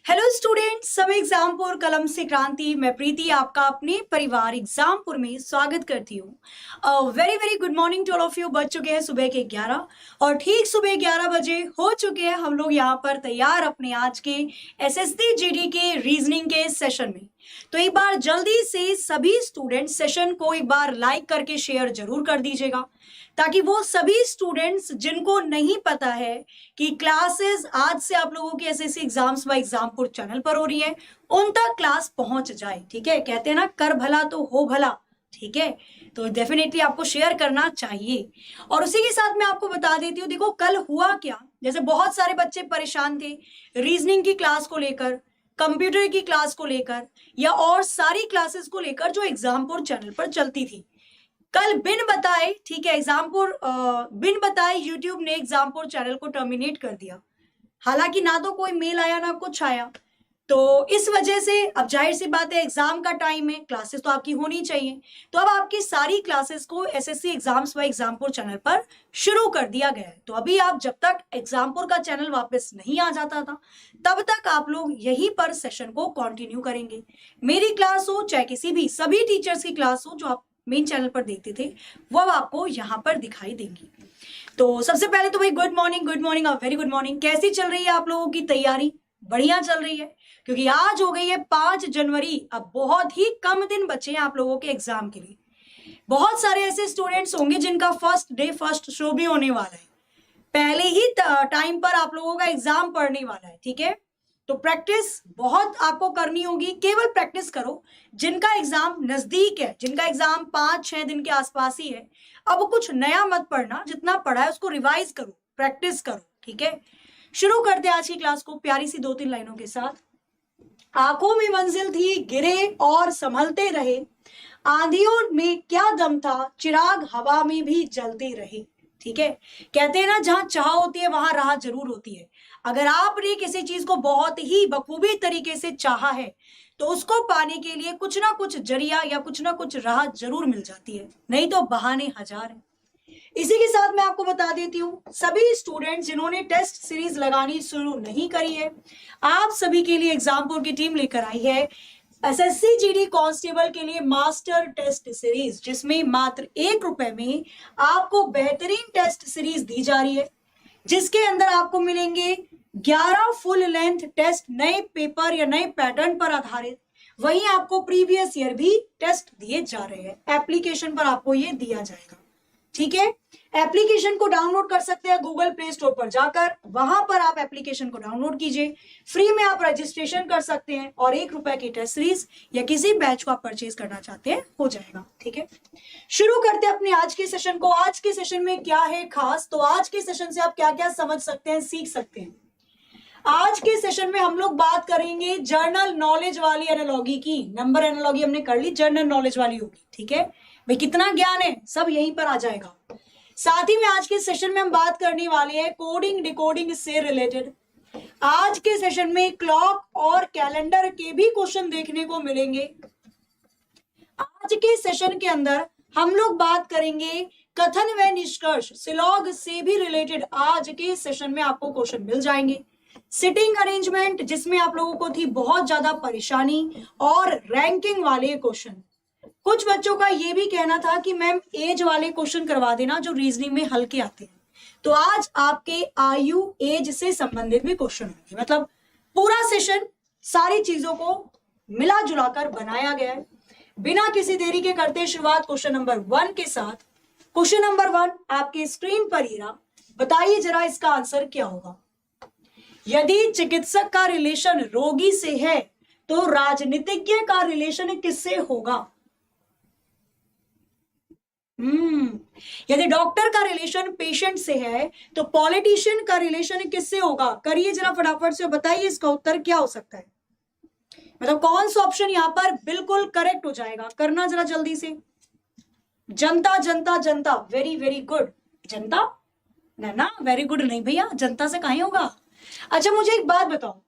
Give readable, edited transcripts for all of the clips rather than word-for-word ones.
Hello student, सब एग्जामपुर कलम से क्रांति। मैं प्रीति आपका अपने परिवार एग्जामपुर में स्वागत करती हूँ। Very very good morning to all of you. बज चुके हैं सुबह के 11 और ठीक सुबह 11 बजे हो चुके हैं हम लोग यहाँ पर तैयार अपने आज के एसएससी जीडी के रीजनिंग के सेशन में। तो एक बार जल्दी से सभी स्टूडेंट सेशन को एक बार लाइक करके शेयर जरूर कर दीजिएगा, ताकि वो सभी स्टूडेंट्स जिनको नहीं पता है कि क्लासेस आज से आप लोगों की SSC exams by Exampur channel पर हो रही है, उन तक क्लास पहुंच जाए। ठीक है, कहते हैं ना, कर भला तो हो भला। ठीक है, तो डेफिनेटली आपको शेयर करना चाहिए। और उसी के साथ मैं आपको बता देती हूँ, देखो कल हुआ क्या। जैसे बहुत सारे बच्चे परेशान थे रीजनिंग की क्लास को लेकर, कंप्यूटर की क्लास को लेकर, या और सारी क्लासेस को लेकर जो एग्जामपुर चैनल पर चलती थी। कल बिन बताए, ठीक है, एग्जामपुर बिन बताए यूट्यूब ने एग्जामपुर चैनल को टर्मिनेट कर दिया। हालांकि ना तो कोई मेल आया ना कुछ आया, तो इस वजह से अब जाहिर सी बात है, एग्जाम का टाइम है, क्लासेस तो आपकी होनी चाहिए। तो अब आपकी सारी क्लासेस को SSC exams by Exampur channel पर शुरू कर दिया गया है। तो अभी आप जब तक एग्जामपुर का चैनल वापस नहीं आ जाता था, तब तक आप लोग यहीं पर सेशन को कंटिन्यू करेंगे। मेरी क्लास हो चाहे किसी भी सभी टीचर्स की क्लास हो जो आप मेन चैनल पर देखते थे, वो अब आपको यहाँ पर दिखाई देंगी। तो सबसे पहले तो भाई गुड मॉर्निंग, गुड मॉर्निंग और वेरी गुड मॉर्निंग। कैसी चल रही है आप लोगों की तैयारी? बढ़िया चल रही है, क्योंकि आज हो गई है 5 जनवरी। अब बहुत ही कम दिन बचे हैं आप लोगों के एग्जाम के लिए। बहुत सारे ऐसे स्टूडेंट्स होंगे जिनका फर्स्ट डे फर्स्ट शो भी होने वाला है, पहले ही टाइम पर आप लोगों का एग्जाम पढ़ने वाला है। ठीक है, तो प्रैक्टिस बहुत आपको करनी होगी। केवल प्रैक्टिस करो। जिनका एग्जाम नजदीक है, जिनका एग्जाम 5-6 दिन के आसपास ही है, अब कुछ नया मत पढ़ना, जितना पढ़ा है उसको रिवाइज करो, प्रैक्टिस करो। ठीक है, शुरू करते हैं आज की क्लास को प्यारी सी 2-3 लाइनों के साथ। आंखों में मंजिल थी, गिरे और संभलते रहे, आंधियों में क्या दम था, चिराग हवा में भी जलते रहे। ठीक है, कहते हैं ना, जहां चाह होती है वहां राह जरूर होती है। अगर आपने किसी चीज को बहुत ही बखूबी तरीके से चाहा है, तो उसको पाने के लिए कुछ ना कुछ जरिया या कुछ ना कुछ राह जरूर मिल जाती है, नहीं तो बहाने हजार हैं। इसी के साथ मैं आपको बता देती हूँ, सभी स्टूडेंट्स जिन्होंने टेस्ट सीरीज लगानी शुरू नहीं करी है, आप सभी के लिए एग्जामपुर की टीम लेकर आई है एसएससी जीडी कांस्टेबल के लिए मास्टर टेस्ट सीरीज, जिसमें मात्र ₹1 में आपको बेहतरीन टेस्ट सीरीज दी जा रही है, जिसके अंदर आपको मिलेंगे 11 फुल लेंथ टेस्ट, नए पेपर या नए पैटर्न पर आधारित। वहीं आपको प्रीवियस ईयर भी टेस्ट दिए जा रहे हैं, एप्लीकेशन पर आपको ये दिया जाएगा। ठीक है, एप्लीकेशन को डाउनलोड कर सकते हैं गूगल प्ले स्टोर पर जाकर, वहां पर आप एप्लीकेशन को डाउनलोड कीजिए, फ्री में आप रजिस्ट्रेशन कर सकते हैं और ₹1 की टेस्ट सीरीज या किसी बैच को आप परचेज करना चाहते हैं हो जाएगा। ठीक है, शुरू करते हैं अपने आज के सेशन को। आज के सेशन में क्या है खास, तो आज के सेशन से आप क्या क्या समझ सकते हैं, सीख सकते हैं। आज के सेशन में हम लोग बात करेंगे जर्नल नॉलेज वाली एनालॉजी की। नंबर एनालॉजी हमने कर ली, जर्नल नॉलेज वाली होगी। ठीक है भाई, कितना ज्ञान है सब यहीं पर आ जाएगा। साथ ही में आज के सेशन में हम बात करने वाले हैं कोडिंग डिकोडिंग से रिलेटेड। आज के सेशन में क्लॉक और कैलेंडर के भी क्वेश्चन देखने को मिलेंगे। आज के सेशन के अंदर हम लोग बात करेंगे कथन व निष्कर्ष, सिलॉग से भी रिलेटेड आज के सेशन में आपको क्वेश्चन मिल जाएंगे। सिटिंग अरेंजमेंट, जिसमें आप लोगों को थी बहुत ज्यादा परेशानी, और रैंकिंग वाले क्वेश्चन। कुछ बच्चों का ये भी कहना था कि मैम एज वाले क्वेश्चन करवा देना जो रीजनिंग में हल्के आते हैं, तो आज आपके आयु एज से संबंधित भी क्वेश्चन होंगे। मतलब पूरा सेशन सारी चीजों को मिला जुलाकर बनाया गया है। बिना किसी देरी के करते शुरुआत क्वेश्चन नंबर 1 के साथ। क्वेश्चन नंबर 1 आपके स्क्रीन पर ही रहा, बताइए जरा इसका आंसर क्या होगा। यदि चिकित्सक का रिलेशन रोगी से है, तो राजनीतिज्ञ का रिलेशन किससे होगा? यदि डॉक्टर का रिलेशन पेशेंट से है, तो पॉलिटिशियन का रिलेशन किससे होगा? करिए जरा फटाफट से, बताइए इसका उत्तर क्या हो सकता है। मतलब कौन सा ऑप्शन यहां पर बिल्कुल करेक्ट हो जाएगा, करना जरा जल्दी से। जनता जनता जनता, वेरी वेरी गुड। जनता ना, वेरी गुड नहीं भैया, जनता से कहीं होगा। अच्छा मुझे एक बात बताओ,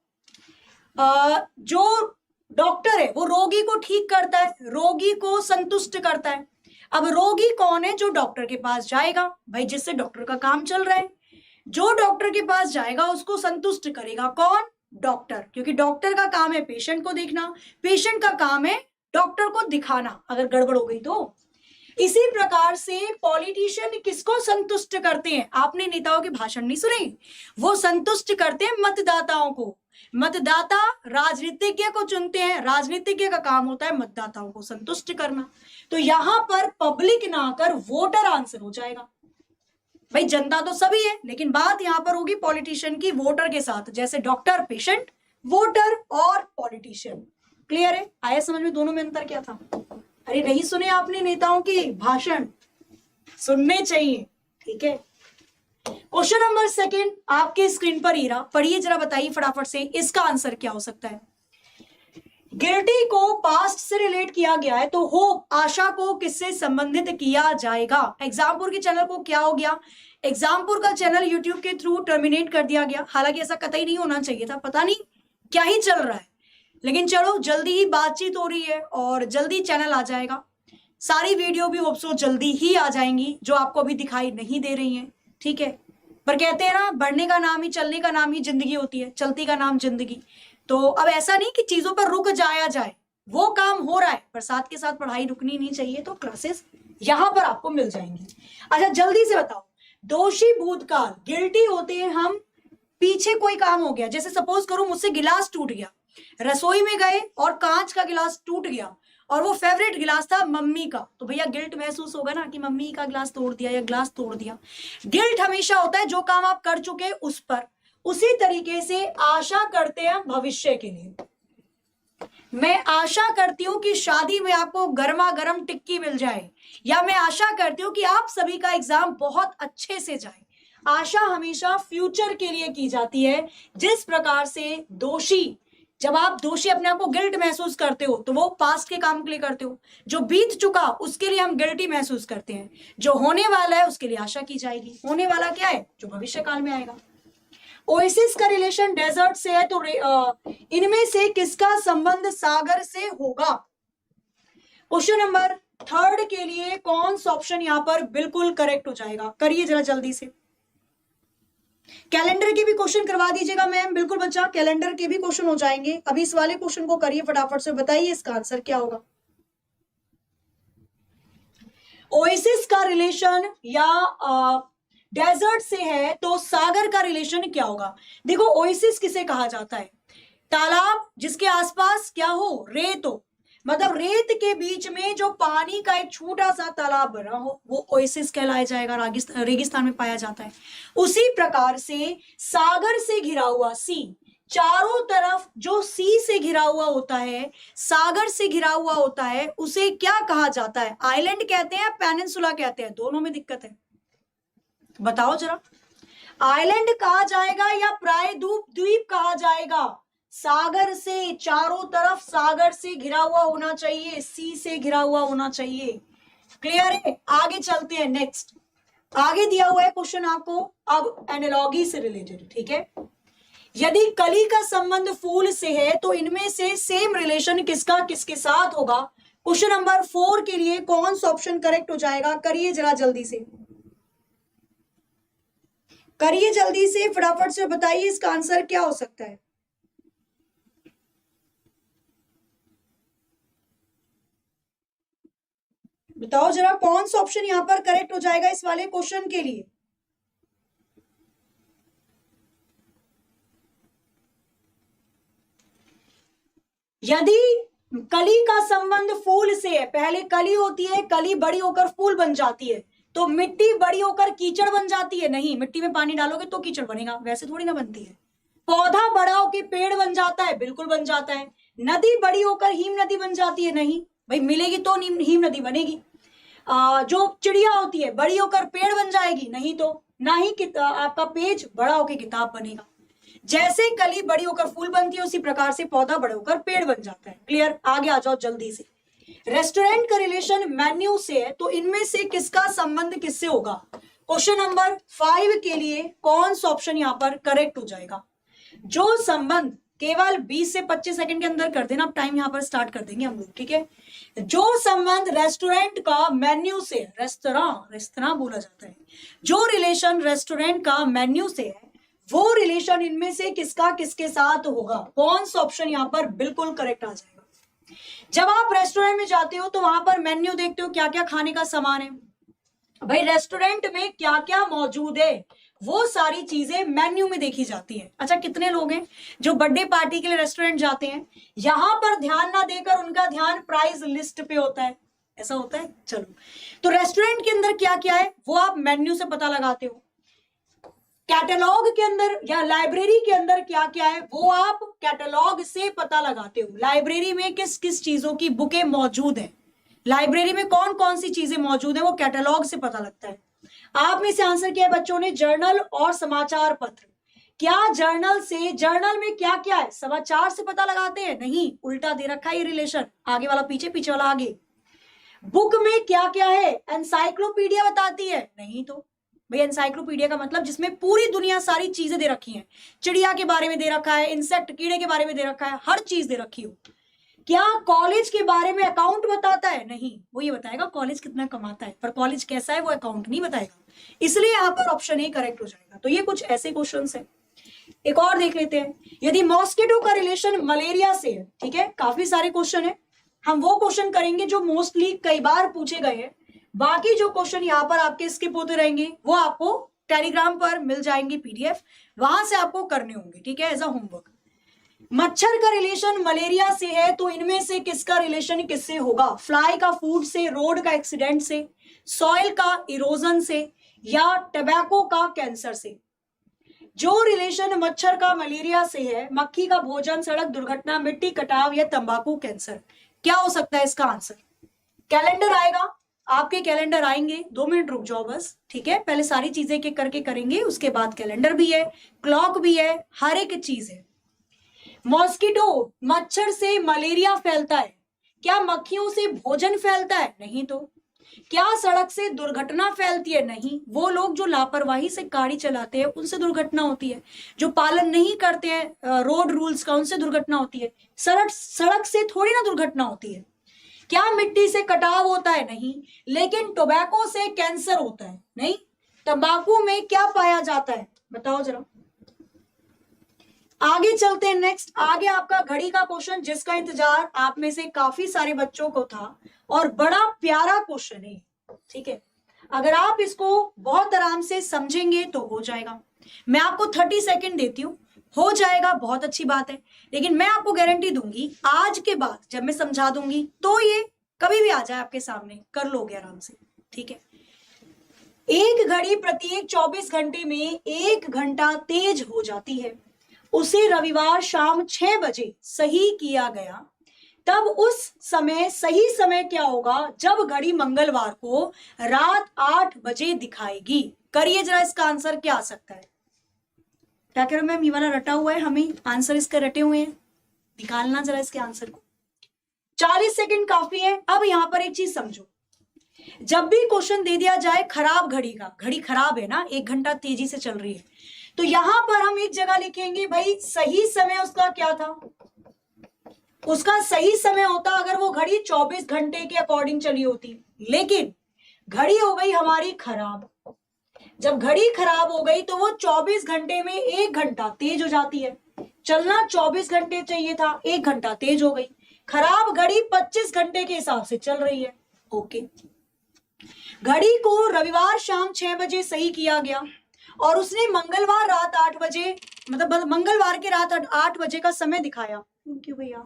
जो डॉक्टर है वो रोगी को ठीक करता है, रोगी को संतुष्ट करता है। अब रोगी कौन है? जो डॉक्टर के पास जाएगा, भाई जिससे डॉक्टर का काम चल रहा है। जो डॉक्टर के पास जाएगा उसको संतुष्ट करेगा कौन? डॉक्टर, क्योंकि डॉक्टर का काम है पेशेंट को देखना, पेशेंट का काम है डॉक्टर को दिखाना अगर गड़बड़ हो गई तो। इसी प्रकार से पॉलिटिशियन किसको संतुष्ट करते हैं? आपने नेताओं के भाषण नहीं सुने, वो संतुष्ट करते हैं मतदाताओं को। मतदाता राजनीतिज्ञ को चुनते हैं, राजनीतिज्ञ का काम होता है मतदाताओं को संतुष्ट करना। तो यहां पर पब्लिक ना आकर वोटर आंसर हो जाएगा। भाई जनता तो सभी है, लेकिन बात यहां पर होगी पॉलिटिशियन की वोटर के साथ, जैसे डॉक्टर पेशेंट, वोटर और पॉलिटिशियन। क्लियर है? आया समझ में दोनों में अंतर क्या था? अरे नहीं सुने आपने नेताओं के भाषण? सुनने चाहिए, ठीक है। क्वेश्चन नंबर सेकंड आपके स्क्रीन पर ही रहा, पढ़िए जरा, बताइए फटाफट से इसका आंसर क्या हो सकता है। गिल्टी को पास्ट से रिलेट किया गया है, तो होप आशा को किससे संबंधित किया जाएगा? एग्जामपुर के चैनल को क्या हो गया? एग्जामपुर का चैनल यूट्यूब के थ्रू टर्मिनेट कर दिया गया। हालांकि ऐसा कतई नहीं होना चाहिए था, पता नहीं क्या ही चल रहा है, लेकिन चलो जल्दी ही बातचीत हो रही है और जल्दी चैनल आ जाएगा। सारी वीडियो भी होप्सो जल्दी ही आ जाएंगी जो आपको अभी दिखाई नहीं दे रही हैं, ठीक है। पर कहते हैं ना, बढ़ने का नाम ही, चलने का नाम ही जिंदगी होती है, चलती का नाम जिंदगी। तो अब ऐसा नहीं कि चीजों पर रुक जाया जाए, वो काम हो रहा है, पर साथ के साथ पढ़ाई रुकनी नहीं चाहिए, तो क्लासेस यहां पर आपको मिल जाएंगी। अच्छा जल्दी से बताओ, दोषी भूतकाल, गिल्टी होते हैं हम, पीछे कोई काम हो गया, जैसे सपोज करो मुझसे गिलास टूट गया, रसोई में गए और कांच का गिलास टूट गया और वो फेवरेट गिलास था मम्मी का, तो भैया गिल्ट महसूस होगा ना कि मम्मी का गिलास तोड़ दिया या गिलास तोड़ दिया। गिल्ट हमेशा होता है जो काम आप कर चुके उस पर। उसी तरीके से आशा करते हैं भविष्य के लिए। मैं आशा करती हूं कि शादी में आपको गर्मा गर्म टिक्की मिल जाए, या मैं आशा करती हूं कि आप सभी का एग्जाम बहुत अच्छे से जाए। आशा हमेशा फ्यूचर के लिए की जाती है। जिस प्रकार से दोषी, जब आप दोषी अपने आप को गिल्ट महसूस करते हो तो वो पास्ट के काम के लिए करते हो, जो बीत चुका उसके लिए हम गिल्टी महसूस करते हैं, जो होने वाला है उसके लिए आशा की जाएगी। होने वाला क्या है? जो भविष्य काल में आएगा। ओएसिस का रिलेशन डेजर्ट से है, तो इनमें से किसका संबंध सागर से होगा? क्वेश्चन नंबर थर्ड के लिए कौन सा ऑप्शन यहां पर बिल्कुल करेक्ट हो जाएगा? करिए जरा जल्दी से। कैलेंडर के भी क्वेश्चन करवा दीजिएगा मैम, बिल्कुल बच्चा, कैलेंडर के भी क्वेश्चन हो जाएंगे। अभी इस वाले क्वेश्चन को करिए फटाफट से, बताइए इसका आंसर क्या होगा। ओएसिस का रिलेशन या डेजर्ट से है, तो सागर का रिलेशन क्या होगा? देखो ओएसिस किसे कहा जाता है? तालाब जिसके आसपास क्या हो? रेत हो, मतलब रेत के बीच में जो पानी का एक छोटा सा तालाब बना हो, वो ओएसिस कहलाया जाएगा, रेगिस्तान में पाया जाता है। उसी प्रकार से सागर से घिरा हुआ सी, चारों तरफ जो सी से घिरा हुआ होता है, सागर से घिरा हुआ होता है, उसे क्या कहा जाता है? आइलैंड कहते हैं, पेनिनसुला कहते हैं? दोनों में दिक्कत है, बताओ जरा। आइलैंड कहा जाएगा या प्रायद्वीप द्वीप कहा जाएगा? सागर से, चारों तरफ सागर से घिरा हुआ होना चाहिए, सी से घिरा हुआ होना चाहिए। क्लियर है? आगे चलते हैं, नेक्स्ट आगे दिया हुआ है क्वेश्चन आपको, अब एनालॉजी से रिलेटेड, ठीक है। यदि कली का संबंध फूल से है, तो इनमें से सेम रिलेशन किसका किसके साथ होगा? क्वेश्चन नंबर 4 के लिए कौन सा ऑप्शन करेक्ट हो जाएगा? करिए जरा जल्दी से, करिए जल्दी से, फटाफट से बताइए इसका आंसर क्या हो सकता है। बताओ जरा कौन सा ऑप्शन यहां पर करेक्ट हो जाएगा इस वाले क्वेश्चन के लिए। यदि कली का संबंध फूल से है, पहले कली होती है, कली बड़ी होकर फूल बन जाती है, तो मिट्टी बड़ी होकर कीचड़ बन जाती है? नहीं, मिट्टी में पानी डालोगे तो कीचड़ बनेगा, वैसे थोड़ी ना बनती है। पौधा बड़ा होकर पेड़ बन जाता है? बिल्कुल बन जाता है। नदी बड़ी होकर हिम नदी बन जाती है? नहीं भाई, मिलेगी तो हिम नदी बनेगी। जो चिड़िया होती है बड़ी होकर पेड़ बन जाएगी? नहीं, तो ना ही आपका पेज बड़ा होकर किताब बनेगा। जैसे कली बड़ी होकर फूल बनती है, उसी प्रकार से पौधा बड़ा होकर पेड़ बन जाता है। क्लियर? आगे आ जाओ जल्दी से। रेस्टोरेंट का रिलेशन मेन्यू से है, तो इनमें से किसका संबंध किससे होगा? क्वेश्चन नंबर 5 के लिए कौन सा ऑप्शन यहां पर करेक्ट हो जाएगा? जो संबंध, केवल 20 से 25 सेकंड के अंदर कर देना, अब टाइम यहां पर स्टार्ट कर देंगे हम लोग, ठीक है। जो संबंध रेस्टोरेंट का मेन्यू से, रेस्तरां बोला जाता है, जो रिलेशन रेस्टोरेंट का मेन्यू से है, वो रिलेशन इनमें से किसका किसके साथ होगा? कौन सा ऑप्शन यहाँ पर बिल्कुल करेक्ट आ जाएगा? जब आप रेस्टोरेंट में जाते हो तो वहां पर मेन्यू देखते हो क्या क्या खाने का सामान है। भाई रेस्टोरेंट में क्या क्या मौजूद है वो सारी चीजें मेन्यू में देखी जाती है। अच्छा, कितने लोग हैं जो बर्थडे पार्टी के लिए रेस्टोरेंट जाते हैं, यहां पर ध्यान ना देकर उनका ध्यान प्राइस लिस्ट पे होता है? ऐसा होता है? चलो, तो रेस्टोरेंट के अंदर क्या क्या है वो आप मेन्यू से पता लगाते हो। कैटलॉग के अंदर या लाइब्रेरी के अंदर क्या क्या है वो आप कैटलॉग से पता लगाते हो। लाइब्रेरी में किस किस चीजों की बुकें मौजूद है, लाइब्रेरी में कौन कौन सी चीजें मौजूद है वो कैटलॉग से पता लगता है। आप में से आंसर किया है बच्चों ने जर्नल और समाचार पत्र। क्या जर्नल से, जर्नल में क्या क्या है समाचार से पता लगाते हैं? नहीं, उल्टा दे रखा है ये रिलेशन, आगे वाला पीछे, पीछे वाला आगे। बुक में क्या क्या है एनसाइक्लोपीडिया बताती है? नहीं तो भाई एनसाइक्लोपीडिया का मतलब जिसमें पूरी दुनिया सारी चीजें दे रखी हैं, चिड़िया के बारे में दे रखा है, इंसेक्ट कीड़े के बारे में दे रखा है, हर चीज दे रखी हो। क्या कॉलेज के बारे में अकाउंट बताता है? नहीं, वो ये बताएगा कॉलेज कितना कमाता है, पर कॉलेज कैसा है वो अकाउंट नहीं बताएगा। इसलिए यहाँ पर ऑप्शन ए करेक्ट हो जाएगा। तो ये कुछ ऐसे क्वेश्चन है। एक और देख लेते हैं, यदि मॉस्किटो का रिलेशन मलेरिया से है, ठीक है, काफी सारे क्वेश्चन है, हम वो क्वेश्चन करेंगे जो मोस्टली कई बार पूछे गए हैं। बाकी जो क्वेश्चन यहाँ पर आपके स्किप होते रहेंगे वो आपको टेलीग्राम पर मिल जाएंगे PDF, वहां से आपको करने होंगे, ठीक है, एज अ होमवर्क। मच्छर का रिलेशन मलेरिया से है तो इनमें से किसका रिलेशन किससे होगा? फ्लाई का फूड से, रोड का एक्सीडेंट से, सॉइल का इरोजन से, या टबैको का कैंसर से? जो रिलेशन मच्छर का मलेरिया से है, मक्खी का भोजन, सड़क दुर्घटना, मिट्टी कटाव, या तंबाकू कैंसर, क्या हो सकता है इसका आंसर? कैलेंडर आएगा, आपके कैलेंडर आएंगे, 2 मिनट रुक जाओ बस, ठीक है, पहले सारी चीजें एक एक करके करेंगे, उसके बाद कैलेंडर भी है, क्लॉक भी है, हर एक चीज है। मॉस्किटो, मच्छर से मलेरिया फैलता है, क्या मक्खियों से भोजन फैलता है? नहीं तो। क्या सड़क से दुर्घटना फैलती है? नहीं, वो लोग जो लापरवाही से गाड़ी चलाते हैं उनसे दुर्घटना होती है, जो पालन नहीं करते हैं रोड रूल्स का उनसे दुर्घटना होती है। सड़क से थोड़ी ना दुर्घटना होती है। क्या मिट्टी से कटाव होता है? नहीं। लेकिन टोबैको से कैंसर होता है? नहीं। तंबाकू में क्या पाया जाता है बताओ जरा। आगे चलते हैं, नेक्स्ट आगे आपका घड़ी का क्वेश्चन, जिसका इंतजार आप में से काफी सारे बच्चों को था और बड़ा प्यारा क्वेश्चन है, ठीक है, अगर आप इसको बहुत आराम से समझेंगे तो हो जाएगा। मैं आपको 30 सेकंड देती हूँ, हो जाएगा, बहुत अच्छी बात है, लेकिन मैं आपको गारंटी दूंगी आज के बाद जब मैं समझा दूंगी तो ये कभी भी आ जाए आपके सामने कर लोगे आराम से, ठीक है। एक घड़ी प्रत्येक 24 घंटे में 1 घंटा तेज हो जाती है, उसे रविवार शाम 6 बजे सही किया गया, तब उस समय सही समय क्या होगा जब घड़ी मंगलवार को रात 8 बजे दिखाएगी? करिए जरा, इसका आंसर क्या आ सकता है? क्या कह रहे हो मैम, ये वाला रटा हुआ है, हमें आंसर इसके रटे हुए हैं, निकालना जरा इसके आंसर को। 40 सेकंड काफी है। अब यहां पर एक चीज समझो, जब भी क्वेश्चन दे दिया जाए खराब घड़ी का, घड़ी खराब है ना, 1 घंटा तेजी से चल रही है, तो यहां पर हम एक जगह लिखेंगे भाई सही समय उसका क्या था। उसका सही समय होता अगर वो घड़ी 24 घंटे के अकॉर्डिंग चली होती, लेकिन घड़ी हो गई हमारी खराब। जब घड़ी खराब हो गई तो वो 24 घंटे में 1 घंटा तेज हो जाती है। चलना 24 घंटे चाहिए था, 1 घंटा तेज हो गई। खराब घड़ी 25 घंटे के हिसाब से चल रही है। ओके, घड़ी को रविवार शाम 6 बजे सही किया गया और उसने मंगलवार रात 8 बजे, मतलब मंगलवार के रात 8 बजे का समय दिखाया। क्यों भैया,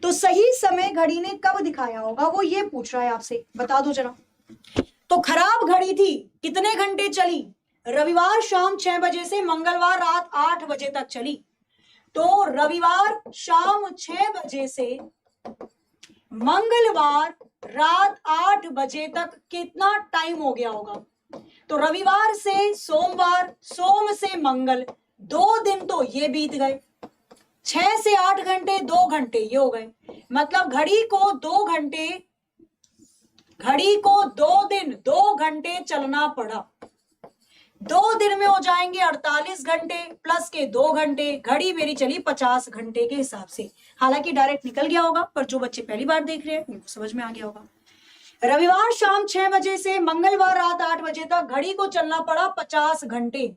तो सही समय घड़ी ने कब दिखाया होगा वो ये पूछ रहा है आपसे, बता दो जरा। तो खराब घड़ी थी, कितने घंटे चली? रविवार शाम 6 बजे से मंगलवार रात 8 बजे तक चली। तो रविवार शाम 6 बजे से मंगलवार रात 8 बजे तक कितना टाइम हो गया होगा? तो रविवार से सोमवार, सोम से मंगल, 2 दिन तो ये बीत गए। 6 से 8 घंटे, 2 घंटे ये हो गए। मतलब घड़ी को 2 घंटे, घड़ी को 2 दिन 2 घंटे चलना पड़ा। 2 दिन में हो जाएंगे 48 घंटे प्लस के 2 घंटे, घड़ी मेरी चली 50 घंटे के हिसाब से। हालांकि डायरेक्ट निकल गया होगा, पर जो बच्चे पहली बार देख रहे हैं उनको समझ में आ गया होगा। रविवार शाम 6 बजे से मंगलवार रात 8 बजे तक घड़ी को चलना पड़ा 50 घंटे।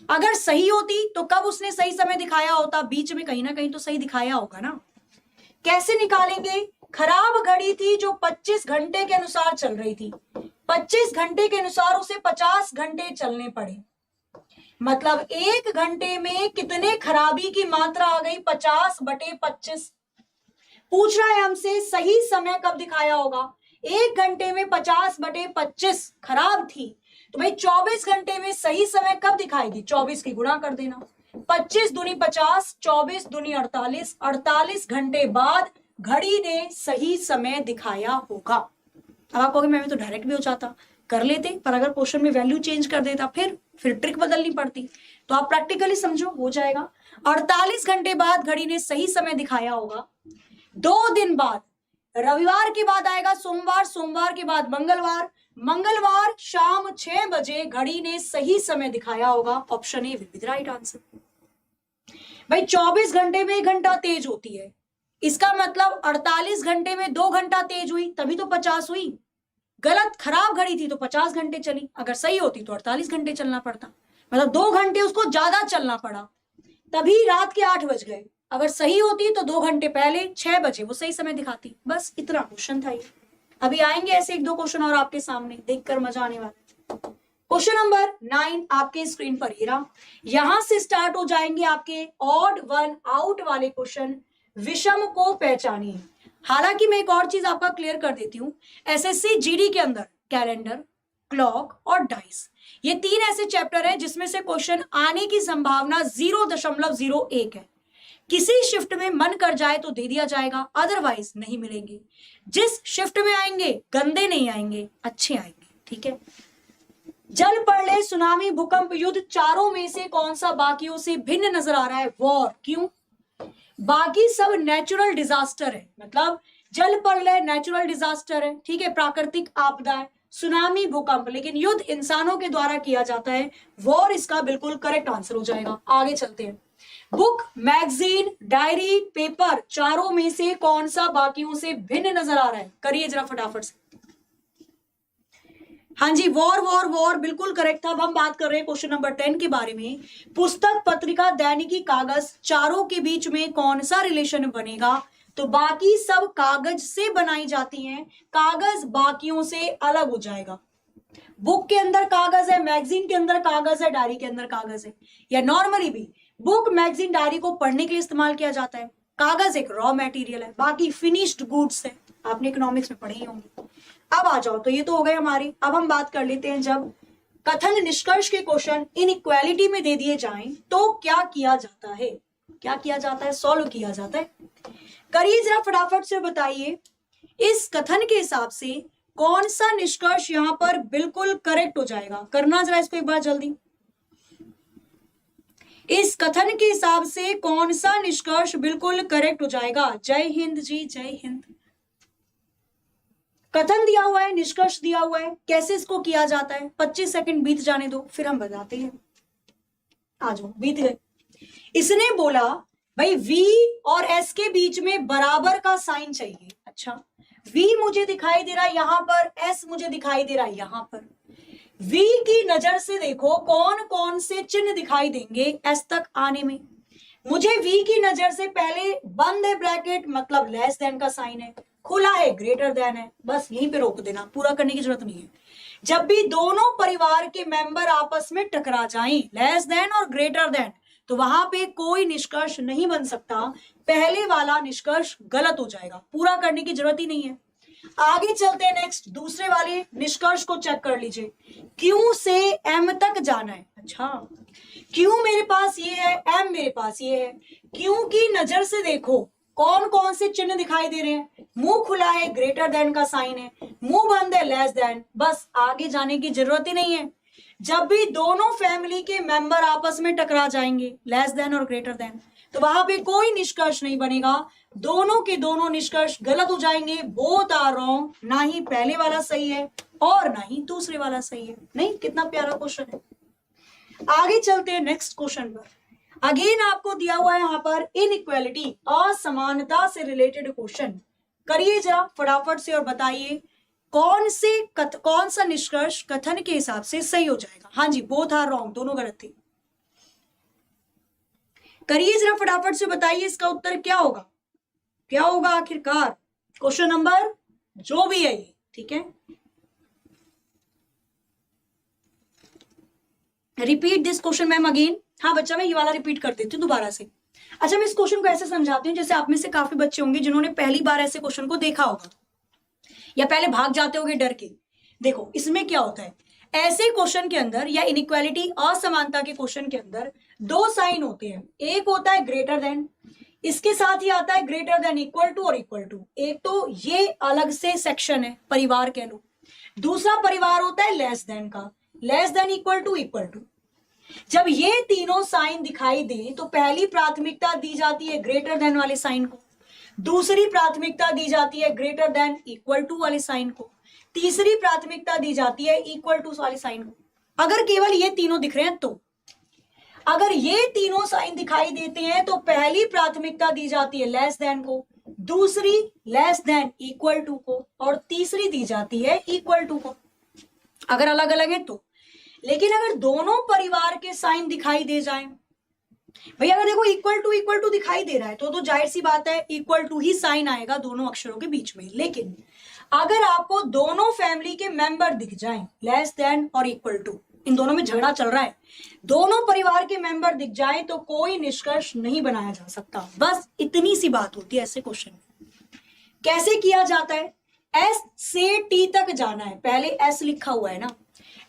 अगर सही होती तो कब उसने सही समय दिखाया होता, बीच में कहीं ना कहीं तो सही दिखाया होगा ना। कैसे निकालेंगे? खराब घड़ी थी जो 25 घंटे के अनुसार चल रही थी, 25 घंटे के अनुसार उसे 50 घंटे चलने पड़े, मतलब 1 घंटे में कितने खराबी की मात्रा आ गई? 50/25। पूछ रहा है हमसे सही समय कब दिखाया होगा। 1 घंटे में 50/25 खराब थी, तो भाई 24 घंटे में सही समय कब दिखाएगी? 24 की गुणा कर देना, 25 दूनी 50, 24 दूनी 48, 48 घंटे बाद घड़ी ने सही समय दिखाया होगा। अब आप कहोगे मैं तो डायरेक्ट भी हो जाता, कर लेते, पर अगर क्वेश्चन में वैल्यू चेंज कर देता फिर ट्रिक बदलनी पड़ती। तो आप प्रैक्टिकली समझो, हो जाएगा। 48 घंटे बाद घड़ी ने सही समय दिखाया होगा। 2 दिन बाद, रविवार के बाद आएगा सोमवार, सोमवार के बाद मंगलवार, मंगलवार शाम 6 बजे घड़ी ने सही समय दिखाया होगा। Option A will be the right answer. भाई 24 घंटे में 1 घंटा तेज होती है, इसका मतलब 48 घंटे में 2 घंटा तेज हुई, तभी तो 50 हुई। गलत, खराब घड़ी थी तो 50 घंटे चली, अगर सही होती तो 48 घंटे चलना पड़ता, मतलब 2 घंटे उसको ज्यादा चलना पड़ा, तभी रात के 8 बज गए। अगर सही होती तो 2 घंटे पहले 6 बजे वो सही समय दिखाती। बस इतना क्वेश्चन था ये। अभी आएंगे ऐसे 1-2 क्वेश्चन और आपके सामने, देखकर मजा आने वाला है। क्वेश्चन नंबर 9 आपके स्क्रीन पर ही रहा। यहां से स्टार्ट हो जाएंगे आपके ऑड वन आउट वाले क्वेश्चन। विषम को पहचानिए। हालांकि मैं एक और चीज आपका क्लियर कर देती हूं, एसएससी जीडी के अंदर कैलेंडर, क्लॉक और डाइस, ये 3 ऐसे चैप्टर हैं जिसमें से क्वेश्चन आने की संभावना 0.01 है। किसी शिफ्ट में मन कर जाए तो दे दिया जाएगा, अदरवाइज नहीं मिलेंगे। जिस शिफ्ट में आएंगे गंदे नहीं आएंगे, अच्छे आएंगे, ठीक है। जल प्रलय, सुनामी, भूकंप, युद्ध, चारों में से कौन सा बाकियों से भिन्न नजर आ रहा है? वॉर। क्यों? बाकी सब नेचुरल डिजास्टर है, मतलब जल प्रलय नेचुरल डिजास्टर है, ठीक है, प्राकृतिक आपदा है, सुनामी, भूकंप, लेकिन युद्ध इंसानों के द्वारा किया जाता है। वॉर इसका बिल्कुल करेक्ट आंसर हो जाएगा। आगे चलते हैं। बुक, मैगजीन, डायरी, पेपर, चारों में से कौन सा बाकियों से भिन्न नजर आ रहा है? करिए जरा फटाफट से। हाँ जी, वॉर वॉर वॉर बिल्कुल करेक्ट था। अब हम बात कर रहे हैं क्वेश्चन नंबर 10 के बारे में। पुस्तक, पत्रिका, दैनिकी, कागज, चारों के बीच में कौन सा रिलेशन बनेगा? तो बाकी सब कागज से बनाई जाती हैं, कागज बाकियों से अलग हो जाएगा। बुक के अंदर कागज है, मैगजीन के अंदर कागज है, डायरी के अंदर कागज है, या नॉर्मली भी बुक, मैगजीन, डायरी को पढ़ने के लिए इस्तेमाल किया जाता है। कागज एक रॉ मटेरियल है, बाकी फिनिश्ड गुड्स है, आपने इकोनॉमिक्स में पढ़े ही होंगे। अब आ जाओ, तो ये तो हो गए हमारे। अब हम बात कर लेते हैं, जब कथन निष्कर्ष के क्वेश्चन इनइक्वालिटी में दे दिए जाएं तो क्या किया जाता है? क्या किया जाता है? सॉल्व किया जाता है। करिए जरा फटाफट से बताइए, इस कथन के हिसाब से कौन सा निष्कर्ष यहां पर बिल्कुल करेक्ट हो जाएगा? करना जरा इसको एक बार जल्दी। इस कथन के हिसाब से कौन सा निष्कर्ष बिल्कुल करेक्ट हो जाएगा? जय हिंद जी, जय हिंद। कथन दिया हुआ है, निष्कर्ष दिया हुआ है, कैसे इसको किया जाता है? 25 सेकंड बीत जाने दो, फिर हम बताते हैं। आ जाओ, बीत गए। इसने बोला भाई V और S के बीच में बराबर का साइन चाहिए। अच्छा, V मुझे दिखाई दे रहा है यहां पर, S मुझे दिखाई दे रहा है यहां पर। V की नजर से देखो कौन कौन से चिन्ह दिखाई देंगे S तक आने में। मुझे V की नजर से पहले बंद है ब्रैकेट, मतलब लेस देन का साइन है, खुला है ग्रेटर देन है, बस यहीं पे रोक देना, पूरा करने की जरूरत नहीं है। जब भी दोनों परिवार के मेंबर आपस में टकरा जाएं, लेस देन और ग्रेटर देन, तो वहां पे कोई निष्कर्ष नहीं बन सकता, पहले वाला निष्कर्ष गलत हो जाएगा, पूरा करने की जरूरत ही नहीं है। आगे चलते हैं, नेक्स्ट दूसरे वाले निष्कर्ष को चेक कर लीजिए। Q से M तक जाना है। अच्छा, Q मेरे पास ये है, M मेरे पास ये है। Q की नजर से देखो कौन कौन से चिन्ह दिखाई दे रहे हैं। मुंह खुला है, ग्रेटर देन का साइन है, मुंह बंद है, लेस देन, बस आगे जाने की जरूरत ही नहीं है। जब भी दोनों फैमिली के मेंबर आपस में टकरा जाएंगे, लेस देन और ग्रेटर देन, तो वहां पे कोई निष्कर्ष नहीं बनेगा, दोनों के दोनों निष्कर्ष गलत हो जाएंगे। बोथ आर रॉन्ग, ना ही पहले वाला सही है और ना ही दूसरे वाला सही है। नहीं, कितना प्यारा क्वेश्चन है। आगे चलते हैं नेक्स्ट क्वेश्चन पर। अगेन आपको दिया हुआ है यहां पर इनइक्वालिटी, असमानता से रिलेटेड क्वेश्चन। करिए जरा फटाफट से और बताइए कौन सा निष्कर्ष कथन के हिसाब से सही हो जाएगा? हाँ जी, बोथ आर रॉन्ग, दोनों गलत थे। करिए जरा फटाफट से, बताइए इसका उत्तर क्या होगा, क्या होगा आखिरकार क्वेश्चन नंबर जो भी है ये, ठीक है। Repeat this question ma'am again. हाँ बच्चा, मैं ये वाला रिपीट कर देती हूँ दोबारा से। अच्छा, मैं इस क्वेश्चन को ऐसे समझाती हूँ जैसे आप में से काफी बच्चे होंगे जिन्होंने पहली बार ऐसे क्वेश्चन को देखा होगा, या पहले भाग जाते होंगे डर के। देखो इसमें क्या होता है, ऐसे क्वेश्चन के अंदर या इनइक्वालिटी असमानता के क्वेश्चन के अंदर दो साइन होते हैं। एक होता है ग्रेटर देन, इसके साथ ही आता है ग्रेटर देन, इक्वल टू और इक्वल टू। एक तो ये अलग से सेक्शन है, परिवार कह लो। दूसरा परिवार होता है लेस देन का, less than, equal to, equal to. जब ये तीनों साइन दिखाई दे तो पहली प्राथमिकता दी जाती है ग्रेटर देन वाले साइन को, दूसरी प्राथमिकता दी जाती है ग्रेटर देन इक्वल टू वाले साइन को, तीसरी प्राथमिकता दी जाती है इक्वल टू वाले साइन को। अगर केवल ये तीनों दिख रहे हैं तो, अगर ये तीनों साइन दिखाई देते हैं तो पहली प्राथमिकता दी जाती है लेस देन को, दूसरी लेस देन इक्वल टू को, और तीसरी दी जाती है इक्वल टू को, अगर अलग अलग है तो। लेकिन अगर दोनों परिवार के साइन दिखाई दे जाएं, भैया अगर देखो इक्वल टू दिखाई दे रहा है तो जाहिर सी बात है इक्वल टू ही साइन आएगा दोनों अक्षरों के बीच में। लेकिन अगर आपको दोनों फैमिली के मेंबर दिख जाएं, लेस देन और इक्वल टू, इन दोनों में झगड़ा चल रहा है, दोनों परिवार के मेंबर दिख जाए तो कोई निष्कर्ष नहीं बनाया जा सकता। बस इतनी सी बात होती है ऐसे क्वेश्चन। कैसे किया जाता है, एस से टी तक जाना है, पहले एस लिखा हुआ है ना,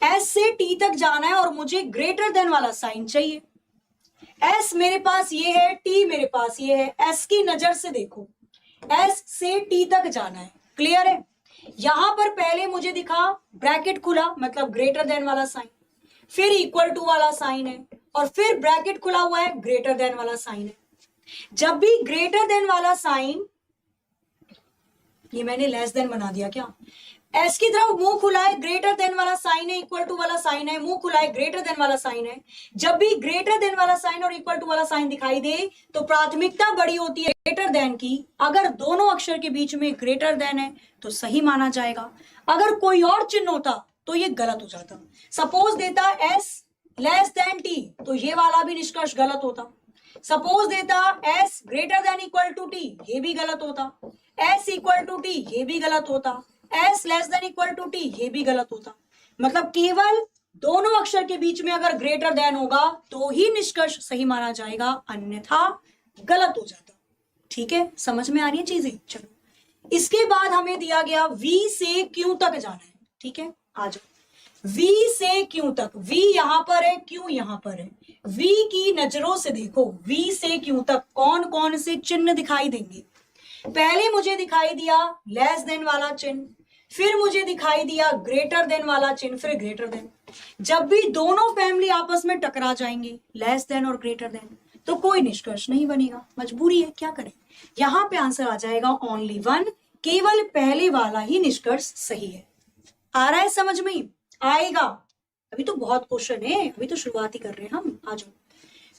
एस से टी तक जाना है और मुझे ग्रेटर देन वाला साइन चाहिए। एस मेरे पास ये है, टी मेरे पास ये है, एस की नजर से देखो, एस से टी तक जाना है, क्लियर है। यहां पर पहले मुझे दिखा ब्रैकेट खुला, मतलब ग्रेटर देन वाला साइन, फिर इक्वल टू वाला साइन है, और फिर ब्रैकेट खुला हुआ है, ग्रेटर देन वाला साइन है। जब भी ग्रेटर देन वाला साइन, ये मैंने लेस देन बना दिया क्या, एस की तरफ मुंह खुला है, ग्रेटर देन वाला साइन है, इक्वल टू वाला साइन है, मुंह खुला है, ग्रेटर देन वाला साइन है। जब भी ग्रेटर देन वाला साइन और इक्वल टू वाला साइन दिखाई दे तो प्राथमिकता बड़ी होती है ग्रेटर देन की। अगर दोनों अक्षर के बीच में ग्रेटर देन है तो सही माना जाएगा, अगर कोई और चिन्ह होता तो ये गलत हो जाता। सपोज देता एस लेस देन टी तो ये वाला भी निष्कर्ष गलत होता। सपोज देता S greater than equal to T, ये भी गलत होता। एस इक्वल टू टी, ये भी गलत होता। S less than equal to T, ये भी गलत होता। मतलब केवल दोनों अक्षर के बीच में अगर ग्रेटर देन होगा तो ही निष्कर्ष सही माना जाएगा, अन्यथा गलत हो जाता। ठीक है, समझ में आ रही है चीजें। चलो, इसके बाद हमें दिया गया V से Q तक जाना है। ठीक है, आ जाओ। V से Q तक, V यहां पर है, Q यहां पर है। V की नजरों से देखो, V से Q तक कौन कौन से चिन्ह दिखाई देंगे। पहले मुझे दिखाई दिया लेस देन वाला चिन्ह, फिर मुझे दिखाई दिया ग्रेटर देन वाला चिन्ह, फिर ग्रेटर देन। जब भी दोनों फैमिली आपस में टकरा जाएंगे, लेस देन और ग्रेटर देन, तो कोई निष्कर्ष नहीं बनेगा, मजबूरी है, क्या करें। यहां पे आंसर आ जाएगा ओनली वन, केवल पहले वाला ही निष्कर्ष सही है। आ रहा है समझ में, आएगा। अभी तो बहुत क्वेश्चन है, अभी तो शुरुआत ही कर रहे हैं हम। आ जाओ,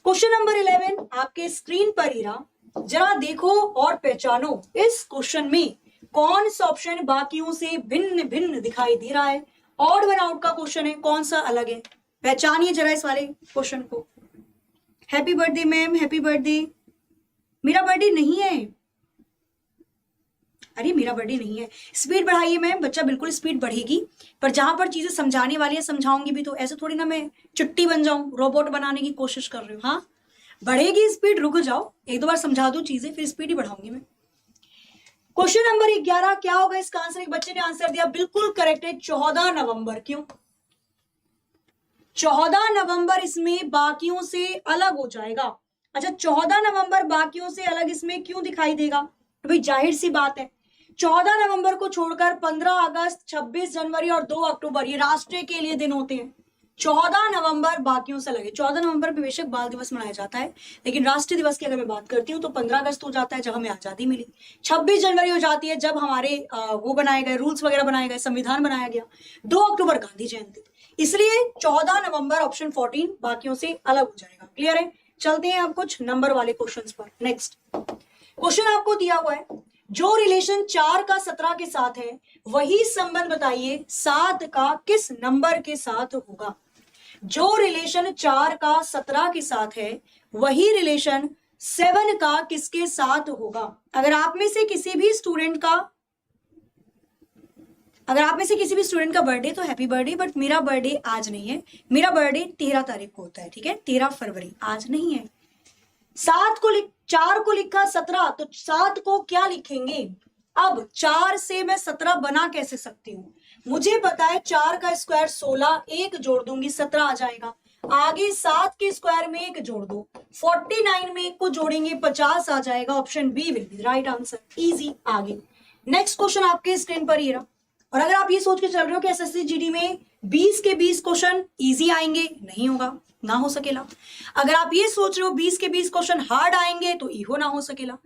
क्वेश्चन नंबर 11 आपके स्क्रीन पर ही रहा, जरा देखो और पहचानो इस क्वेश्चन में कौन सा ऑप्शन बाकियों से भिन्न भिन्न दिखाई दे रहा है। ऑड वन आउट का क्वेश्चन है, कौन सा अलग है, पहचानिए जरा इस वाले क्वेश्चन को। Happy birthday ma'am, happy birthday. मेरा बर्थडे नहीं है, अरे मेरा बर्थडे नहीं है। स्पीड बढ़ाइए मैम, बच्चा बिल्कुल स्पीड बढ़ेगी, पर जहां पर चीजें समझाने वाली है समझाऊंगी भी तो। ऐसे थोड़ी ना मैं चुट्टी बन जाऊं, रोबोट बनाने की कोशिश कर रही हूँ। हाँ बढ़ेगी स्पीड, रुक जाओ, एक दो बार समझा दो चीजें, फिर स्पीड ही बढ़ाऊंगी मैं। क्वेश्चन नंबर 11 क्या होगा इसका आंसर। एक बच्चे ने आंसर दिया, बिल्कुल करेक्ट है, 14 नवंबर। क्यों 14 नवंबर इसमें बाकियों से अलग हो जाएगा। अच्छा, 14 नवंबर बाकियों से अलग इसमें क्यों दिखाई देगा, तो भाई जाहिर सी बात है, 14 नवंबर को छोड़कर 15 अगस्त, 26 जनवरी और 2 अक्टूबर ये राष्ट्र के लिए दिन होते हैं। 14 नवंबर बाकियों से लगे। 14 नवंबर पे बेशक बाल दिवस मनाया जाता है, लेकिन राष्ट्रीय दिवस की अगर मैं बात करती हूँ तो 15 अगस्त हो जाता है जब हमें आजादी मिली, 26 जनवरी हो जाती है जब हमारे वो बनाए गए रूल्स वगैरह बनाए गए, संविधान बनाया गया, 2 अक्टूबर गांधी जयंती। इसलिए 14 नवंबर ऑप्शन 14 बाकियों से अलग हो जाएगा। क्लियर है, चलते हैं अब कुछ नंबर वाले क्वेश्चन पर। नेक्स्ट क्वेश्चन आपको दिया हुआ है, जो रिलेशन 4 का 17 के साथ है वही संबंध बताइए 7 का किस नंबर के साथ होगा। जो रिलेशन 4 का 17 के साथ है वही रिलेशन 7 का किसके साथ होगा? अगर आप में से किसी भी स्टूडेंट का बर्थडे, तो हैप्पी बर्थडे, बट मेरा बर्थडे आज नहीं है। मेरा बर्थडे 13 तारीख को होता है, ठीक है, 13 फरवरी, आज नहीं है। 4 को लिखा 17, तो 7 को क्या लिखेंगे? अब 4 से मैं 17 बना कैसे सकती हूं? मुझे पता है 4 का स्क्वायर 16, एक जोड़ दूंगी 17 आ जाएगा। आगे 7 के स्क्वायर में एक जोड़ दो, 49 में एक को जोड़ेंगे 50 आ जाएगा। Option B will be right answer. Easy. आगे नेक्स्ट क्वेश्चन आपके स्क्रीन पर ये रहा। और अगर आप ये सोच के चल रहे हो कि एसएससी जीडी में 20 के 20 क्वेश्चन इजी आएंगे, नहीं होगा, ना हो सकेला। अगर आप ये सोच रहे हो 20 के 20 क्वेश्चन हार्ड आएंगे, तो इहो ना हो सकेला।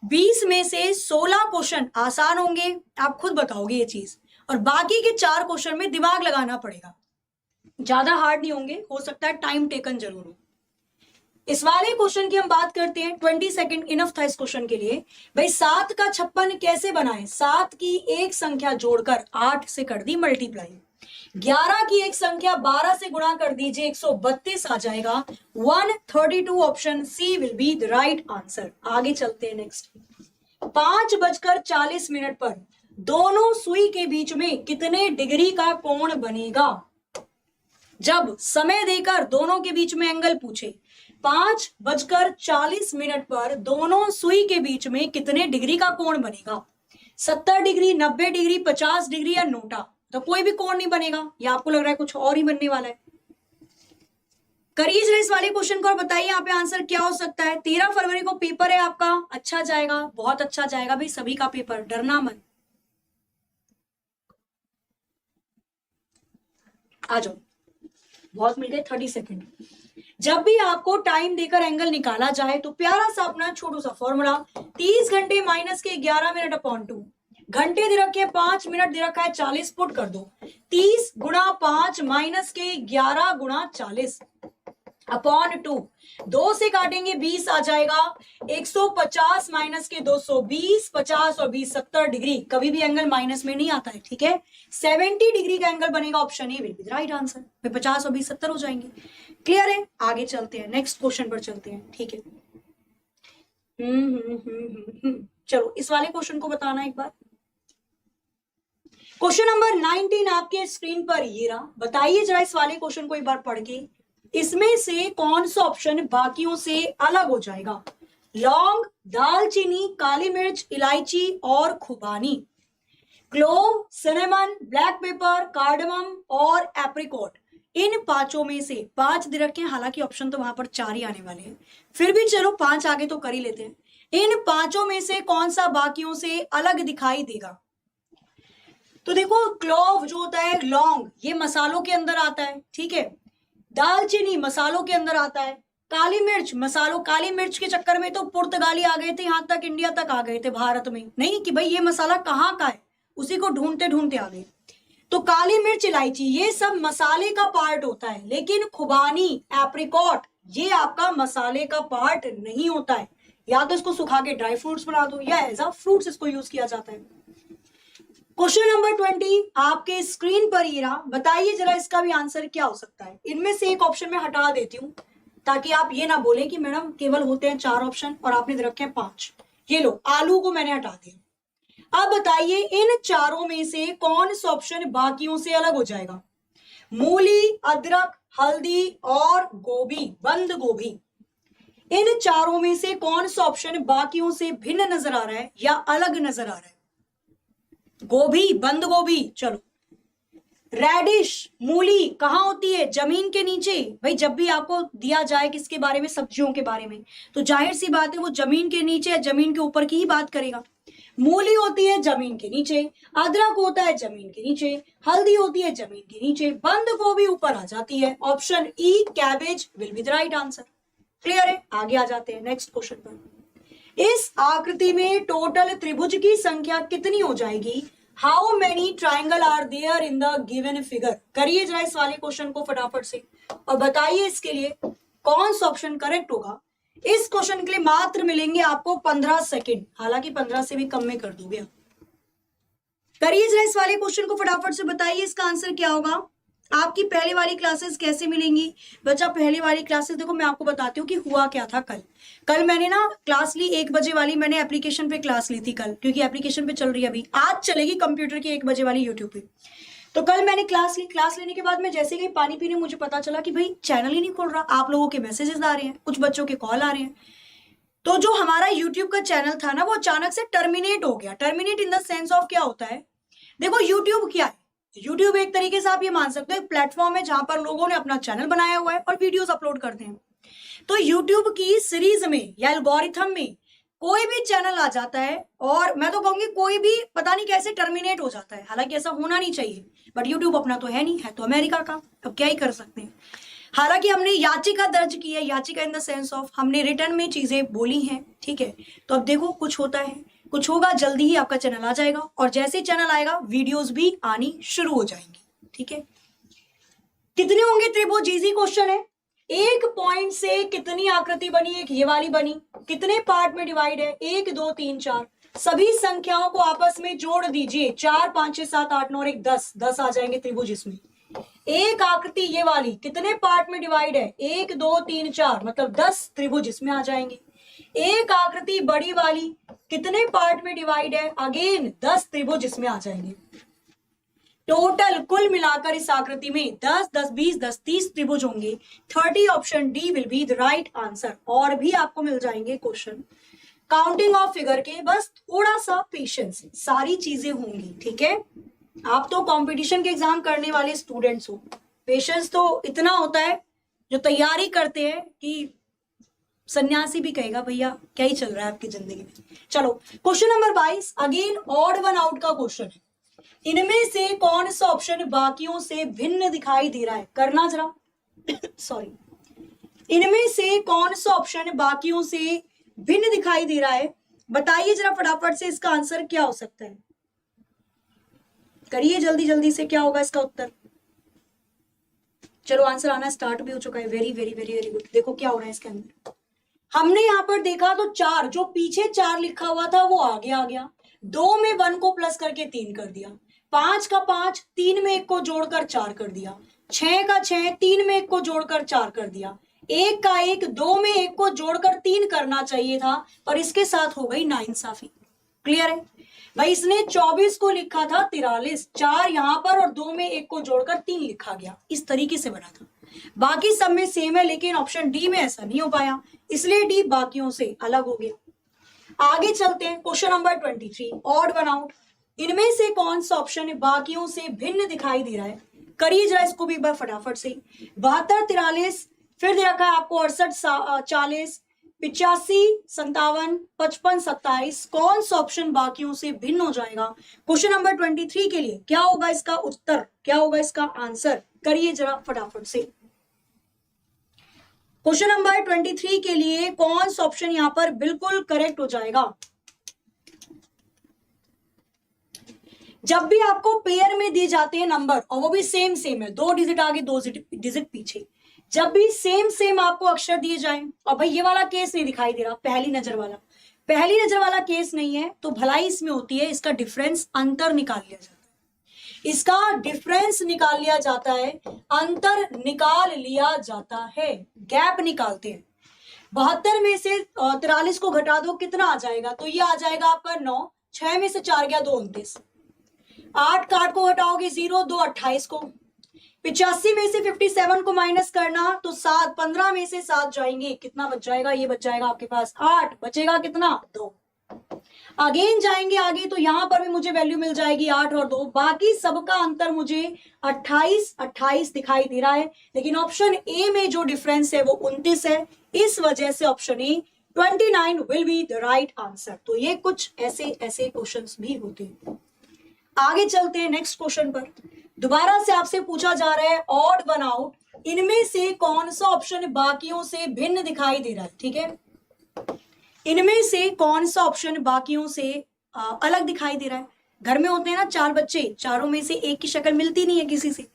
20 में से 16 क्वेश्चन आसान होंगे, आप खुद बताओगे ये चीज, और बाकी के 4 क्वेश्चन में दिमाग लगाना पड़ेगा, ज्यादा हार्ड नहीं होंगे, हो सकता है टाइम टेकन जरूर हो। इस वाले क्वेश्चन की हम बात करते हैं, 20 सेकंड इनफ था इस क्वेश्चन के लिए। भाई 7 का 56 कैसे बनाएं? 7 की एक संख्या जोड़कर 8 से कर दी मल्टीप्लाई, 11 की एक संख्या 12 से गुणा कर दीजिए, 132 आ जाएगा। 132 option C will be the right answer. आगे चलते हैं नेक्स्ट। 5:40 पर दोनों सुई के बीच में कितने डिग्री का कोण बनेगा? जब समय देकर दोनों के बीच में एंगल पूछे, 5:40 पर दोनों सुई के बीच में कितने डिग्री का कोण बनेगा? 70 डिग्री, 90 डिग्री, 50 डिग्री या नोटा? तो कोई भी कोण नहीं बनेगा, या आपको लग रहा है कुछ और ही बनने वाला है? करिए जरा इस वाले क्वेश्चन को और बताइए यहाँ पे आंसर क्या हो सकता है। 13 फरवरी को पेपर है आपका, अच्छा जाएगा, बहुत अच्छा जाएगा भाई, सभी का पेपर, डरना मत। आ जाओ, बहुत मिल गए 30 सेकंड। जब भी आपको टाइम देकर एंगल निकाला जाए तो प्यारा सा अपना छोटू सा फॉर्मूला, 30 घंटे माइनस के 11 मिनट अपॉन 2, घंटे दे रखे 5 मिनट दे रखा है 40, पुट कर दो। 30 गुणा 5 माइनस के 11 गुणा 40 अपॉन 2, 2 से काटेंगे 20 आ जाएगा। 150 माइनस के 220, 50 और 20 70 डिग्री, कभी भी एंगल माइनस में नहीं आता है, ठीक है। 70 डिग्री का एंगल बनेगा, option A will be the right answer. 50 और 20 70 हो जाएंगे। क्लियर है? आगे चलते हैं, नेक्स्ट क्वेश्चन पर चलते हैं, ठीक है। चलो इस वाले क्वेश्चन को बताना एक बार। क्वेश्चन नंबर 19 आपके स्क्रीन पर ये रहा। बताइए जरा इस वाले क्वेश्चन को एक बार पढ़ के, इसमें से कौन सा ऑप्शन बाकियों से अलग हो जाएगा? लौंग, दालचीनी, काली मिर्च, इलायची और खुबानी, clove, cinnamon, black pepper, cardamom और एप्रिकॉट। इन पांचों में से 5 दे रखे हैं, हालांकि ऑप्शन तो वहां पर 4 ही आने वाले हैं, फिर भी चलो 5 आगे तो कर ही लेते हैं। इन पांचों में से कौन सा बाकियों से अलग दिखाई देगा? तो देखो, क्लोव जो होता है, लौंग, ये मसालों के अंदर आता है, ठीक है। दालचीनी मसालों के अंदर आता है। काली मिर्च मसालों, काली मिर्च के चक्कर में तो पुर्तगाली आ गए थे, यहां तक इंडिया तक आ गए थे, भारत में नहीं कि भाई ये मसाला कहाँ का है, उसी को ढूंढते ढूंढते आ गए। तो काली मिर्च, इलायची, ये सब मसाले का पार्ट होता है, लेकिन खुबानी, एप्रिकॉट, ये आपका मसाले का पार्ट नहीं होता है। या तो इसको सुखा के ड्राई फ्रूट्स बना दो, या एज अ फ्रूट्स इसको यूज किया जाता है। क्वेश्चन नंबर 20 आपके स्क्रीन पर ये रहा। बताइए जरा इसका भी आंसर क्या हो सकता है। इनमें से एक ऑप्शन में हटा देती हूं, ताकि आप ये ना बोले कि मैडम केवल होते हैं 4 ऑप्शन और आपने दे रखे हैं 5। ये लो, आलू को मैंने हटा दिया। अब बताइए इन चारों में से कौन सा ऑप्शन बाकियों से अलग हो जाएगा? मूली, अदरक, हल्दी और गोभी, बंद गोभी। इन चारों में से कौन सा ऑप्शन बाकियों से भिन्न नजर आ रहा है या अलग नजर आ रहा है? गोभी, बंद गोभी। चलो, रेडिश, मूली कहाँ होती है? जमीन के नीचे। भाई जब भी आपको दिया जाए किसके बारे में, सब्जियों के बारे में, तो जाहिर सी बात है वो जमीन के नीचे या जमीन के ऊपर की ही बात करेगा। मूली होती है जमीन के नीचे, अदरक होता है जमीन के नीचे, हल्दी होती है जमीन के नीचे, बंद गोभी ऊपर आ जाती है। Option E cabbage will be the right answer. Clear है? आगे आ जाते हैं नेक्स्ट क्वेश्चन पर। इस आकृति में टोटल त्रिभुज की संख्या कितनी हो जाएगी? How many triangle are there in the given figure? करिए जरा इस वाले क्वेश्चन को फटाफट से और बताइए इसके लिए कौन सा ऑप्शन करेक्ट होगा। इस क्वेश्चन के लिए मात्र मिलेंगे आपको 15 सेकंड, हालांकि 15 से भी कम में कर दोगे। करिए जरा इस वाले क्वेश्चन को फटाफट से बताइए इसका आंसर क्या होगा। आपकी पहले वाली क्लासेस कैसे मिलेंगी बच्चा? पहले वाली क्लासेस देखो मैं आपको बताती हूँ कि हुआ क्या था। कल मैंने ना क्लास ली 1 बजे वाली, मैंने एप्लीकेशन पे क्लास ली थी कल, क्योंकि एप्लीकेशन पे चल रही है अभी, आज चलेगी कंप्यूटर की 1 बजे वाली यूट्यूब पे। तो कल मैंने क्लास ली, क्लास लेने के बाद मैं जैसे गई पानी पीने, मुझे पता चला कि भाई चैनल ही नहीं खुल रहा, आप लोगों के मैसेजेस आ रहे हैं, कुछ बच्चों के कॉल आ रहे हैं। तो जो हमारा यूट्यूब का चैनल था ना वो अचानक से टर्मिनेट हो गया। Terminate in the sense of क्या होता है? देखो यूट्यूब क्या है? यूट्यूब एक तरीके से आप ये मान सकते हो एक प्लेटफॉर्म है जहां पर लोगों ने अपना चैनल बनाया हुआ है और वीडियोस अपलोड करते हैं। तो यूट्यूब की सीरीज में या एल्गोरिथम में कोई भी चैनल आ जाता है और मैं तो कहूंगी कोई भी पता नहीं कैसे टर्मिनेट हो जाता है, हालांकि ऐसा होना नहीं चाहिए, बट यूट्यूब अपना तो है नहीं, है तो अमेरिका का, अब क्या ही कर सकते हैं। हालांकि हमने याचिका दर्ज की है, याचिका इन द सेंस ऑफ हमने रिटर्न में चीजें बोली हैं, ठीक है। तो अब देखो कुछ होता है, कुछ होगा, जल्दी ही आपका चैनल आ जाएगा, और जैसे ही चैनल आएगा वीडियोस भी आनी शुरू हो जाएंगी, ठीक है। कितने होंगे त्रिभुज? इजी क्वेश्चन है। एक पॉइंट से कितनी आकृति बनी? एक ये वाली बनी। कितने पार्ट में डिवाइड है? 1 2 3 4। सभी संख्याओं को आपस में जोड़ दीजिए, 4 5 6 7 8 9 और 1 10 आ जाएंगे त्रिभुज इसमें। एक आकृति ये वाली कितने पार्ट में डिवाइड है? 1 2 3 4, मतलब 10 त्रिभुज इसमें आ जाएंगे। एक आकृति बड़ी वाली कितने पार्ट में डिवाइड है? अगेन 10 त्रिभुज इसमें आ जाएंगे। टोटल कुल मिलाकर इस आकृति में 10 10 20 10 30 त्रिभुज होंगे। 30 option D will be the right answer. और भी आपको मिल जाएंगे क्वेश्चन काउंटिंग ऑफ फिगर के, बस थोड़ा सा पेशेंस, सारी चीजें होंगी, ठीक है। आप तो कंपटीशन के एग्जाम करने वाले स्टूडेंट्स हो, पेशेंस तो इतना होता है जो तैयारी करते हैं कि सन्यासी भी कहेगा भैया क्या ही चल रहा है आपकी जिंदगी में। चलो question number 22, again odd one out का क्वेश्चन है। इनमें से कौन सा ऑप्शन बाकियों से भिन्न दिखाई दे रहा है? करना जरा सॉरी, इनमें से कौन सा ऑप्शन बाकियों से भिन्न दिखाई दे रहा है? बताइए जरा फटाफट से, इसका आंसर क्या हो सकता है? करिए जल्दी जल्दी से, क्या होगा इसका उत्तर? चलो आंसर आना स्टार्ट भी हो चुका है। Very very very very good. देखो क्या हो रहा है इसके अंदर। हमने यहां पर देखा तो 4, जो पीछे 4 लिखा हुआ था वो आगे आ गया। 2 में 1 को प्लस करके 3 कर दिया। 5 का 5, 3 में 1 को जोड़कर 4 कर दिया। 6 का 6, 3 में 1 को जोड़कर 4 कर दिया। 1 का 1, 2 में 1 को जोड़कर 3 करना चाहिए था, पर इसके साथ हो गई नाइंसाफी। क्लियर है भाई? इसने 24 को लिखा था 43, 4 यहां पर और 2 में 1 को जोड़कर 3 लिखा गया, इस तरीके से बना था। बाकी सब में सेम है, लेकिन ऑप्शन डी में ऐसा नहीं हो पाया, इसलिए डी बाकियों से अलग हो गया। आगे चलते हैं, question number 23, odd one out. इनमें से कौन सा ऑप्शन बाकियों से भिन्न दिखाई दे रहा है? करिए जरा इसको भी एक बार फटाफट से। 72 43, फिर दे रखा है आपको 68 40, 85 57, 55 27। कौन सा ऑप्शन बाकियों से भिन्न हो जाएगा? क्वेश्चन नंबर 23 के लिए क्या होगा इसका उत्तर, क्या होगा इसका आंसर? करिए जरा फटाफट से। क्वेश्चन नंबर 23 के लिए कौन सा ऑप्शन यहां पर बिल्कुल करेक्ट हो जाएगा? जब भी आपको पेयर में दिए जाते हैं नंबर, और वो भी सेम सेम है, 2 डिजिट आगे 2 डिजिट पीछे, जब भी सेम सेम आपको अक्षर दिए जाएं, और भाई ये वाला केस नहीं दिखाई दे रहा, पहली नजर वाला केस नहीं है, तो भलाई इसमें होती है, इसका डिफरेंस अंतर निकाल लिया जाता है, इसका डिफरेंस निकाल लिया जाता है, अंतर निकाल लिया जाता है, गैप निकालते हैं। 72 में से 43 को घटा दो, कितना आ जाएगा? तो ये आ जाएगा आपका 9, 6 में से 4 गया 2 29, 8 का 8 को घटाओगे 0, 2 28 को, 85 में से 57 को माइनस करना तो 7, 15 में से 7 जाएंगे, कितना बच जाएगा? ये बच जाएगा आपके पास 8, बचेगा कितना? 2। अगेन जाएंगे आगे तो यहां पर भी मुझे वैल्यू मिल जाएगी 8 और 2, बाकी सबका अंतर मुझे 28 दिखाई दे रहा है, लेकिन ऑप्शन ए में जो डिफरेंस है वो 29 है, इस वजह से option A 29 will be the right answer. तो ये कुछ ऐसे क्वेश्चंस भी होते हैं। आगे चलते हैं नेक्स्ट क्वेश्चन पर। दोबारा से आपसे पूछा जा रहा है ऑड वन आउट, इनमें से कौन सा ऑप्शन बाकियों से भिन्न दिखाई दे रहा है? ठीक है, इनमें से कौन सा ऑप्शन बाकियों से अलग दिखाई दे रहा है? घर में होते हैं ना 4 बच्चे, चारों में से एक की शक्ल मिलती नहीं है किसी से,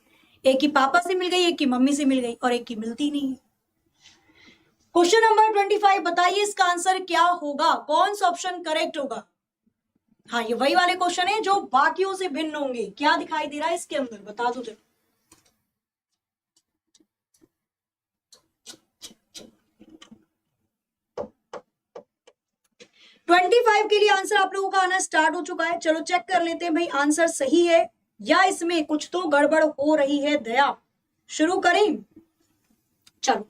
एक की पापा से मिल गई, एक की मम्मी से मिल गई और एक की मिलती नहीं है। क्वेश्चन नंबर 25, बताइए इसका आंसर क्या होगा, कौन सा ऑप्शन करेक्ट होगा? हाँ, ये वही वाले क्वेश्चन है जो बाकियों से भिन्न होंगे। क्या दिखाई दे रहा है इसके अंदर, बता दो जरा। 25 के लिए आंसर आप लोगों का आना स्टार्ट हो चुका है। चलो चेक कर लेते हैं भाई आंसर सही है या इसमें कुछ तो गड़बड़ हो रही है। दया, शुरू करें। चलो,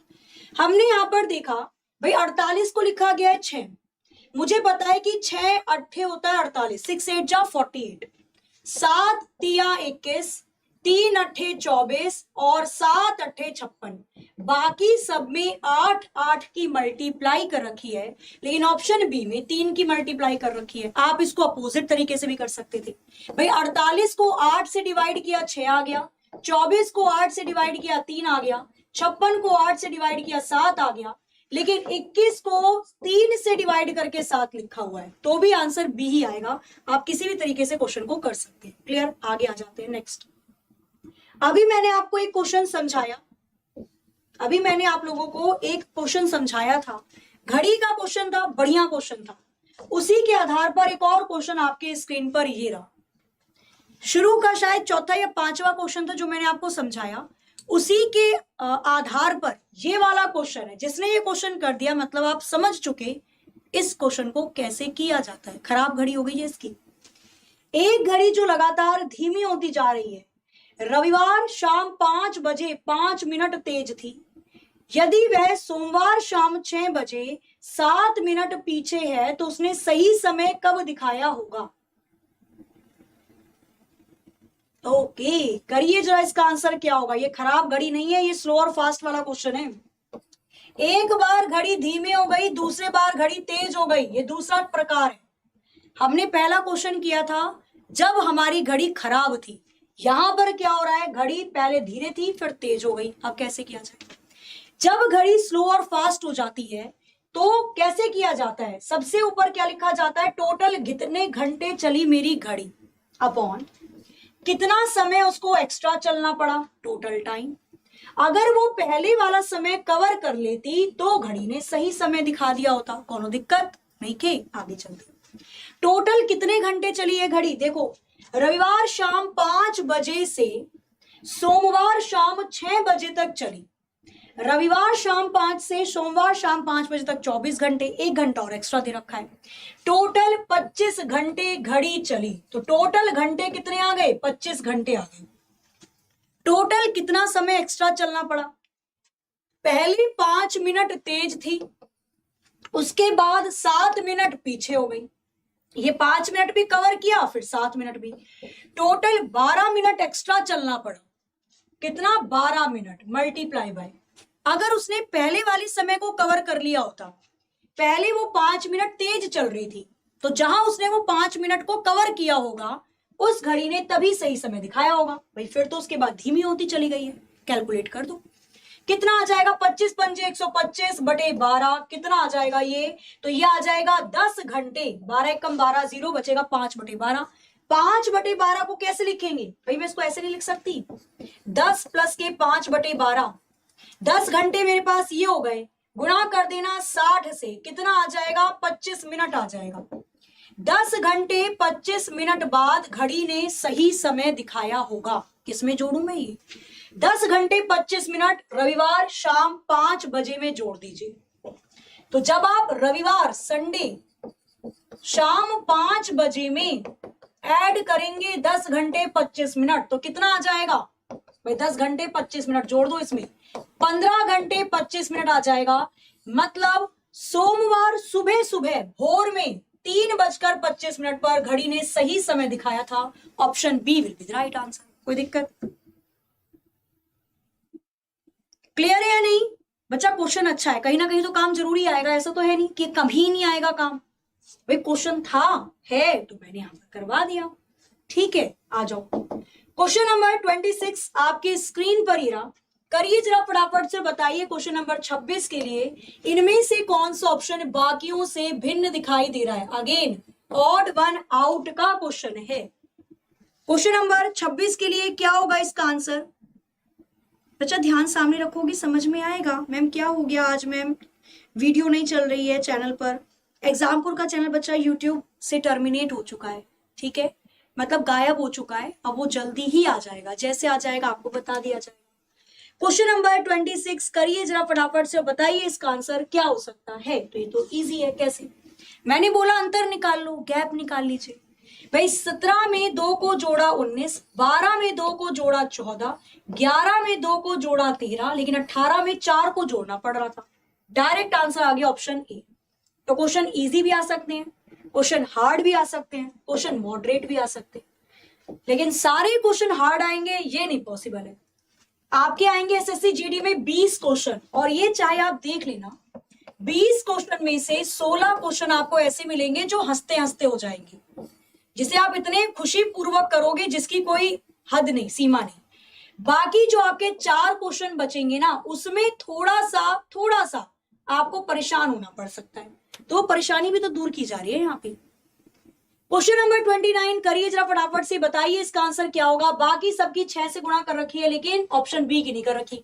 हमने यहां पर देखा भाई 48 को लिखा गया है 6। मुझे पता है कि 6 अट्ठे होता है 48, 6 8 जा 48, 7 तिया 21, 3 अट्ठे 24 और 7 अट्ठे 56। बाकी सब में 8 8 की मल्टीप्लाई कर रखी है, लेकिन ऑप्शन बी में 3 की मल्टीप्लाई कर रखी है। आप इसको अपोजिट तरीके से भी कर सकते थे भाई। 48 को 8 से डिवाइड किया 6 आ गया, 24 को 8 से डिवाइड किया 3 आ गया, 56 को 8 से डिवाइड किया 7 आ गया, लेकिन 21 को 3 से डिवाइड करके 7 लिखा हुआ है, तो भी आंसर बी ही आएगा। आप किसी भी तरीके से क्वेश्चन को कर सकते हैं। क्लियर? आगे आ जाते हैं नेक्स्ट। अभी मैंने आपको एक क्वेश्चन समझाया, अभी मैंने आप लोगों को एक क्वेश्चन समझाया था, घड़ी का क्वेश्चन था, बढ़िया क्वेश्चन था। उसी के आधार पर एक और क्वेश्चन आपके स्क्रीन पर ये रहा। शुरू का शायद चौथा या पांचवा क्वेश्चन था जो मैंने आपको समझाया, उसी के आधार पर ये वाला क्वेश्चन है। जिसने ये क्वेश्चन कर दिया मतलब आप समझ चुके इस क्वेश्चन को कैसे किया जाता है। खराब घड़ी हो गई है इसकी। एक घड़ी जो लगातार धीमी होती जा रही है, रविवार शाम 5 बजे 5 मिनट तेज थी। यदि वह सोमवार शाम 6 बजे 7 मिनट पीछे है तो उसने सही समय कब दिखाया होगा? ओके, करिए जरा इसका आंसर क्या होगा। ये खराब घड़ी नहीं है, ये स्लो और फास्ट वाला क्वेश्चन है। एक बार घड़ी धीमी हो गई, दूसरे बार घड़ी तेज हो गई, ये दूसरा प्रकार है। हमने पहला क्वेश्चन किया था जब हमारी घड़ी खराब थी। यहां पर क्या हो रहा है, घड़ी पहले धीरे थी फिर तेज हो गई। अब कैसे किया जाए? जब घड़ी स्लो और फास्ट हो जाती है तो कैसे किया जाता है? सबसे ऊपर क्या लिखा जाता है? टोटल कितने घंटे चली मेरी घड़ी अपॉन कितना समय उसको एक्स्ट्रा चलना पड़ा, टोटल टाइम। अगर वो पहले वाला समय कवर कर लेती तो घड़ी ने सही समय दिखा दिया होता, कोनो दिक्कत नहीं के। आगे चलते, टोटल कितने घंटे चली है घड़ी? देखो, रविवार शाम 5 बजे से सोमवार शाम 6 बजे तक चली। रविवार शाम 5 से सोमवार शाम 5 बजे तक 24 घंटे, 1 घंटा और एक्स्ट्रा दे रखा है। टोटल 25 घंटे घड़ी चली। तो टोटल घंटे कितने आ गए? 25 घंटे आ गए। टोटल कितना समय एक्स्ट्रा चलना पड़ा? पहले 5 मिनट तेज थी, उसके बाद 7 मिनट पीछे हो गई। ये 5 मिनट भी कवर किया, फिर 7 मिनट भी, टोटल 12 मिनट एक्स्ट्रा चलना पड़ा। कितना? 12 मिनट मल्टीप्लाई बाय, अगर उसने पहले वाली समय को कवर कर लिया होता, पहले वो 5 मिनट तेज चल रही थी, तो जहां उसने वो 5 मिनट को कवर किया होगा उस घड़ी ने तभी सही समय दिखाया होगा भाई। फिर तो उसके बाद धीमी होती चली गई है। कैलकुलेट कर दो कितना आ जाएगा? 25 पंजे 125 बटे 12 कितना आ जाएगा ये? तो ये आ जाएगा 10 घंटे। 12 कम 12, 0 बचेगा 5 बटे 12। 5 बटे 12 को कैसे लिखेंगे भाई? मैं इसको ऐसे नहीं लिख सकती, 10 प्लस के 5 बटे 12। 10 घंटे मेरे पास ये हो गए, गुणा कर देना 60 से, कितना आ जाएगा? 25 मिनट आ जाएगा। 10 घंटे 25 मिनट बाद घड़ी ने सही समय दिखाया होगा। किसमें जोड़ू मैं ये? 10 घंटे 25 मिनट रविवार शाम 5 बजे में जोड़ दीजिए। तो जब आप रविवार संडे शाम 5 बजे में ऐड करेंगे 10 घंटे 25 मिनट तो कितना आ जाएगा भाई? 10 घंटे 25 मिनट जोड़ दो इसमें, 15 घंटे 25 मिनट आ जाएगा। मतलब सोमवार सुबह सुबह भोर में 3:25 पर घड़ी ने सही समय दिखाया था। Option B will be the right answer. कोई दिक्कत? क्लियर है या नहीं बच्चा? क्वेश्चन अच्छा है, कहीं ना कहीं तो काम जरूरी आएगा। ऐसा तो है नहीं कि कभी नहीं आएगा काम भाई। क्वेश्चन था है तो मैंने यहां पर करवा दिया। ठीक है, आ जाओ। क्वेश्चन नंबर 26 आपकी स्क्रीन पर ही रहा। करिए जरा फटाफट से बताइए क्वेश्चन नंबर 26 के लिए इनमें से कौन सा ऑप्शन बाकियों से भिन्न दिखाई दे रहा है? अगेन ऑड वन आउट का क्वेश्चन है। क्वेश्चन नंबर 26 के लिए क्या होगा इसका आंसर? बच्चा ध्यान सामने रखोगी समझ में आएगा। मैम क्या हो गया आज? मैम वीडियो नहीं चल रही है चैनल पर। एग्जामपुर का चैनल बच्चा यूट्यूब से टर्मिनेट हो चुका है, ठीक है, मतलब गायब हो चुका है। अब वो जल्दी ही आ जाएगा, जैसे आ जाएगा आपको बता दिया जाएगा। क्वेश्चन नंबर 26 करिए जरा फटाफट से, बताइए इसका आंसर क्या हो सकता है। तो ये तो इजी है। कैसे? मैंने बोला अंतर निकाल लो, गैप निकाल लीजिए। भाई 17 में 2 को जोड़ा 19, 12 में 2 को जोड़ा 14, 11 में 2 को जोड़ा 13, लेकिन 18 में 4 को जोड़ना पड़ रहा था। डायरेक्ट आंसर आ गया ऑप्शन ए। तो क्वेश्चन इजी भी आ सकते हैं, क्वेश्चन हार्ड भी आ सकते हैं, क्वेश्चन मॉडरेट भी आ सकते हैं, लेकिन सारे क्वेश्चन हार्ड आएंगे ये नहीं पॉसिबल है। आपके आएंगे एसएससी जीडी में 20 क्वेश्चन, और ये चाहे आप देख लेना 20 क्वेश्चन में से 16 क्वेश्चन आपको ऐसे मिलेंगे जो हंसते हंसते हो जाएंगे, जिसे आप इतने खुशी पूर्वक करोगे जिसकी कोई हद नहीं, सीमा नहीं। बाकी जो आपके 4 क्वेश्चन बचेंगे ना, उसमें थोड़ा सा आपको परेशान होना पड़ सकता है, तो परेशानी भी तो दूर की जा रही है यहाँ पे। क्वेश्चन नंबर 29 करिए जरा फटाफट से, बताइए इसका आंसर क्या होगा। बाकी सबकी 6 से गुणा कर रखी है, लेकिन ऑप्शन बी की नहीं कर रखी।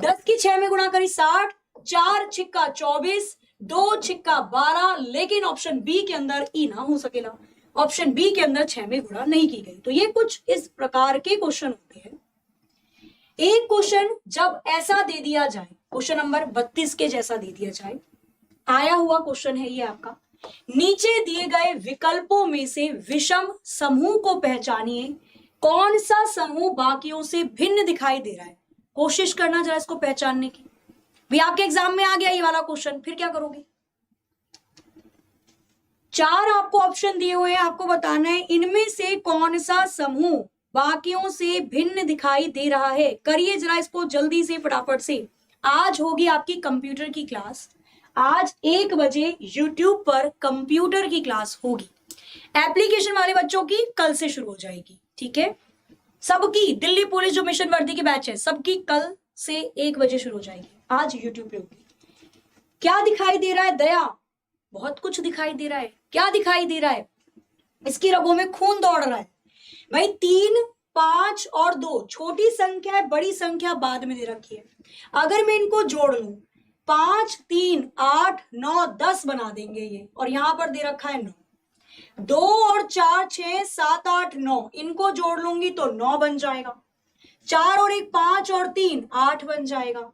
10 की 6 में गुणा करी 60, 4 छिक्का 24, 2 छिक्का 12, लेकिन ऑप्शन बी के अंदर ई ना हो सकेला, ऑप्शन बी के अंदर 6 में गुणा नहीं की गई। तो ये कुछ इस प्रकार के क्वेश्चन होते हैं। एक क्वेश्चन जब ऐसा दे दिया जाए, क्वेश्चन नंबर 32 के जैसा दे दिया जाए, आया हुआ क्वेश्चन है ये आपका, नीचे दिए गए विकल्पों में से विषम समूह को पहचानिए, कौन सा समूह बाकियों से भिन्न दिखाई दे रहा है। कोशिश करना जरा इसको पहचानने की। भी आपके एग्जाम में आ गया ये वाला क्वेश्चन, फिर क्या करोगे। 4 आपको ऑप्शन दिए हुए हैं, आपको बताना है इनमें से कौन सा समूह बाकियों से भिन्न दिखाई दे रहा है। करिए जरा इसको जल्दी से फटाफट से। आज होगी आपकी कंप्यूटर की क्लास, आज 1 बजे YouTube पर कंप्यूटर की क्लास होगी। एप्लीकेशन वाले बच्चों की कल से शुरू हो जाएगी, ठीक है। सबकी दिल्ली पुलिस जो मिशन वर्दी की बैच है, सबकी कल से 1 बजे शुरू हो जाएगी, आज YouTube पे होगी। क्या दिखाई दे रहा है दया, बहुत कुछ दिखाई दे रहा है। क्या दिखाई दे रहा है, इसकी रगों में खून दौड़ रहा है। भाई 3, 5 और 2 छोटी संख्या है, बड़ी संख्या बाद में दे रखी है। अगर मैं इनको जोड़ लूं 5, 3, 8, 9, 10 बना देंगे ये, और यहां पर दे रखा है 9। 2 और 4, 6, 7, 8, 9, इनको जोड़ लूंगी तो 9 बन जाएगा। 4 और 1 5 और 3 8 बन जाएगा।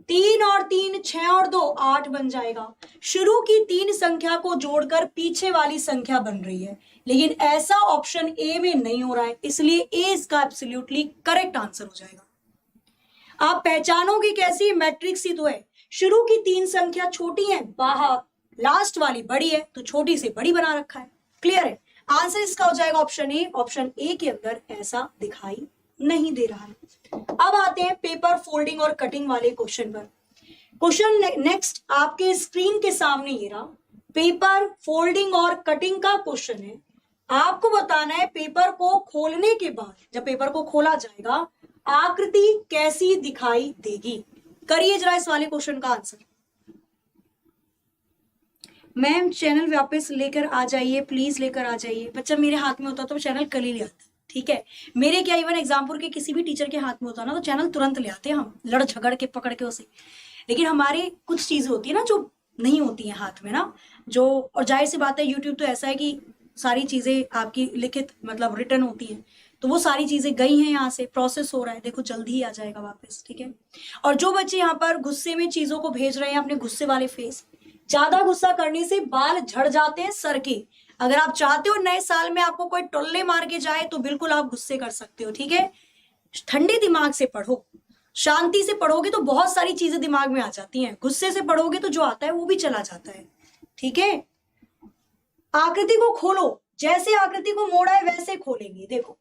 3 और 3 6 और 2 8 बन जाएगा। शुरू की 3 संख्या को जोड़कर पीछे वाली संख्या बन रही है, लेकिन ऐसा ऑप्शन ए में नहीं हो रहा है, इसलिए ए इसका एब्सोल्युटली करेक्ट आंसर हो जाएगा। आप पहचानोगे कैसी, मैट्रिक्स ही तो है। शुरू की 3 संख्या छोटी है, बाहर लास्ट वाली बड़ी है, तो छोटी से बड़ी बना रखा है। क्लियर है, आंसर इसका हो जाएगा ऑप्शन ए। ऑप्शन ए के अंदर ऐसा दिखाई नहीं दे रहा है। अब आते हैं पेपर फोल्डिंग और कटिंग वाले क्वेश्चन पर। क्वेश्चन नेक्स्ट आपके स्क्रीन के सामने ये रहा, पेपर फोल्डिंग और कटिंग का क्वेश्चन है। आपको बताना है पेपर को खोलने के बाद, जब पेपर को खोला जाएगा, आकृति कैसी दिखाई देगी। करिए जरा इस वाले क्वेश्चन का आंसर। मैम चैनल वापस लेकर आ जाइए, प्लीज लेकर आ जाइए। बच्चा मेरे हाथ में होता तो चैनल कल ही ले आता, ठीक है। मेरे क्या इवन एग्जाम्पुल के किसी भी टीचर के हाथ में होता ना, तो चैनल तुरंत ले आते हैं हम, लड़ झगड़ के पकड़ के उसे। लेकिन हमारे कुछ चीजें होती है ना जो नहीं होती हैं हाथ में ना, जो, और जाहिर सी बात है यूट्यूब तो ऐसा है कि सारी चीजें आपकी लिखित मतलब रिटर्न होती है, तो वो सारी चीजें गई हैं यहाँ से, प्रोसेस हो रहा है, देखो जल्दी ही आ जाएगा वापस, ठीक है। और जो बच्चे यहाँ पर गुस्से में चीजों को भेज रहे हैं, अपने गुस्से वाले फेस, ज्यादा गुस्सा करने से बाल झड़ जाते हैं सर के। अगर आप चाहते हो नए साल में आपको कोई टोल्ले मार के जाए, तो बिल्कुल आप गुस्से कर सकते हो, ठीक है। ठंडे दिमाग से पढ़ो, शांति से पढ़ोगे तो बहुत सारी चीजें दिमाग में आ जाती हैं, गुस्से से पढ़ोगे तो जो आता है वो भी चला जाता है, ठीक है। आकृति को खोलो, जैसे आकृति को मोड़ा है वैसे खोलेंगे। देखो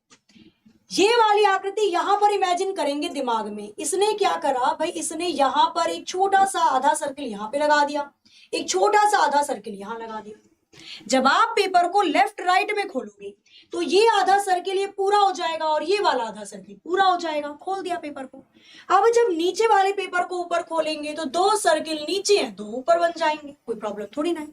ये वाली आकृति यहां पर इमेजिन करेंगे दिमाग में। इसने क्या करा भाई, इसने यहां पर एक छोटा सा आधा सर्कल यहां पे लगा दिया, एक छोटा सा आधा सर्कल यहां लगा दिया। जब आप पेपर को लेफ्ट राइट में खोलोगे तो ये आधा सर्कल ये पूरा हो जाएगा और ये वाला आधा सर्कल पूरा हो जाएगा। खोल दिया पेपर को। अब जब नीचे वाले पेपर को ऊपर खोलेंगे तो 2 सर्कल नीचे हैं, 2 ऊपर बन जाएंगे, कोई प्रॉब्लम थोड़ी ना है।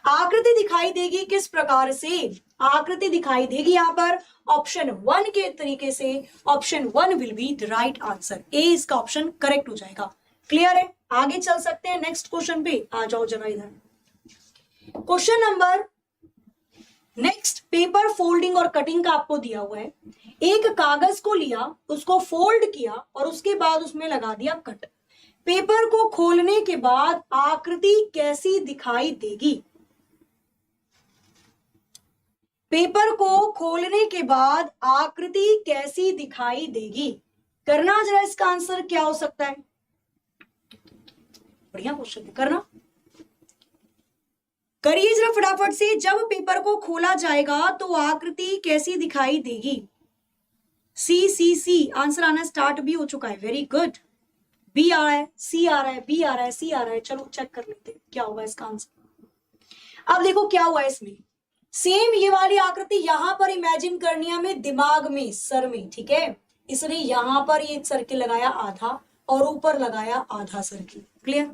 आकृति दिखाई देगी किस प्रकार से, आकृति दिखाई देगी यहाँ पर ऑप्शन 1 के तरीके से। Option 1 will be the right answer, A इसका ऑप्शन करेक्ट हो जाएगा। क्लियर है, आगे चल सकते हैं नेक्स्ट क्वेश्चन पे। आ जाओ जरा इधर। Question number next paper folding और कटिंग का आपको दिया हुआ है। एक कागज को लिया, उसको फोल्ड किया और उसके बाद उसमें लगा दिया कट। पेपर को खोलने के बाद आकृति कैसी दिखाई देगी। पेपर को खोलने के बाद आकृति कैसी दिखाई देगी? करना जरा इसका आंसर क्या हो सकता है। बढ़िया क्वेश्चन है, करना करिए जरा फटाफट से। जब पेपर को खोला जाएगा तो आकृति कैसी दिखाई देगी? सी आंसर आना स्टार्ट भी हो चुका है, वेरी गुड। बी आ रहा है, सी आ रहा है, बी आ रहा है, सी आ रहा है। चलो चेक कर लेते हैं क्या होगा इसका आंसर। अब देखो क्या हुआ इसमें, सेम ये वाली आकृति यहां पर इमेजिन करनी है हमें दिमाग में, सर में, ठीक है। इसलिए यहां पर ये सर्किल लगाया आधा और ऊपर लगाया आधा सर्किल, क्लियर।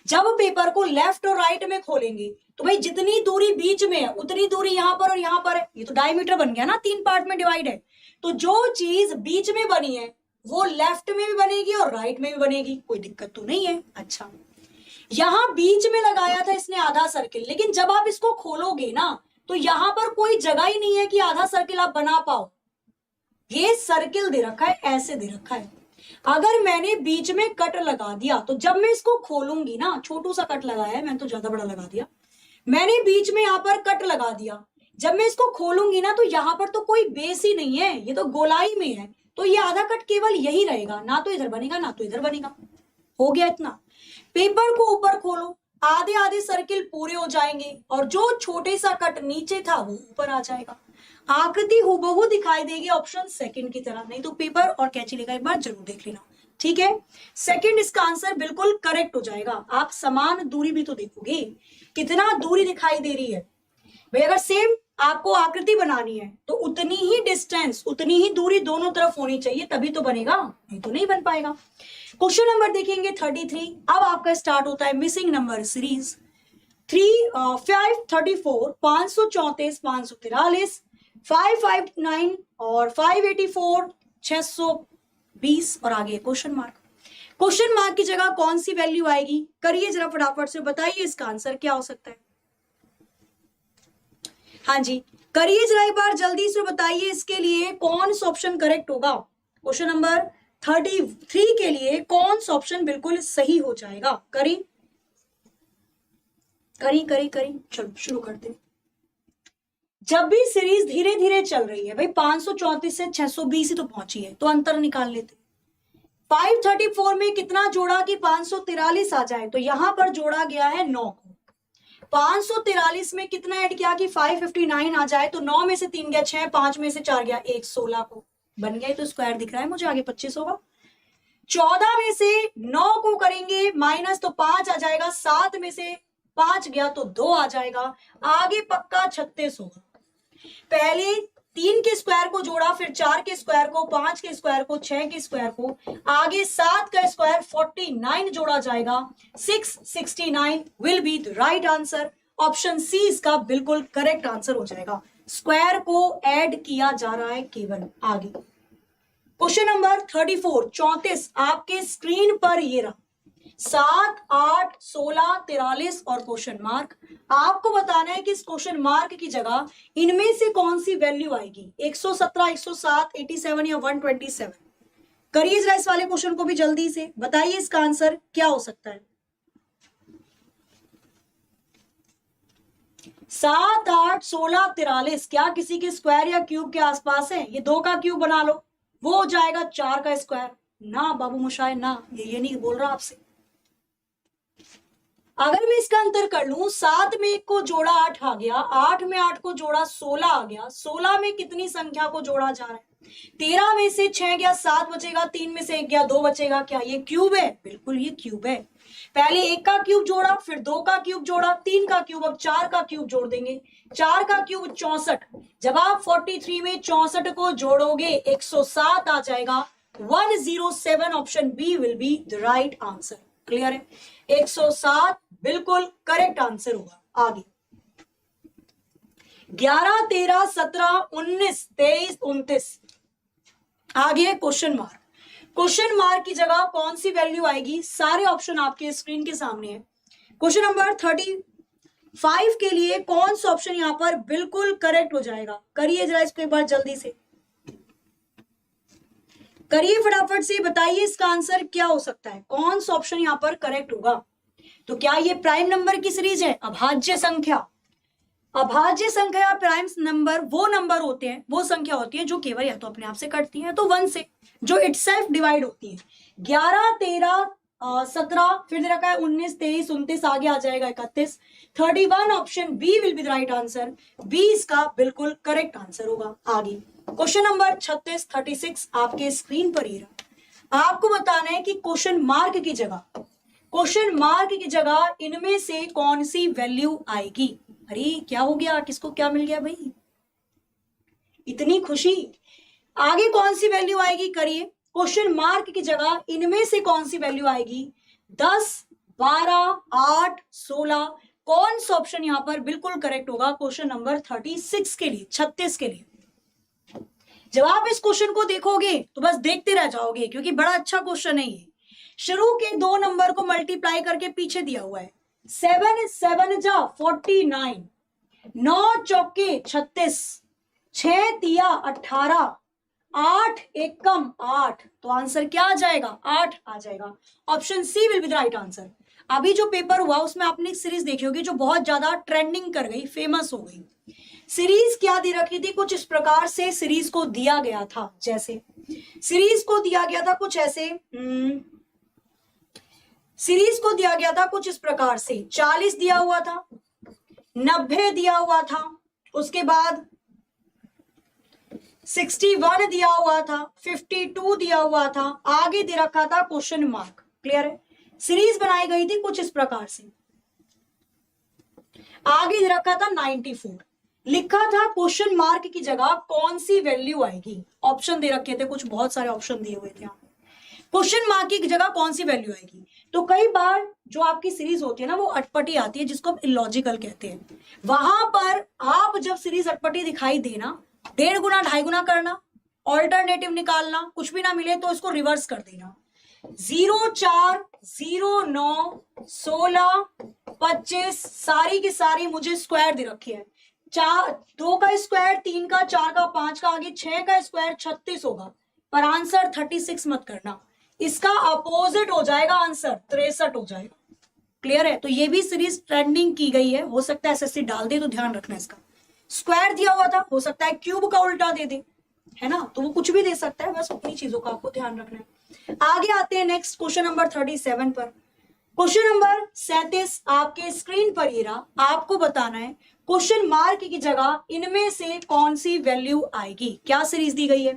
जब पेपर को लेफ्ट और राइट में खोलेंगे तो भाई जितनी दूरी बीच में है उतनी दूरी यहां पर और यहां पर है। ये तो डायमीटर बन गया ना, 3 पार्ट में डिवाइड है। तो जो चीज बीच में बनी है वो लेफ्ट में भी बनेगी और राइट में भी बनेगी, कोई दिक्कत तो नहीं है। अच्छा, यहां बीच में लगाया था इसने आधा सर्किल, लेकिन जब आप इसको खोलोगे ना तो यहां पर कोई जगह ही नहीं है कि आधा सर्किल आप बना पाओ। ये सर्किल दे रखा है, ऐसे दे रखा है। अगर मैंने बीच में कट लगा दिया तो जब मैं इसको खोलूंगी ना, छोटू सा कट लगाया है, मैंने तो ज्यादा बड़ा लगा दिया, मैंने बीच में यहां पर कट लगा दिया। जब मैं इसको खोलूंगी ना तो यहां पर तो कोई बेस ही नहीं है, ये तो गोलाई में है। तो ये आधा कट केवल यही रहेगा, ना तो इधर बनेगा ना तो इधर बनेगा। हो गया इतना। पेपर को ऊपर खोलो, आधे आधे सर्किल पूरे हो जाएंगे और जो छोटे सा कट नीचे था वो ऊपर आ जाएगा। आकृति हुबहू दिखाई देगी ऑप्शन सेकंड की तरह। नहीं तो पेपर और कैंची लेकर एक बार जरूर देख लेना, ठीक है। सेकंड इसका आंसर बिल्कुल करेक्ट हो जाएगा। आप समान दूरी भी तो देखोगे, कितना दूरी दिखाई दे रही है भाई। अगर सेम आपको आकृति बनानी है तो उतनी ही डिस्टेंस, उतनी ही दूरी दोनों तरफ होनी चाहिए, तभी तो बनेगा, नहीं तो नहीं बन पाएगा। क्वेश्चन नंबर देखेंगे 33। अब आपका स्टार्ट होता है मिसिंग नंबर सीरीज। 534, 534, 543, 559 और 584, 620 और आगे क्वेश्चन मार्क। क्वेश्चन मार्क की जगह कौन सी वैल्यू आएगी? करिए जरा फटाफट से, बताइए इसका आंसर क्या हो सकता है। हाँ जी, करिए जरा एक बार जल्दी से बताइए इसके लिए कौन सा ऑप्शन करेक्ट होगा। क्वेश्चन नंबर 33 के लिए कौन सा ऑप्शन बिल्कुल सही हो जाएगा? करी करी करी करी चलो शुरू करते हैं। जब भी सीरीज धीरे धीरे चल रही है भाई, 534 से 620 ही तो पहुंची है, तो अंतर निकाल लेते। 534 में कितना जोड़ा कि 543 आ जाए, तो यहां पर जोड़ा गया है 9 को। 543 में कितना ऐड किया कि 559 आ जाए, तो 9 में से 3 गया 6, 5 में से 4 गया 1, 16 को बन गया। तो स्क्वायर दिख रहा है मुझे, आगे 25 होगा। 14 में से 9 को करेंगे माइनस तो 5 आ जाएगा, 7 में से 5 गया तो 2 आ जाएगा, आगे पक्का 36 होगा। पहले 3 के स्क्वायर को जोड़ा, फिर 4 के स्क्वायर को, 5 के स्क्वायर को, 6 के स्क्वायर को, आगे 7 का स्क्वायर 49 जोड़ा जाएगा। 669 will be the right answer. Option C इसका बिल्कुल करेक्ट आंसर हो जाएगा। स्क्वायर को ऐड किया जा रहा है केवल। आगे क्वेश्चन नंबर 34, 34 आपके स्क्रीन पर ये रहा। 7, 8, 16, 43 और क्वेश्चन मार्क। आपको बताना है कि इस क्वेश्चन मार्क की जगह इनमें से कौन सी वैल्यू आएगी, 117, 107, 87 या 127। करिए जरा इस वाले क्वेश्चन को भी जल्दी से, बताइए इसका आंसर क्या हो सकता है। 7, 8, 16, 43 क्या किसी के स्क्वायर या क्यूब के आसपास है? ये 2 का क्यूब बना लो, वो हो जाएगा 4 का स्क्वायर। ना बाबू मुशाय ना, ये नहीं बोल रहा आपसे। अगर मैं इसका अंतर कर लूं, 7 में 1 को जोड़ा 8 आ गया, 8 में 8 को जोड़ा 16 आ गया, 16 में कितनी संख्या को जोड़ा जा रहा है? 13 में से 6 गया 7 बचेगा, 3 में से 1 गया 2 बचेगा। क्या ये क्यूब है? बिल्कुल ये क्यूब है। पहले 1 का क्यूब जोड़ा, फिर 2 का क्यूब जोड़ा, 3 का क्यूब, अब 4 का क्यूब जोड़ देंगे। 4 का क्यूब 64। जब आप 43 में 64 को जोड़ोगे 107 आ जाएगा। 107 option B will be the right answer. Clear है? 107 बिल्कुल करेक्ट आंसर होगा। आगे 11, 13, 17, 19, 23, 29। आगे क्वेश्चन मार्क। क्वेश्चन मार्क की जगह कौन सी वैल्यू आएगी? सारे ऑप्शन आपके स्क्रीन के सामने है। क्वेश्चन नंबर 35 के लिए कौन सा ऑप्शन यहां पर बिल्कुल करेक्ट हो जाएगा? करिए जरा इसको एक बार जल्दी से, करिए फटाफट से, बताइए इसका आंसर क्या हो सकता है, कौन सा ऑप्शन यहां पर करेक्ट होगा। तो क्या ये प्राइम नंबर की सीरीज है? अभाज्य संख्या। अभाज्य संख्या या प्राइम नंबर वो नंबर होते हैं, वो संख्या होती है जो केवल या तो अपने आप से कटती है तो 1 से, जो इटसेल्फ डिवाइड होती है। 11, 13, 17, फिर दे रखा है 19, 23, 29, आगे आ जाएगा 31, 31। Option B will be the right answer. B इसका बिल्कुल करेक्ट आंसर होगा। आगे क्वेश्चन नंबर 36, 36 आपके स्क्रीन पर ही रहा। आपको बताना है कि क्वेश्चन मार्क की जगह इनमें से कौन सी वैल्यू आएगी। अरे क्या हो गया, किसको क्या मिल गया भाई, इतनी खुशी। आगे कौन सी वैल्यू आएगी, करिए। क्वेश्चन मार्क की जगह इनमें से कौन सी वैल्यू आएगी, 10, 12, 8, 16। कौन सा ऑप्शन यहां पर बिल्कुल करेक्ट होगा क्वेश्चन नंबर 36 के लिए, 36 के लिए। जब आप इस क्वेश्चन को देखोगे तो बस देखते रह जाओगे, क्योंकि बड़ा अच्छा क्वेश्चन है ये। शुरू के 2 नंबर को मल्टीप्लाई करके पीछे दिया हुआ है। 7 7 जा 49, 9 चौके 36, 6 तिया 18, 8 एकम 8, तो आंसर क्या आ जाएगा, 8 आ जाएगा। Option C will be the right answer. अभी जो पेपर हुआ उसमें आपने एक सीरीज देखी होगी जो बहुत ज्यादा ट्रेंडिंग कर गई, फेमस हो गई। सीरीज क्या दे रखी थी, कुछ इस प्रकार से सीरीज को दिया गया था, जैसे सीरीज को दिया गया था कुछ ऐसे, सीरीज को दिया गया था कुछ इस प्रकार से, 40 दिया हुआ था, 90 दिया हुआ था, उसके बाद 61 दिया हुआ था, 52 दिया हुआ था, आगे दे रखा था क्वेश्चन मार्क। क्लियर है, सीरीज बनाई गई थी कुछ इस प्रकार से। आगे दे रखा था 94, लिखा था क्वेश्चन मार्क की जगह कौन सी वैल्यू आएगी। ऑप्शन दे रखे थे कुछ, बहुत सारे ऑप्शन दिए हुए थे यहाँ। क्वेश्चन मार्क की जगह कौन सी वैल्यू आएगी, तो कई बार जो आपकी सीरीज होती है ना वो अटपटी आती है, जिसको हम इलॉजिकल कहते हैं। वहां पर आप जब सीरीज अटपटी दिखाई देना, 1.5 गुना 2.5 गुना करना, ऑल्टरनेटिव निकालना, कुछ भी ना मिले तो इसको रिवर्स कर देना। 0, 4, 0, 9, 16, 25 सारी की सारी मुझे स्क्वायर दे रखी है। 2 का स्क्वायर 3 का, 4 का, 5 का, आगे 6 का स्क्वायर 36 होगा, पर आंसर 36 मत करना, इसका अपोजिट हो जाएगा आंसर, 63 हो जाएगा। क्लियर है, तो ये भी सीरीज ट्रेंडिंग की गई है, हो सकता है एसएससी डाल दे तो ध्यान रखना इसका। स्क्वायर दिया हुआ था, हो सकता है क्यूब का उल्टा दे दे, है ना, तो वो कुछ भी दे सकता है, बस उतनी चीजों का आपको ध्यान रखना है। आगे आते हैं नेक्स्ट क्वेश्चन नंबर 37 पर। क्वेश्चन नंबर 37 आपके स्क्रीन पर ही रहा। आपको बताना है क्वेश्चन मार्क की जगह इनमें से कौन सी वैल्यू आएगी। क्या सीरीज दी गई है,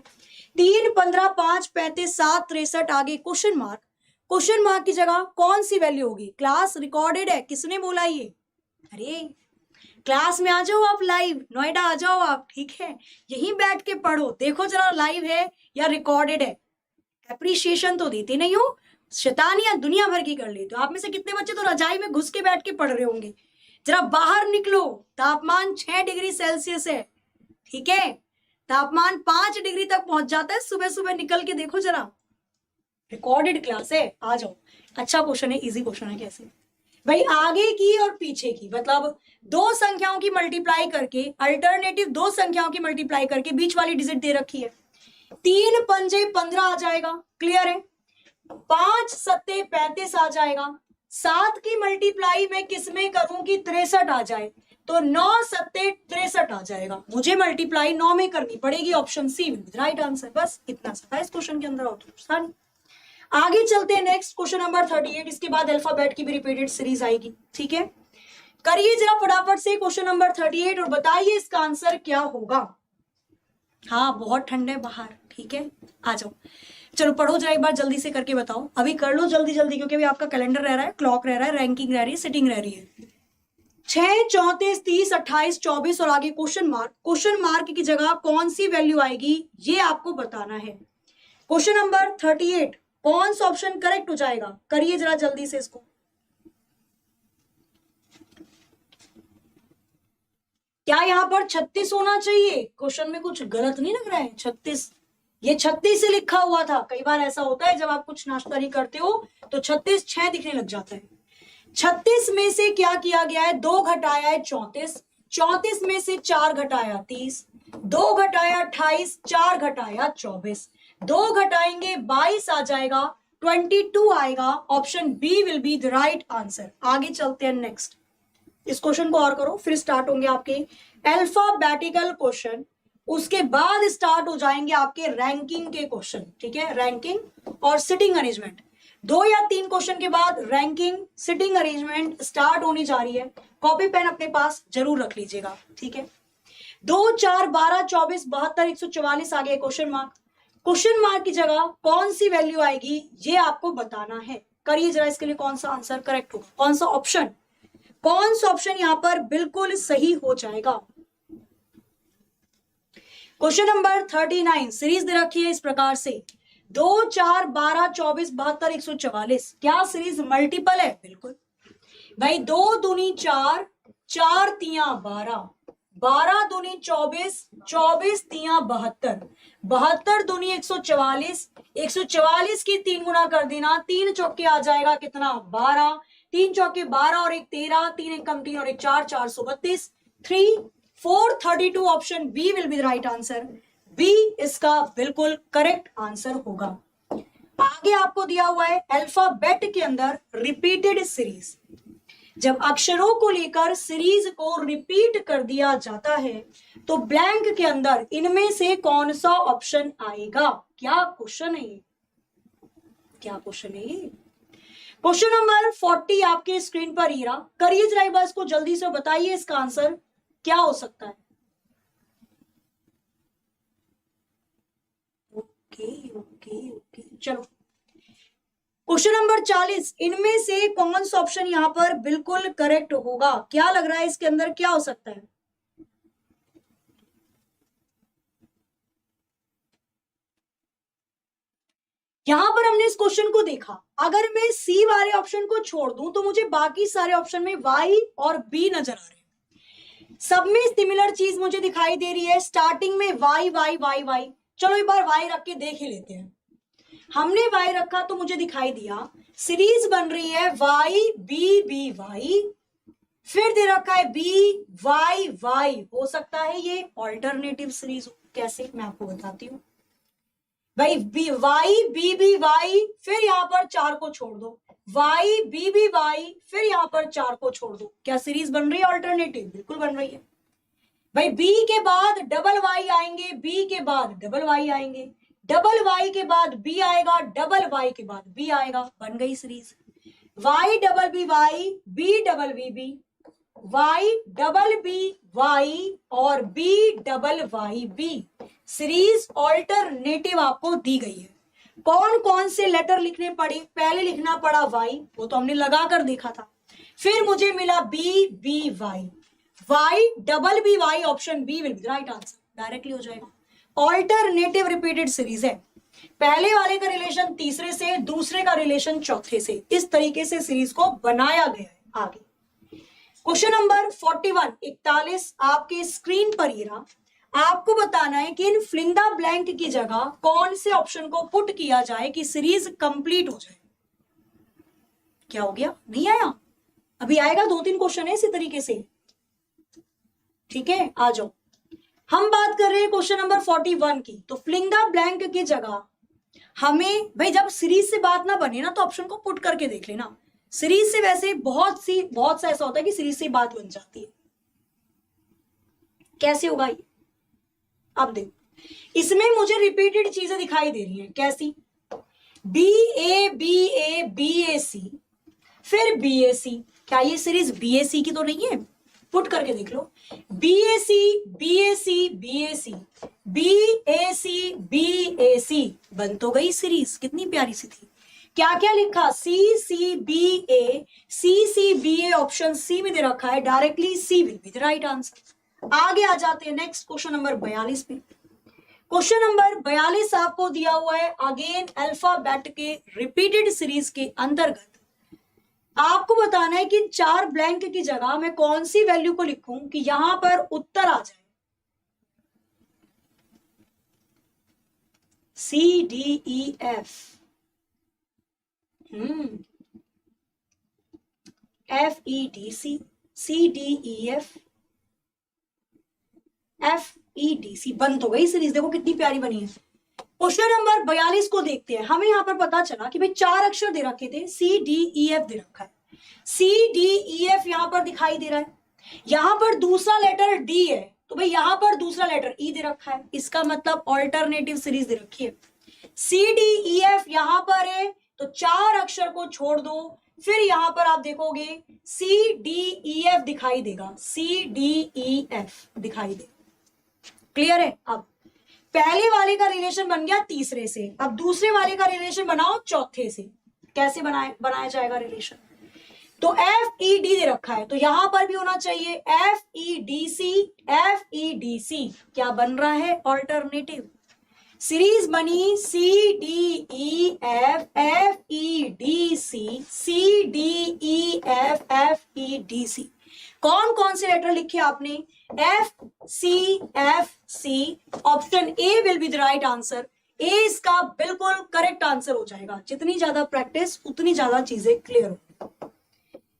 3, 15, 5, 35, 7, 63, आगे क्वेश्चन मार्क। क्वेश्चन मार्क की जगह कौन सी वैल्यू होगी। क्लास रिकॉर्डेड है, किसने बोला ये, अरे क्लास में आ जाओ आप, लाइव नोएडा आ जाओ आप, ठीक है, यहीं बैठ के पढ़ो, देखो जरा लाइव है या रिकॉर्डेड है। एप्रिशिएशन तो देते नहीं हो, शैतानियां दुनिया भर की कर लेते हो। आप में से कितने बच्चे तो रजाई में घुस के बैठ के पढ़ रहे होंगे। जरा बाहर निकलो, तापमान 6 डिग्री सेल्सियस है, ठीक है, तापमान 5 डिग्री तक पहुंच जाता है, सुबह सुबह निकल के देखो जरा, रिकॉर्डेड क्लास है, आ जाओ। अच्छा क्वेश्चन है, इजी क्वेश्चन है। कैसे भाई, आगे की और पीछे की, मतलब 2 संख्याओं की मल्टीप्लाई करके, अल्टरनेटिव 2 संख्याओं की मल्टीप्लाई करके बीच वाली डिजिट दे रखी है। 3 पंजे 15 आ जाएगा, क्लियर है, 5 सत्ते 35 आ जाएगा। 7 की मल्टीप्लाई में किसमें करूं कि 63 आ जाए, तो 9 सत्ते 63 आ जाएगा। मुझे मल्टीप्लाई 9 में करनी पड़ेगी, option C will be right answer. बस इतना सा था इस क्वेश्चन के अंदर, और कुछ था नहीं। आगे चलते हैं नेक्स्ट क्वेश्चन नंबर 38। इसके बाद अल्फाबेट की भी रिपीटेड सीरीज आएगी, ठीक है। करिए जरा फटाफट से क्वेश्चन नंबर 38 और बताइए इसका आंसर क्या होगा। हाँ बहुत ठंड है बाहर, ठीक है, आ जाओ, चलो पढ़ो जरा एक बार, जल्दी से करके बताओ। अभी कर लो जल्दी जल्दी, क्योंकि अभी आपका कैलेंडर रह रहा है, क्लॉक रह रहा है, रैंकिंग रह रही है, सिटिंग रह रही है। 6, 34, 30, 28, 24 और आगे क्वेश्चन मार्क। क्वेश्चन मार्क की जगह कौन सी वैल्यू आएगी ये आपको बताना है। क्वेश्चन नंबर 38 कौन सा ऑप्शन करेक्ट हो जाएगा, करिए जरा जल्दी से इसको। क्या यहाँ पर 36 होना चाहिए, क्वेश्चन में कुछ गलत नहीं लग रहा है। 36, ये 36 से लिखा हुआ था। कई बार ऐसा होता है जब आप कुछ नाश्ता नहीं करते हो तो 36 6 दिखने लग जाता है। 36 में से क्या किया गया है, 2 घटाया है 34, 34 में से 4 घटाया 30, 2 घटाया 28, 4 घटाया 24, 2 घटाएंगे 22 आ जाएगा, 22 आएगा। Option B will be the right answer. आगे चलते हैं नेक्स्ट। इस क्वेश्चन को और करो, फिर स्टार्ट होंगे आपके अल्फाबेटिकल क्वेश्चन, उसके बाद स्टार्ट हो जाएंगे आपके रैंकिंग के क्वेश्चन, ठीक है, रैंकिंग और सिटिंग अरेंजमेंट। 2 या 3 क्वेश्चन के बाद रैंकिंग सिटिंग अरेंजमेंट स्टार्ट होनी जा रही है। कॉपी पेन अपने पास जरूर रख लीजिएगा, ठीक है। 2, 4, 12, 24, 72, 144 आ गए क्वेश्चन मार्क। क्वेश्चन मार्क की जगह कौन सी वैल्यू आएगी ये आपको बताना है। करिए जरा इसके लिए कौन सा आंसर करेक्ट होगा, कौन सा ऑप्शन यहां पर बिल्कुल सही हो जाएगा। क्वेश्चन नंबर 39 सीरीज दे रखी है इस प्रकार से 2, 4, 12, 24, 72, 144। क्या सीरीज मल्टीपल है? बिल्कुल भाई। 2 दूनी 4, 4 तिया 12, 12 दूनी 24, 24 तिया 72, 72 दूनी 144, 144 की 3 गुना कर देना, 3 चौके आ जाएगा कितना? 12, 3 चौके 12 और 1 13, 3 1 कम 3 और 1 4, 432, 3 432 option B will be the right answer. B इसका बिल्कुल करेक्ट आंसर होगा। आगे आपको दिया हुआ है अल्फाबेट के अंदर रिपीटेड सीरीज। जब अक्षरों को लेकर सीरीज को रिपीट कर दिया जाता है तो ब्लैंक के अंदर इनमें से कौन सा ऑप्शन आएगा? क्या क्वेश्चन है ये? क्वेश्चन नंबर 40 आपके स्क्रीन पर ही रहा। करिए जरा एक बार इसको जल्दी से बताइए, इसका आंसर क्या हो सकता है? ओके चलो। क्वेश्चन नंबर 40, इनमें से कौन सा ऑप्शन यहां पर बिल्कुल करेक्ट होगा? क्या लग रहा है इसके अंदर क्या हो सकता है? यहां पर हमने इस क्वेश्चन को देखा, अगर मैं सी वाले ऑप्शन को छोड़ दूं तो मुझे बाकी सारे ऑप्शन में वाई और बी नजर आ रहे हैं। सब में सिमिलर चीज मुझे दिखाई दे रही है। स्टार्टिंग में वाई वाई वाई वाई, चलो एक बार वाई रख के देख ही लेते हैं। हमने वाई रखा तो मुझे दिखाई दिया सीरीज बन रही है वाई बी बी वाई, फिर दे रखा है बी वाई वाई। हो सकता है ये ऑल्टरनेटिव सीरीज। कैसे? मैं आपको बताती हूँ भाई। B Y B B Y, फिर यहां पर 4 को छोड़ दो, वाई बी बी वाई, फिर यहां पर 4 को छोड़ दो। क्या सीरीज बन रही है ऑल्टरनेटिव? बिल्कुल बन रही है भाई। बी के बाद डबल वाई आएंगे, बी के बाद डबल वाई आएंगे, डबल वाई के बाद बी आएगा, डबल वाई के बाद बी आएगा। बन गई series Y double B Y, B double B B, Y double B Y और B double Y B. Series alternative आपको दी गई है। कौन कौन से लेटर लिखने पड़े? पहले लिखना पड़ा वाई, वो तो हमने लगा कर देखा था। फिर मुझे मिला B B Y, Y double B Y, option B will be the right answer. Directly हो जाएगा। ऑल्टरनेटिव रिपीटेड सीरीज है। पहले वाले का रिलेशन तीसरे से, दूसरे का रिलेशन चौथे से, इस तरीके से सीरीज को बनाया गया है। आगे क्वेश्चन नंबर 41 41 आपके स्क्रीन पर ही रहा। आपको बताना है कि इन फिल इन द ब्लैंक की जगह कौन से ऑप्शन को पुट किया जाए कि सीरीज कंप्लीट हो जाए। क्या हो गया? नहीं आया? अभी आएगा। 2-3 क्वेश्चन है इसी तरीके से, ठीक है। आ जाओ। हम बात कर रहे हैं क्वेश्चन नंबर 41 की। तो फिल इन द ब्लैंक की जगह हमें भाई, जब सीरीज से बात ना बने ना तो ऑप्शन को पुट करके देख लेना। सीरीज से वैसे बहुत सा ऐसा होता है कि सीरीज से बात बन जाती है। कैसे होगा ये? अब देखो, इसमें मुझे रिपीटेड चीजें दिखाई दे रही हैं। कैसी? बी ए बी ए सी, फिर बी ए सी। क्या ये सीरीज बी ए सी की तो नहीं है? पुट करके देख लो। B A C B A C B A C, B A C B A सी, बन तो गई सीरीज। कितनी प्यारी सी थी। क्या क्या लिखा? C C B A, C B A, option C में दे रखा है। Directly C will be the right answer. आगे आ जाते हैं नेक्स्ट क्वेश्चन नंबर 42 पे। क्वेश्चन नंबर 42 आपको दिया हुआ है अगेन अल्फाबेट के रिपीटेड सीरीज के अंतर्गत। आपको बताना है कि 4 ब्लैंक की जगह मैं कौन सी वैल्यू को लिखूं कि यहां पर उत्तर आ जाए। C D E F, F E D C, C D E F, F E D C, बन तो गई सीरीज। देखो कितनी प्यारी बनी है। क्वेश्चन नंबर 42 को देखते हैं। हमें यहां पर पता चला कि भाई 4 अक्षर दे रखे थे, सी डी ई एफ दे रखा है। सी डी ई एफ यहां पर दिखाई दे रहा है। यहां पर दूसरा लेटर डी है, तो भाई यहां पर दूसरा लेटर ई दे रखा है, इसका मतलब ऑल्टरनेटिव सीरीज दे रखी है। सी डी ई एफ यहां पर है, तो 4 अक्षर को छोड़ दो, फिर यहां पर आप देखोगे सी डी ई एफ दिखाई देगा, सी डी ई एफ दिखाई देगा। क्लियर है? अब पहले वाले का रिलेशन बन गया तीसरे से, अब दूसरे वाले का रिलेशन बनाओ चौथे से। कैसे बनाया जाएगा रिलेशन? तो एफ ई डी दे रखा है, तो यहां पर भी होना चाहिए F E D C, F E D C क्या बन रहा है? ऑल्टरनेटिव। सीरीज बनी C D E F, F E D C, C D E F, F E D C. कौन कौन से लेटर लिखे आपने? F C, F C. Option A will be the right answer. A इसका बिल्कुल correct answer हो जाएगा। जितनी ज्यादा प्रैक्टिस उतनी ज्यादा चीजें क्लियर हो।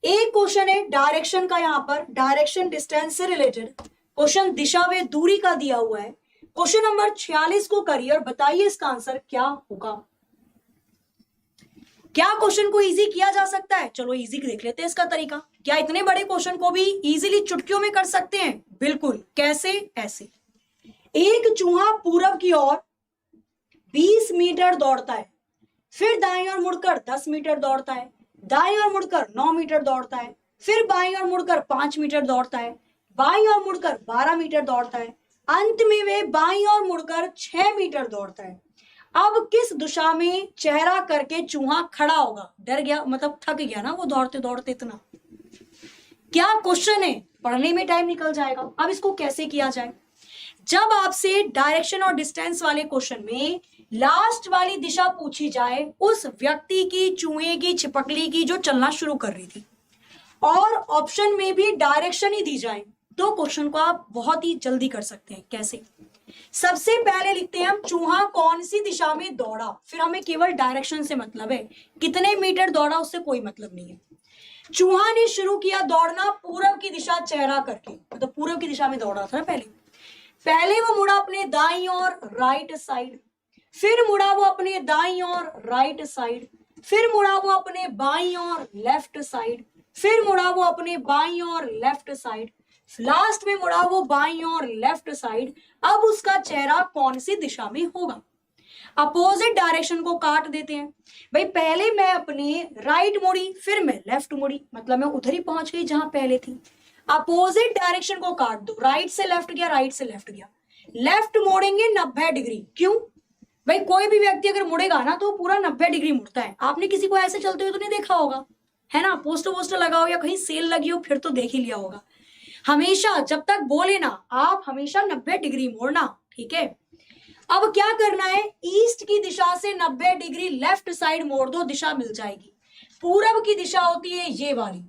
एक क्वेश्चन है डायरेक्शन का, यहां पर डायरेक्शन डिस्टेंस से रिलेटेड क्वेश्चन दिशा व दूरी का दिया हुआ है। क्वेश्चन नंबर 46 को करिए और बताइए इसका आंसर क्या होगा। क्या क्वेश्चन को इजी किया जा सकता है? चलो इजी देख लेते हैं इसका तरीका। क्या इतने बड़े क्वेश्चन को भी इजीली चुटकियों में कर सकते हैं? बिल्कुल। कैसे? ऐसे, एक चूहा पूरब की ओर 20 मीटर दौड़ता है, फिर दाईं ओर मुड़कर 10 मीटर दौड़ता है, दाईं ओर मुड़कर 9 मीटर दौड़ता है, फिर बाईं ओर मुड़कर 5 मीटर दौड़ता है, बाईं ओर मुड़कर 12 मीटर दौड़ता है, अंत में वे बाईं ओर मुड़कर 6 मीटर दौड़ता है। अब किस दिशा में चेहरा करके चूहा खड़ा होगा? डर गया, मतलब थक गया ना वो दौड़ते दौड़ते इतना। क्या क्वेश्चन है, पढ़ने में टाइम निकल जाएगा। अब इसको कैसे किया जाए? जब आपसे डायरेक्शन और डिस्टेंस वाले क्वेश्चन में लास्ट वाली दिशा पूछी जाए उस व्यक्ति की, चूहे की, छिपकली की जो चलना शुरू कर रही थी, और ऑप्शन में भी डायरेक्शन ही दी जाए, तो क्वेश्चन को आप बहुत ही जल्दी कर सकते हैं। कैसे? सबसे पहले लिखते हैं हम चूहा कौन सी दिशा में दौड़ा, फिर हमें केवल डायरेक्शन से मतलब है, कितने मीटर दौड़ा उससे कोई मतलब नहीं है। चूहा ने शुरू किया दौड़ना पूरब की दिशा चेहरा करके, मतलब पूरब की दिशा में दौड़ा था पहले वो मुड़ा अपने दाईं ओर राइट साइड, फिर मुड़ा वो अपने दाईं ओर राइट साइड, फिर मुड़ा वो अपने बाईं ओर लेफ्ट साइड, फिर मुड़ा वो अपने बाईं ओर लेफ्ट साइड, लास्ट में मुड़ा वो बाईं ओर लेफ्ट साइड। अब उसका चेहरा कौन सी दिशा में होगा? अपोजिट डायरेक्शन को काट देते हैं। भाई पहले मैं अपने राइट मुड़ी, फिर मैं लेफ्ट मुड़ी, मतलब मैं उधर ही पहुंच गई जहां पहले थी। अपोजिट डायरेक्शन को काट दो, राइट से लेफ्ट गया, राइट से लेफ्ट गया। लेफ्ट मोड़ेंगे 90 डिग्री। क्यों? भाई कोई भी व्यक्ति अगर मुड़ेगा ना तो पूरा 90 डिग्री मुड़ता है। आपने किसी को ऐसे चलते हुए तो नहीं देखा होगा, है ना? पोस्टर वोस्टर लगा हो या कहीं सेल लगी हो फिर तो देख ही लिया होगा। हमेशा जब तक बोले ना आप, हमेशा 90 डिग्री मोड़ना, ठीक है? अब क्या करना है, ईस्ट की दिशा से 90 डिग्री लेफ्ट साइड मोड़ दो, दिशा मिल जाएगी। पूरब की दिशा होती है ये वाली।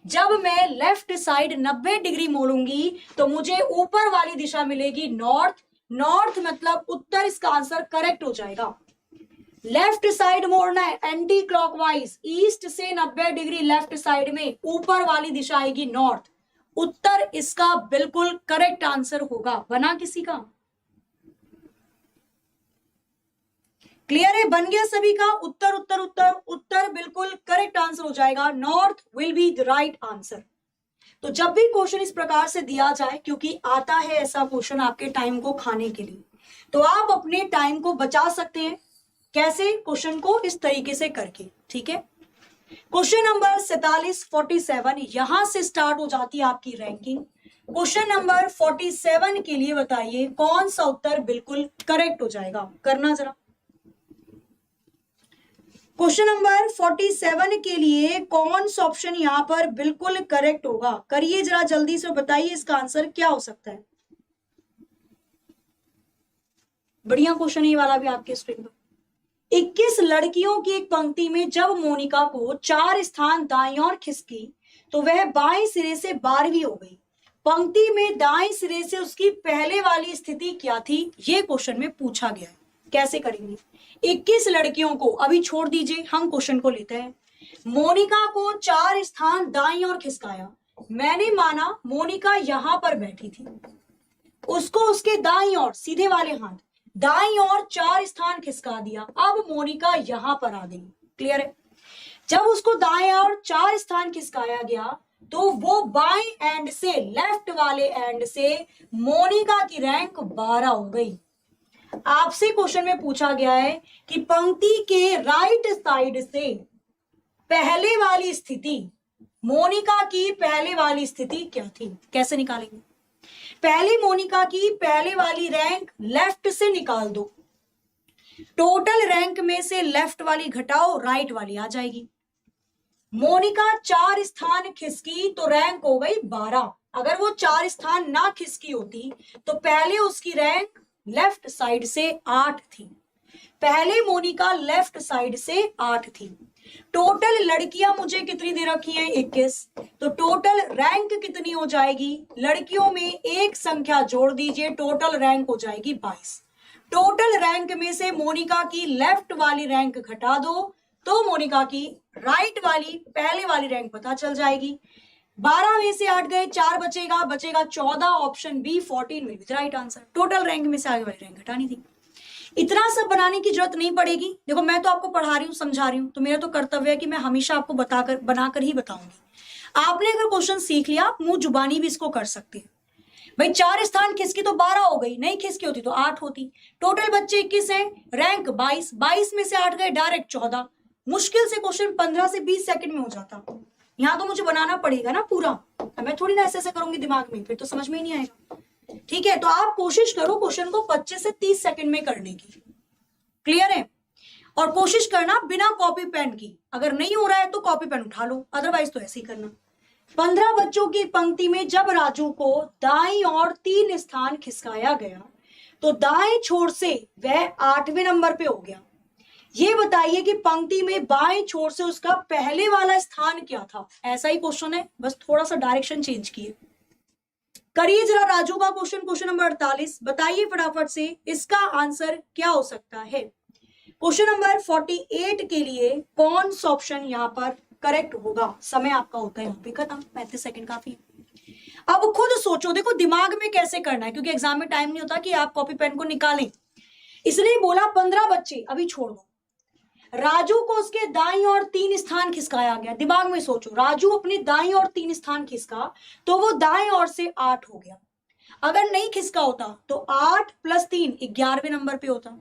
जब मैं लेफ्ट साइड 90 डिग्री मोड़ूंगी तो मुझे ऊपर वाली दिशा मिलेगी नॉर्थ। नॉर्थ मतलब उत्तर, इसका आंसर करेक्ट हो जाएगा। लेफ्ट साइड मोड़ना है एंटी क्लॉकवाइज, ईस्ट से 90 डिग्री लेफ्ट साइड में, ऊपर वाली दिशा आएगी नॉर्थ। उत्तर इसका बिल्कुल करेक्ट आंसर होगा। बना किसी का? क्लियर है? बन गया सभी का? उत्तर उत्तर उत्तर उत्तर बिल्कुल करेक्ट आंसर हो जाएगा। North will be the right answer. तो जब भी क्वेश्चन इस प्रकार से दिया जाए, क्योंकि आता है ऐसा क्वेश्चन आपके टाइम को खाने के लिए, तो आप अपने टाइम को बचा सकते हैं। कैसे? क्वेश्चन को इस तरीके से करके, ठीक है? क्वेश्चन नंबर 47 47 यहां से स्टार्ट हो जाती है आपकी रैंकिंग। क्वेश्चन नंबर 47 के लिए बताइए कौन सा उत्तर बिल्कुल करेक्ट हो जाएगा। करना जरा। क्वेश्चन नंबर 47 के लिए कौन सा ऑप्शन यहां पर बिल्कुल करेक्ट होगा? करिए जरा जल्दी से, बताइए इसका आंसर क्या हो सकता है। बढ़िया क्वेश्चन ये वाला भी आपके स्क्रीन पर। 21 लड़कियों की एक पंक्ति में जब मोनिका को 4 स्थान दाईं ओर खिसकी तो वह बाएं सिरे से 12वीं हो गई। पंक्ति में दाएं सिरे से उसकी पहले वाली स्थिति क्या थी? ये क्वेश्चन में पूछा गया है। कैसे करेंगे? 21 लड़कियों को अभी छोड़ दीजिए, हम क्वेश्चन को लेते हैं। मोनिका को 4 स्थान दाईं ओर खिसकाया। मैंने माना मोनिका यहां पर बैठी थी, उसको उसके दाईं ओर, सीधे वाले हाथ दाईं ओर 4 स्थान खिसका दिया। अब मोनिका यहां पर आ गई। क्लियर है? जब उसको दाएं ओर 4 स्थान खिसकाया गया तो वो बाएं एंड से, लेफ्ट वाले एंड से मोनिका की रैंक 12 हो गई। आपसे क्वेश्चन में पूछा गया है कि पंक्ति के राइट साइड से पहले वाली स्थिति, मोनिका की पहले वाली स्थिति क्या थी, कैसे निकालेंगे? पहली मोनिका की पहले वाली रैंक लेफ्ट से निकाल दो, टोटल रैंक में से लेफ्ट वाली घटाओ, राइट वाली आ जाएगी। मोनिका 4 स्थान खिसकी तो रैंक हो गई 12। अगर वो 4 स्थान ना खिसकी होती तो पहले उसकी रैंक लेफ्ट साइड से 8 थी। पहले मोनिका लेफ्ट साइड से 8 थी। टोटल लड़कियां मुझे कितनी दे रखी हैं? 21। तो टोटल रैंक कितनी हो जाएगी? लड़कियों में एक संख्या जोड़ दीजिए, टोटल रैंक हो जाएगी 22। टोटल रैंक में से मोनिका की लेफ्ट वाली रैंक घटा दो तो मोनिका की राइट वाली पहले वाली रैंक पता चल जाएगी। 12 में से 8 गए, 4 बचेगा, 14। Option B 14 will be the right answer. Total rank में से आगे वाली रैंक घटानी थी। इतना सब बनाने की जरूरत नहीं पड़ेगी। देखो मैं तो आपको पढ़ा रही हूँ, समझा रही हूँ, तो मेरा तो कर्तव्य है कि मैं हमेशा आपको बनाकर ही बताऊंगी। आपने अगर क्वेश्चन सीख लिया, आप मुंह जुबानी भी इसको कर सकते हैं। भाई 4 स्थान खिसकी तो 12 हो गई, नहीं खिसकी होती तो 8 होती। टोटल बच्चे 21 हैं, रैंक 22। 22 में से 8 गए, डायरेक्ट 14। मुश्किल से क्वेश्चन 15 से 20 सेकंड में हो जाता। यहाँ तो मुझे बनाना पड़ेगा ना पूरा, मैं थोड़ी ना ऐसे करूंगी दिमाग में, फिर तो समझ में ही नहीं आएगा। ठीक है, तो आप कोशिश करो क्वेश्चन को 25 से 30 सेकंड में करने की। क्लियर है? और कोशिश करना बिना कॉपी पेन की। अगर नहीं हो रहा है तो कॉपी पेन उठा लो, अदरवाइज तो ऐसे ही करना। 15 बच्चों की पंक्ति में जब राजू को दाईं और 3 स्थान खिसकाया गया तो दाएं छोर से वह 8वें नंबर पे हो गया। ये बताइए कि पंक्ति में बाएं छोर से उसका पहले वाला स्थान क्या था? ऐसा ही क्वेश्चन है, बस थोड़ा सा डायरेक्शन चेंज किए। करिए जरा राजू का क्वेश्चन नंबर 48। बताइए फटाफट से इसका आंसर क्या हो सकता है। क्वेश्चन नंबर 48 के लिए कौन सा ऑप्शन यहाँ पर करेक्ट होगा? समय आपका होता है यहाँ पे खत्म, 35 सेकंड काफी है। अब खुद सोचो, देखो दिमाग में कैसे करना है, क्योंकि एग्जाम में टाइम नहीं होता कि आप कॉपी पेन को निकालें, इसलिए बोला 15 बच्चे अभी छोड़ दो। राजू को उसके दाईं और 3 स्थान खिसकाया गया। दिमाग में सोचो, राजू अपने दाईं और 3 स्थान खिसका तो वो दाईं ओर से 8 हो गया। अगर नहीं खिसका होता तो 8 + 3 11वें नंबर पे होता।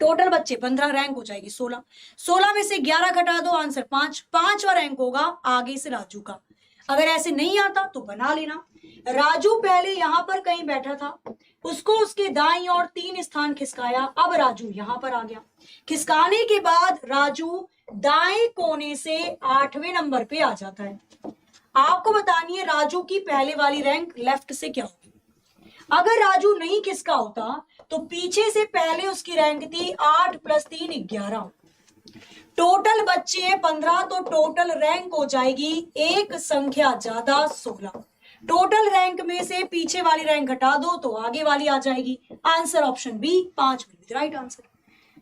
टोटल बच्चे 15, रैंक हो जाएगी 16। 16 में से 11 घटा दो, आंसर 5। 5वां रैंक होगा आगे से राजू का। अगर ऐसे नहीं आता तो बना लेना। राजू पहले यहां पर कहीं बैठा था, उसको उसके दाईं और 3 स्थान खिसकाया, अब राजू यहां पर आ गया। खिसकाने के बाद राजू दाएं कोने से 8वें नंबर पे आ जाता है। आपको बतानी है राजू की पहले वाली रैंक लेफ्ट से क्या होगी। अगर राजू नहीं खिसका होता तो पीछे से पहले उसकी रैंक थी 8 + 3 11। टोटल बच्चे हैं 15, तो टोटल रैंक हो जाएगी एक संख्या ज्यादा 16। टोटल रैंक में से पीछे वाली रैंक घटा दो तो आगे वाली आ जाएगी। Answer option B 5 will be the right answer.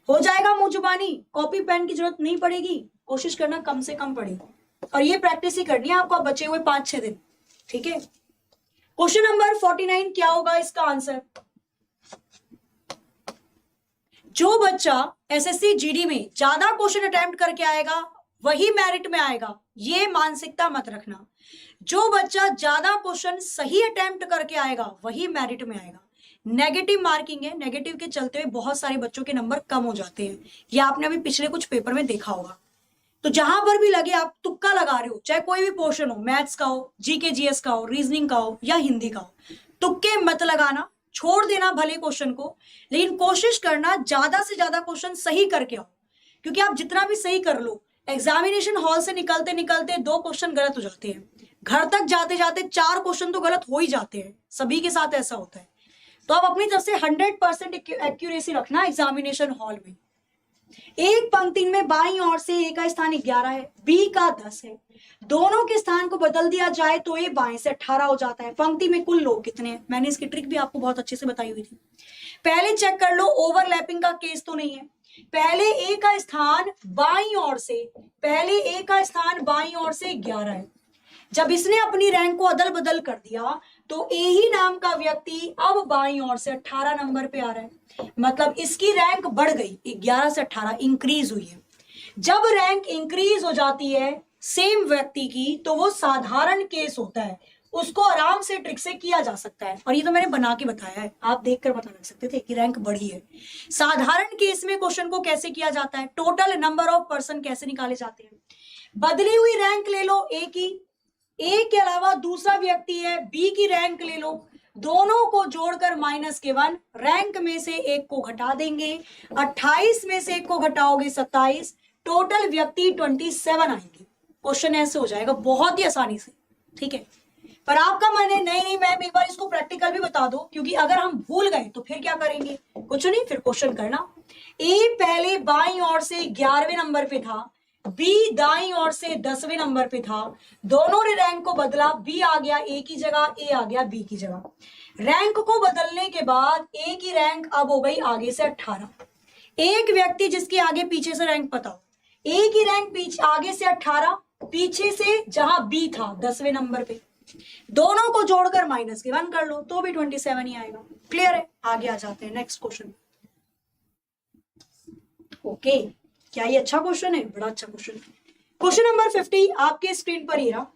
हो जाएगा मुंह जुबानी, कॉपी पेन की जरूरत नहीं पड़ेगी। कोशिश करना कम से कम पड़े, और ये प्रैक्टिस ही करनी है आपको बचे हुए 5-6 दिन। ठीक है, क्वेश्चन नंबर 49 क्या होगा इसका आंसर? जो बच्चा एसएससी जीडी में ज्यादा क्वेश्चन अटेम्प्ट करके आएगा वही मेरिट में आएगा, ये मानसिकता मत रखना। जो बच्चा ज्यादा क्वेश्चन सही अटेम्प्ट करके आएगा वही मेरिट में आएगा। नेगेटिव मार्किंग है, नेगेटिव के चलते हुए बहुत सारे बच्चों के नंबर कम हो जाते हैं। ये आपने अभी पिछले कुछ पेपर में देखा होगा। तो जहां पर भी लगे आप तुक्का लगा रहे हो, चाहे कोई भी पोर्शन हो, मैथ्स का हो, जीके जीएस का हो, रीजनिंग का हो या हिंदी का हो, तुक्के मत लगाना, छोड़ देना भले क्वेश्चन को, लेकिन कोशिश करना ज्यादा से ज्यादा क्वेश्चन सही करके आओ। क्योंकि आप जितना भी सही कर लो, एग्जामिनेशन हॉल से निकलते निकलते 2 क्वेश्चन गलत हो जाते हैं, घर तक जाते जाते 4 क्वेश्चन तो गलत हो ही जाते हैं। सभी के साथ ऐसा होता है। तो आप अपनी तरफ से 100% एक्यूरेसी रखना एग्जामिनेशन हॉल में। एक पंक्ति में बाईं ओर से ए का स्थान 11 है, बी का 10 है। दोनों के स्थान को बदल दिया जाए तो ये बाएं से 18 हो जाता है। पंक्ति में कुल लोग कितने हैं? मैंने इसकी ट्रिक भी आपको बहुत अच्छे से बताई हुई थी। पहले चेक कर लो ओवरलैपिंग का केस तो नहीं है। पहले ए का स्थान बाईं ओर से, पहले ए का स्थान बाईं ओर से 11 है। जब इसने अपनी रैंक को अदल बदल कर दिया तो ए ही नाम का व्यक्ति अब बाईं ओर से 18 नंबर पे आ रहा है। मतलब इसकी रैंक बढ़ गई, 11 से 18 इंक्रीज हुई है। जब रैंक इंक्रीज हो जाती है सेम व्यक्ति की, तो वो साधारण केस होता है, उसको आराम से ट्रिक से किया जा सकता है। और ये तो मैंने बना के बताया है, आप देखकर पता लग सकते थे कि रैंक बढ़ी है। साधारण केस में क्वेश्चन को कैसे किया जाता है, टोटल नंबर ऑफ पर्सन कैसे निकाले जाते हैं। बदली हुई रैंक ले लो ए की, ए के अलावा दूसरा व्यक्ति है बी की रैंक ले लो, दोनों को जोड़कर -1, रैंक में से एक को घटा देंगे, 28 में से एक को घटाओगे 27, टोटल व्यक्ति 27 आएंगे। क्वेश्चन ऐसे हो जाएगा बहुत ही आसानी से, ठीक है। पर आपका मन है नहीं मैम एक बार इसको प्रैक्टिकल भी बता दो, क्योंकि अगर हम भूल गए तो फिर क्या करेंगे, कुछ नहीं, फिर क्वेश्चन करना। ए पहले बाईं ओर से 11वें नंबर पे था, बी दाईं ओर से 10वें नंबर पे था, दोनों ने रैंक को बदला, बी आ गया ए की जगह, ए आ गया बी की जगह। रैंक को बदलने के बाद ए की रैंक अब हो गई आगे से 18। एक व्यक्ति जिसके आगे पीछे से रैंक बताओ, ए की रैंक पीछे आगे से 18, पीछे से जहां बी था 10वें नंबर पे, दोनों को जोड़कर -1 कर लो तो भी 27 ही आएगा। क्लियर है, आगे आ जाते हैं नेक्स्ट क्वेश्चन। ओके, क्या ये अच्छा क्वेश्चन है, बड़ा अच्छा क्वेश्चन है। क्वेश्चन नंबर 50 आपके स्क्रीन पर ही रहा,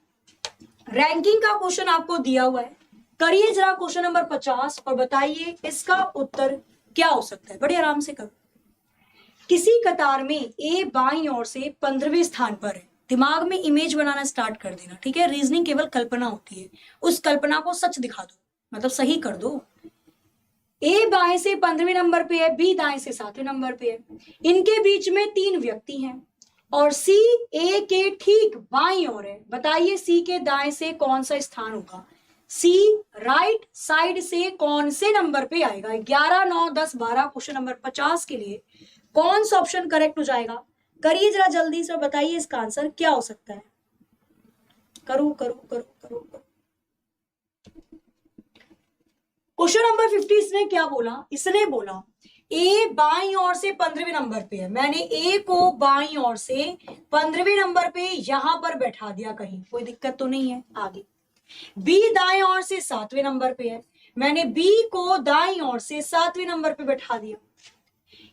रैंकिंग का क्वेश्चन आपको दिया हुआ है। करिए जरा क्वेश्चन नंबर 50 और बताइए इसका उत्तर क्या हो सकता है। बड़े आराम से करो। किसी कतार में ए बाईं ओर से 15वें स्थान पर है। दिमाग में इमेज बनाना स्टार्ट कर देना, ठीक है। रीजनिंग केवल कल्पना होती है, उस कल्पना को सच दिखा दो, मतलब सही कर दो। ए बाएं से 15वें नंबर पे है, बी दाएं से 7वें नंबर पे है, इनके बीच में 3 व्यक्ति हैं और सी ए के ठीक बाईं ओर है। बताइए सी के दाएं से कौन सा स्थान होगा, सी राइट साइड से कौन से नंबर पे आएगा। 11, 9, 10, 12 क्वेश्चन नंबर 50 के लिए कौन सा ऑप्शन करेक्ट हो जाएगा। करिए जरा जल्दी से, बताइए इसका आंसर क्या हो सकता है। करो करो करो करो करो। क्वेश्चन नंबर 50 इसने क्या बोला, इसने बोला ए बाईं ओर से 15वें नंबर पे है, मैंने ए को बाईं ओर से 15वें नंबर पे यहां पर बैठा दिया, कहीं कोई दिक्कत तो नहीं है। आगे बी दाएं ओर से 7वें नंबर पे है, मैंने बी को दाईं ओर से 7वें नंबर पे बैठा दिया।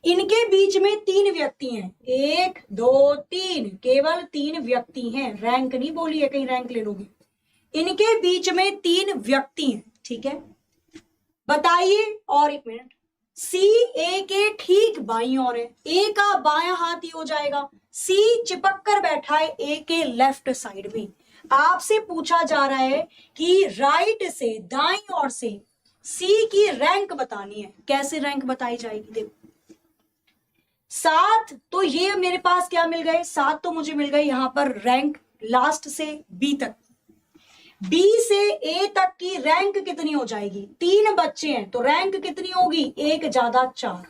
इनके बीच में 3 व्यक्ति हैं, 1, 2, 3, केवल 3 व्यक्ति हैं, रैंक नहीं बोली है, कहीं रैंक ले लोगे। इनके बीच में 3 व्यक्ति हैं, ठीक है। बताइए, और एक मिनट, सी ए के ठीक बाईं ओर है, ए का बायां हाथ ही हो जाएगा, सी चिपक कर बैठा है ए के लेफ्ट साइड में। आपसे पूछा जा रहा है कि राइट से दाईं ओर से सी की रैंक बतानी है। कैसे रैंक बताई जाएगी, देखो 7, तो ये मेरे पास क्या मिल गए, 7 तो मुझे मिल गए यहां पर रैंक लास्ट से बी तक। बी से ए तक की रैंक कितनी हो जाएगी, 3 बच्चे हैं तो रैंक कितनी होगी, 1 ज्यादा 4।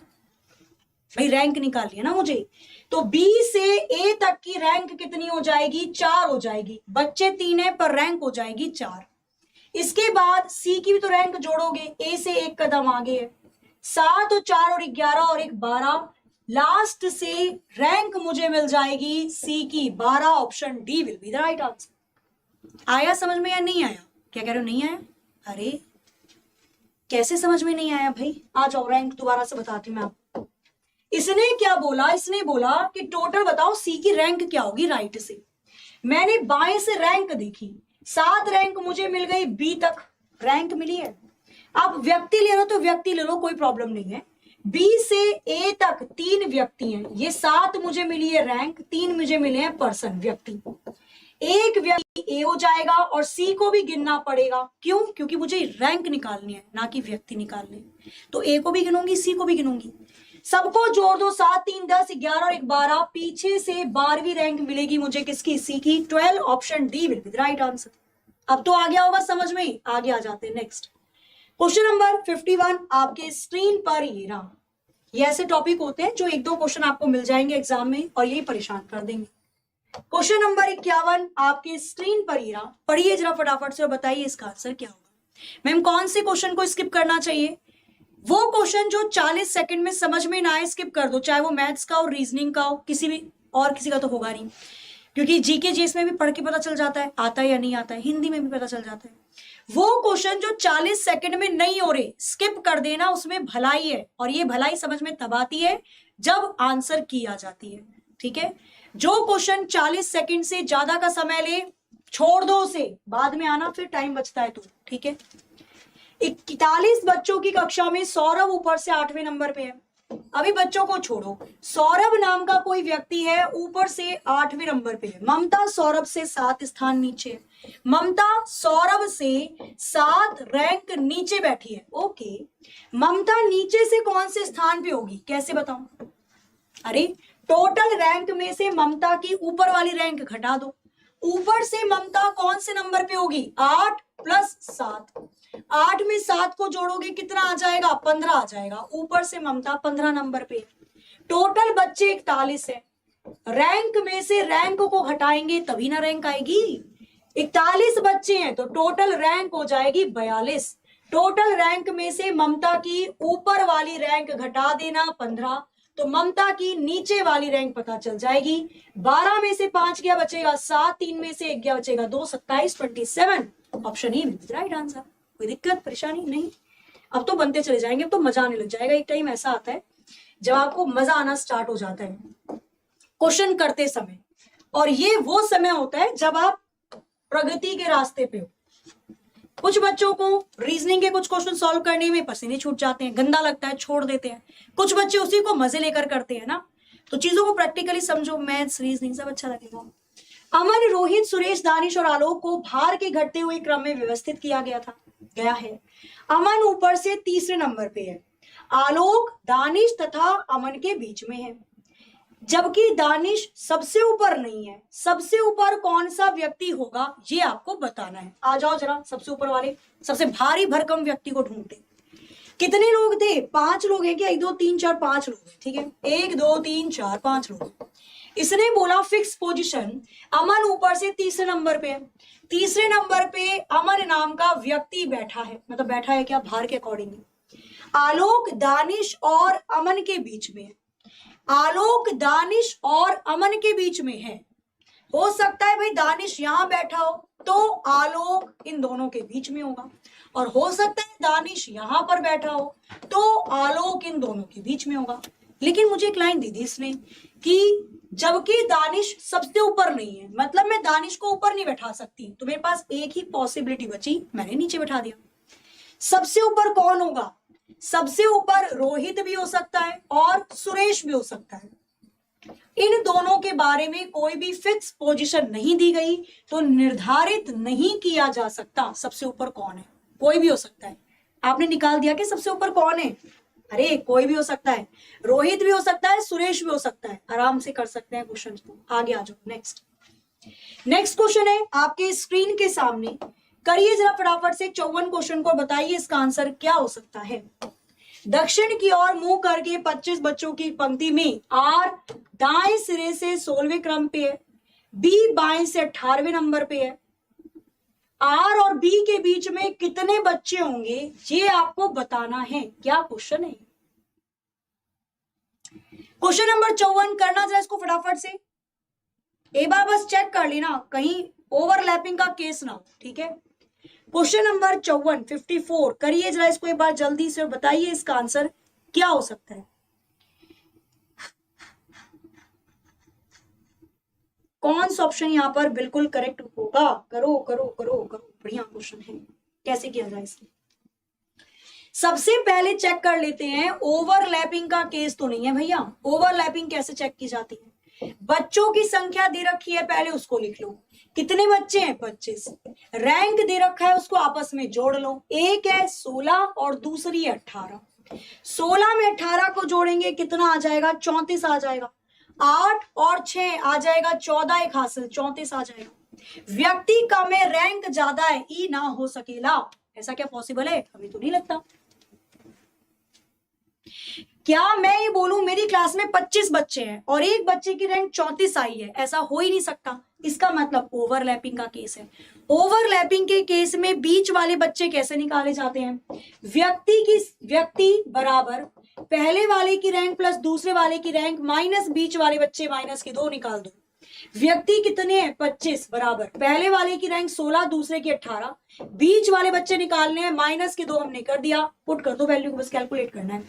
भाई रैंक निकाल लिया ना मुझे, तो बी से ए तक की रैंक कितनी हो जाएगी, 4 हो जाएगी। बच्चे 3 है पर रैंक हो जाएगी 4। इसके बाद सी की भी तो रैंक जोड़ोगे, ए से 1 कदम आगे है, 7 और 4 और 11 और 1 12, लास्ट से रैंक मुझे मिल जाएगी सी की 12। Option D will be the right answer. आया समझ में या नहीं आया, क्या कह रहे हो नहीं आया, अरे कैसे समझ में नहीं आया भाई, आ जाओ रैंक दोबारा से बताती हूँ मैं आपको। इसने क्या बोला, इसने बोला कि टोटल बताओ सी की रैंक क्या होगी राइट से। मैंने बाएं से रैंक देखी, 7 रैंक मुझे मिल गई, बी तक रैंक मिली है। अब व्यक्ति ले लो तो व्यक्ति ले लो, कोई प्रॉब्लम नहीं है। बी से ए तक 3 व्यक्ति हैं, ये 7 मुझे मिली है रैंक, 3 मुझे मिले हैं पर्सन व्यक्ति। एक व्यक्ति ए हो जाएगा और सी को भी गिनना पड़ेगा, क्यों, क्योंकि मुझे रैंक निकालनी है ना कि व्यक्ति निकालने। तो ए को भी गिनूंगी, सी को भी गिनूंगी, सबको जोड़ दो, 7, 3, 10, 11 और 1 12, पीछे से 12वीं रैंक मिलेगी मुझे किसकी, सी की, 12। Option D will be the right answer. अब तो आ गया होगा समझ में, आगे आ जाते हैं नेक्स्ट। क्वेश्चन नंबर 51 आपके स्क्रीन पर ये रहा। ये ऐसे टॉपिक होते हैं जो 1-2 क्वेश्चन आपको मिल जाएंगे एग्जाम में और यही परेशान कर देंगे। क्वेश्चन नंबर 51 आपके स्क्रीन पर ही रहा, पढ़िए जरा फटाफट से और बताइए इसका आंसर क्या होगा। मैम कौन से क्वेश्चन को स्किप करना चाहिए, वो क्वेश्चन जो 40 सेकंड में समझ में ना आए स्किप कर दो, चाहे वो मैथ्स का हो, रीजनिंग का हो, किसी भी और किसी का तो होगा नहीं, क्योंकि जीके जीएस में भी पढ़ के पता चल जाता है आता है या नहीं आता है, हिंदी में भी पता चल जाता है। वो क्वेश्चन जो 40 सेकंड में नहीं हो रहे स्किप कर देना, उसमें भलाई है, और ये भलाई समझ में तब आती है जब आंसर की आ जाती है, ठीक है। जो क्वेश्चन 40 सेकंड से ज्यादा का समय ले छोड़ दो उसे, बाद में आना, फिर टाइम बचता है तो ठीक है। 41 बच्चों की कक्षा में सौरभ ऊपर से 8वें नंबर पे है। अभी बच्चों को छोड़ो, सौरभ नाम का कोई व्यक्ति है ऊपर से 8वें नंबर पे है। ममता सौरभ से 7 स्थान नीचे है। ममता सौरभ से 7 रैंक नीचे बैठी है। ओके, ममता नीचे से कौन से स्थान पे होगी, कैसे बताऊं? अरे टोटल रैंक में से ममता की ऊपर वाली रैंक घटा दो। ऊपर से ममता कौन से नंबर पे होगी? 8 + 7। 8 में 7 को जोड़ोगे कितना आ जाएगा? 15 आ जाएगा। ऊपर से ममता 15 नंबर पे। टोटल बच्चे 41 है। रैंक में से रैंक को घटाएंगे तभी ना रैंक आएगी। 41 बच्चे हैं तो टोटल रैंक हो जाएगी 42। टोटल रैंक में से ममता की ऊपर वाली रैंक घटा देना 15, तो ममता की नीचे वाली रैंक पता चल जाएगी। 12 में से 5 गया, बचेगा 7, 3 में से 1 गया, बचेगा 2, 27, 27। Option E will write answer. कोई दिक्कत परेशानी नहीं। अब तो बनते चले जाएंगे, अब तो मजा आने लग जाएगा। एक टाइम ऐसा आता है जब आपको मजा आना स्टार्ट हो जाता है क्वेश्चन करते समय, और ये वो समय होता है जब आप प्रगति के रास्ते पे हो। कुछ बच्चों को रीजनिंग के कुछ क्वेश्चन सॉल्व करने में पसीने छूट जाते हैं, गंदा लगता है, छोड़ देते हैं। कुछ बच्चे उसी को मजे लेकर करते हैं ना। तो चीजों को प्रैक्टिकली समझो, मैथ्स रीजनिंग सब अच्छा लगेगा। अमन, रोहित, सुरेश, दानिश और आलोक को भार के घटते हुए क्रम में व्यवस्थित किया गया है। अमन ऊपर से 3रे नंबर पे है। आलोक दानिश तथा अमन के बीच में है, जबकि दानिश सबसे ऊपर नहीं है। सबसे ऊपर कौन सा व्यक्ति होगा ये आपको बताना है। आ जाओ जरा, सबसे ऊपर वाले सबसे भारी भरकम व्यक्ति को ढूंढते। कितने लोग थे? 5 लोग हैं क्या? 1 2 3 4 5 लोग हैं, ठीक है। 1 2 3 4 5 लोग। इसने बोला फिक्स पोजीशन। अमन ऊपर से 3रे नंबर पे है। 3रे नंबर पे अमन नाम का व्यक्ति बैठा है, मतलब बैठा है क्या? भार के अकॉर्डिंग। आलोक दानिश और अमन के बीच में है। आलोक दानिश और अमन के बीच में है। हो सकता है भाई दानिश यहां बैठा हो तो आलोक इन दोनों के बीच में होगा, और हो सकता है दानिश यहां पर बैठा हो तो आलोक इन दोनों के बीच में होगा। लेकिन मुझे एक लाइन दी थी इसने कि जबकि दानिश सबसे ऊपर नहीं है, मतलब मैं दानिश को ऊपर नहीं बैठा सकती, तो मेरे पास एक ही पॉसिबिलिटी बची, मैंने नीचे बैठा दिया। सबसे ऊपर कौन होगा? सबसे ऊपर रोहित भी हो सकता है और सुरेश भी हो सकता है। इन दोनों के बारे में कोई भी फिक्स पोजीशन नहीं दी गई, तो निर्धारित नहीं किया जा सकता सबसे ऊपर कौन है। कोई भी हो सकता है। आपने निकाल दिया कि सबसे ऊपर कौन है? अरे कोई भी हो सकता है, रोहित भी हो सकता है, सुरेश भी हो सकता है। आराम से कर सकते हैं क्वेश्चन को। आगे आ जाओ। नेक्स्ट क्वेश्चन है आपके स्क्रीन के सामने। करिए जरा फटाफट से 54 क्वेश्चन को, बताइए इसका आंसर क्या हो सकता है। दक्षिण की ओर मुंह करके 25 बच्चों की पंक्ति में आर दाएं सिरे से 16वें क्रम पे है, बी बाएं से 18वें नंबर पे है। आर और बी के बीच में कितने बच्चे होंगे ये आपको बताना है। क्या क्वेश्चन है? क्वेश्चन नंबर 54 करना जरा इसको फटाफट से। एक बार बस चेक कर लेना कहीं ओवरलैपिंग का केस ना हो, ठीक है। क्वेश्चन नंबर 54 54 करिए जरा इसको एक बार जल्दी से, बताइए इसका आंसर क्या हो सकता है। कौन सा ऑप्शन यहाँ पर बिल्कुल करेक्ट होगा? करो करो करो करो, बढ़िया क्वेश्चन है। कैसे किया जाए इसको? सबसे पहले चेक कर लेते हैं, ओवरलैपिंग का केस तो नहीं है भैया। ओवरलैपिंग कैसे चेक की जाती है? बच्चों की संख्या दे रखी है, पहले उसको लिख लो। कितने बच्चे हैं? 25। रैंक दे रखा है, उसको आपस में जोड़ लो। एक है 16 और दूसरी है 18। 16 में 18 को जोड़ेंगे कितना आ जाएगा? 34 आ जाएगा। 8 और 6 आ जाएगा 14, एक हासिल 34 आ जाएगा। व्यक्ति कम है, रैंक ज्यादा है, ई ना हो सकेला। ऐसा क्या पॉसिबल है? हमें तो नहीं लगता। क्या मैं ये बोलूं मेरी क्लास में 25 बच्चे हैं और एक बच्चे की रैंक 34 आई है? ऐसा हो ही नहीं सकता। इसका मतलब ओवरलैपिंग का केस है। ओवरलैपिंग के केस में बीच वाले बच्चे कैसे निकाले जाते हैं? व्यक्ति बराबर पहले वाले की रैंक प्लस दूसरे वाले की रैंक माइनस बीच वाले बच्चे माइनस की 2 निकाल दो। व्यक्ति कितने हैं? 25 बराबर पहले वाले की रैंक 16, दूसरे की 18, बीच वाले बच्चे निकालने हैं, माइनस के 2 हमने कर दिया, पुट कर दो वैल्यू को, बस कैलकुलेट करना है।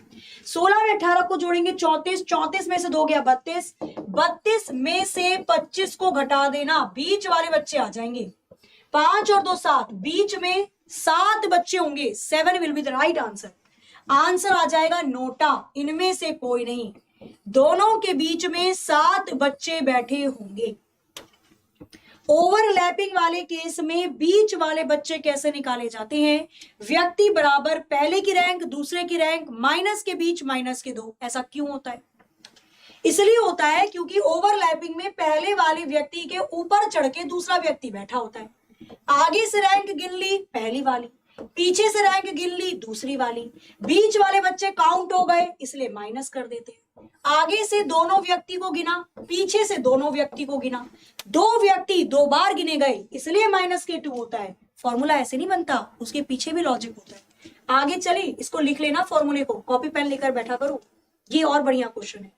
16 में 18 को जोड़ेंगे 34, 34 में से 2 गया 32, 32 में से 25 को घटा देना, बीच वाले बच्चे आ जाएंगे, 5 और 2 7, बीच में 7 बच्चे होंगे, 7 will be the right answer. Answer आ जाएगा नोटा, इनमें से कोई नहीं, दोनों के बीच में 7 बच्चे बैठे होंगे। ओवरलैपिंग वाले केस में बीच वाले बच्चे कैसे निकाले जाते हैं? व्यक्ति बराबर पहले की रैंक, दूसरे की रैंक, माइनस के बीच माइनस के 2। ऐसा क्यों होता है? इसलिए होता है क्योंकि ओवरलैपिंग में पहले वाले व्यक्ति के ऊपर चढ़ के दूसरा व्यक्ति बैठा होता है। आगे से रैंक गिन ली पहली वाली, पीछे से रैंक गिन ली दूसरी वाली, बीच वाले बच्चे काउंट हो गए इसलिए माइनस कर देते हैं। आगे से दोनों व्यक्ति को गिना, पीछे से दोनों व्यक्ति को गिना, 2 व्यक्ति 2 बार गिने गए इसलिए माइनस के 2 होता है। फॉर्मूला ऐसे नहीं बनता, उसके पीछे भी लॉजिक होता है। आगे चले, इसको लिख लेना फॉर्मूले को, कॉपी पेन लेकर बैठा करो, ये और बढ़िया क्वेश्चन है।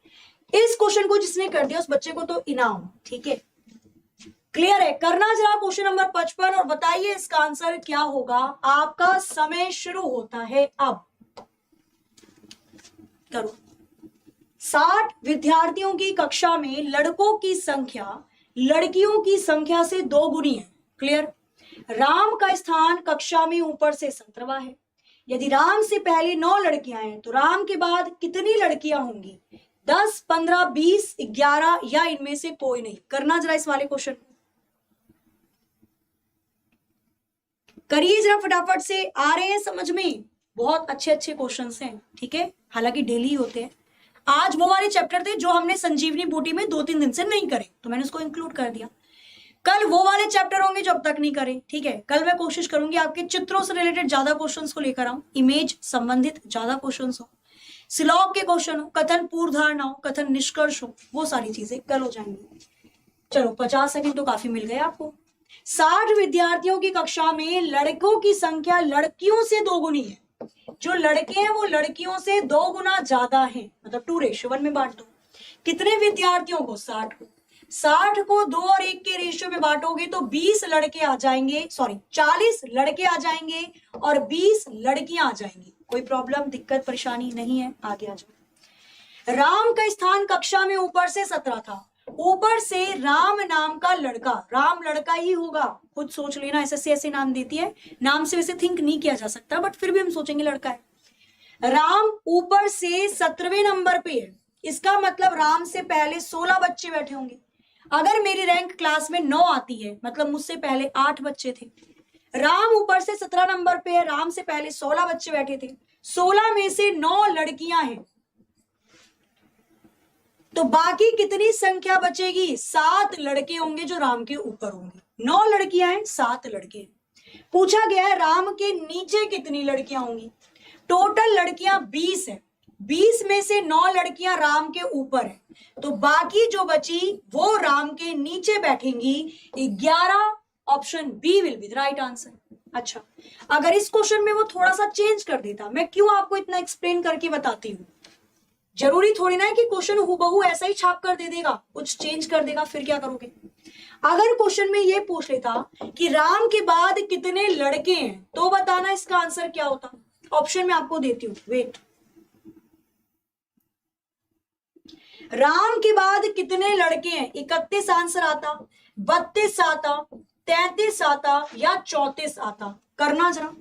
इस क्वेश्चन को जिसने कर दिया उस बच्चे को तो इनाम, ठीक है, क्लियर है। करना जरा क्वेश्चन नंबर 55 और बताइए इसका आंसर क्या होगा। आपका समय शुरू होता है अब, करो। 60 विद्यार्थियों की कक्षा में लड़कों की संख्या लड़कियों की संख्या से 2 गुनी है, क्लियर। राम का स्थान कक्षा में ऊपर से 17वां है। यदि राम से पहले 9 लड़कियां हैं तो राम के बाद कितनी लड़कियां होंगी? 10, 15, 20, 11 या इनमें से कोई नहीं। करना जरा इस वाले क्वेश्चन को, करिए जरा फटाफट से। आ रहे हैं समझ में? बहुत अच्छे अच्छे क्वेश्चंस हैं, ठीक है, हालांकि डेली होते हैं। आज वो वाले चैप्टर थे जो हमने संजीवनी बूटी में 2-3 दिन से नहीं करे, तो मैंने उसको इंक्लूड कर दिया। कल वो वाले चैप्टर होंगे जो अब तक नहीं करे, ठीक है। कल मैं कोशिश करूंगी आपके चित्रों से रिलेटेड ज्यादा क्वेश्चंस को लेकर आऊं, इमेज संबंधित ज्यादा क्वेश्चंस हो, श्लोक के क्वेश्चन हो, कथन पूर्व धारणा हो, कथन निष्कर्ष हो, वो सारी चीजें कल हो जाएंगी। चलो 50 सेकंड तो काफी मिल गए आपको। 60 विद्यार्थियों की कक्षा में लड़कों की संख्या लड़कियों से 2 गुनी है। जो लड़के हैं वो लड़कियों से 2 गुना ज्यादा है, मतलब 2:1 में बांट दो। कितने विद्यार्थियों को? 60 को। 60 को 2 और 1 के रेशियो में बांटोगे तो 20 लड़के आ जाएंगे, सॉरी 40 लड़के आ जाएंगे और 20 लड़कियां आ जाएंगी। कोई प्रॉब्लम, दिक्कत, परेशानी नहीं है? आगे आ जाओ। राम का स्थान कक्षा में ऊपर से 17 था। ऊपर से राम नाम का लड़का, राम लड़का ही होगा, खुद सोच लेना, एसएससी ऐसे नाम देती है, नाम से वैसे थिंक नहीं किया जा सकता बट फिर भी हम सोचेंगे लड़का है। राम ऊपर से 17वें नंबर पे है, इसका मतलब राम से पहले 16 बच्चे बैठे होंगे। अगर मेरी रैंक क्लास में 9 आती है मतलब मुझसे पहले 8 बच्चे थे। राम ऊपर से 17 नंबर पे है, राम से पहले 16 बच्चे बैठे थे, 16 में से 9 लड़कियां हैं, तो बाकी कितनी संख्या बचेगी? 7 लड़के होंगे जो राम के ऊपर होंगे। 9 लड़कियां हैं, 7 लड़के। पूछा गया है राम के नीचे कितनी लड़कियां होंगी? टोटल लड़कियां 20 है, 20 में से 9 लड़कियां राम के ऊपर है, तो बाकी जो बची वो राम के नीचे बैठेंगी, 11। Option B will be the right answer. अच्छा, अगर इस क्वेश्चन में वो थोड़ा सा चेंज कर देता, मैं क्यों आपको इतना एक्सप्लेन करके बताती हूँ, जरूरी थोड़ी ना है कि क्वेश्चन हूबहू ऐसा ही छाप कर दे देगा, कुछ चेंज कर देगा, फिर क्या करोगे? अगर क्वेश्चन में ये पूछ लेता कि राम के बाद कितने लड़के हैं तो बताना इसका आंसर क्या होता। ऑप्शन में आपको देती हूं, वेट। राम के बाद कितने लड़के हैं? 31 आंसर आता, 32 आता, 33 आता या 34 आता। करना जरा।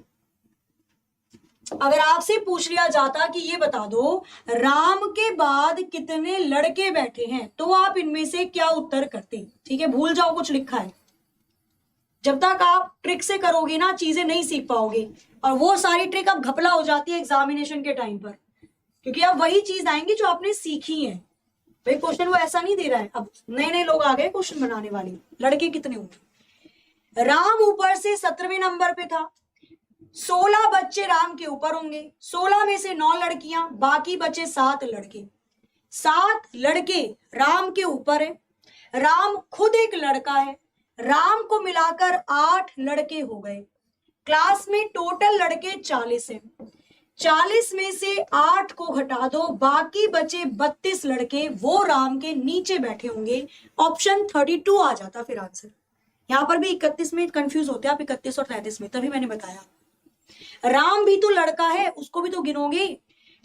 अगर आपसे पूछ लिया जाता कि ये बता दो राम के बाद कितने लड़के बैठे हैं तो आप इनमें से क्या उत्तर करते? ठीक है, भूल जाओ कुछ लिखा है। जब तक आप ट्रिक से करोगे ना चीजें नहीं सीख पाओगे, और वो सारी ट्रिक अब घपला हो जाती है एग्जामिनेशन के टाइम पर, क्योंकि अब वही चीज आएंगी जो आपने सीखी है। भाई क्वेश्चन वो ऐसा नहीं दे रहा है, अब नए नए लोग आ गए क्वेश्चन बनाने वाले। लड़के कितने होंगे? राम ऊपर से 17वें नंबर पे था, 16 बच्चे राम के ऊपर होंगे, 16 में से 9 लड़कियां, बाकी बचे 7 लड़के। 7 लड़के राम के ऊपर है, राम खुद एक लड़का है, राम को मिलाकर 8 लड़के हो गए। क्लास में टोटल लड़के 40 हैं। 40 में से 8 को घटा दो, बाकी बचे 32 लड़के वो राम के नीचे बैठे होंगे। ऑप्शन 32 आ जाता फिर आंसर। यहां पर भी 31 में कंफ्यूज होते हैं आप, 31 और 33 में, तभी मैंने बताया राम भी तो लड़का है, उसको भी तो गिनोगे।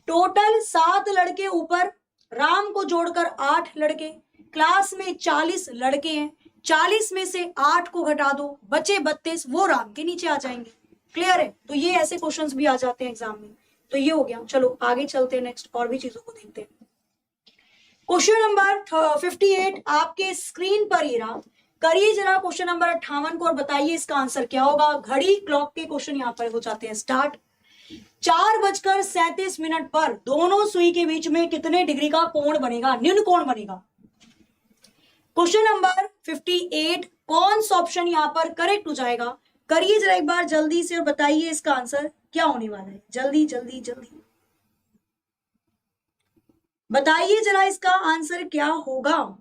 टोटल 7 लड़के ऊपर, राम को जोड़कर 8 लड़के, क्लास में 40 लड़के हैं, 40 में से 8 को घटा दो, बचे 32, वो राम के नीचे आ जाएंगे। क्लियर है? तो ये ऐसे क्वेश्चंस भी आ जाते हैं एग्जाम में। तो ये हो गया। चलो आगे चलते हैं, नेक्स्ट और भी चीजों को देखते हैं। क्वेश्चन नंबर 58 आपके स्क्रीन पर ही रहा। करिए जरा क्वेश्चन नंबर 58 को और बताइए इसका आंसर क्या होगा। घड़ी क्लॉक के क्वेश्चन यहाँ पर हो जाते हैं स्टार्ट। 4:37 पर दोनों सुई के बीच में कितने डिग्री का कोण बनेगा, न्यून कोण बनेगा। क्वेश्चन नंबर 58 कौन सा ऑप्शन यहाँ पर करेक्ट हो जाएगा? करिए जरा एक बार जल्दी से और बताइए इसका आंसर क्या होने वाला है। जल्दी जल्दी जल्दी बताइए जरा इसका आंसर क्या होगा।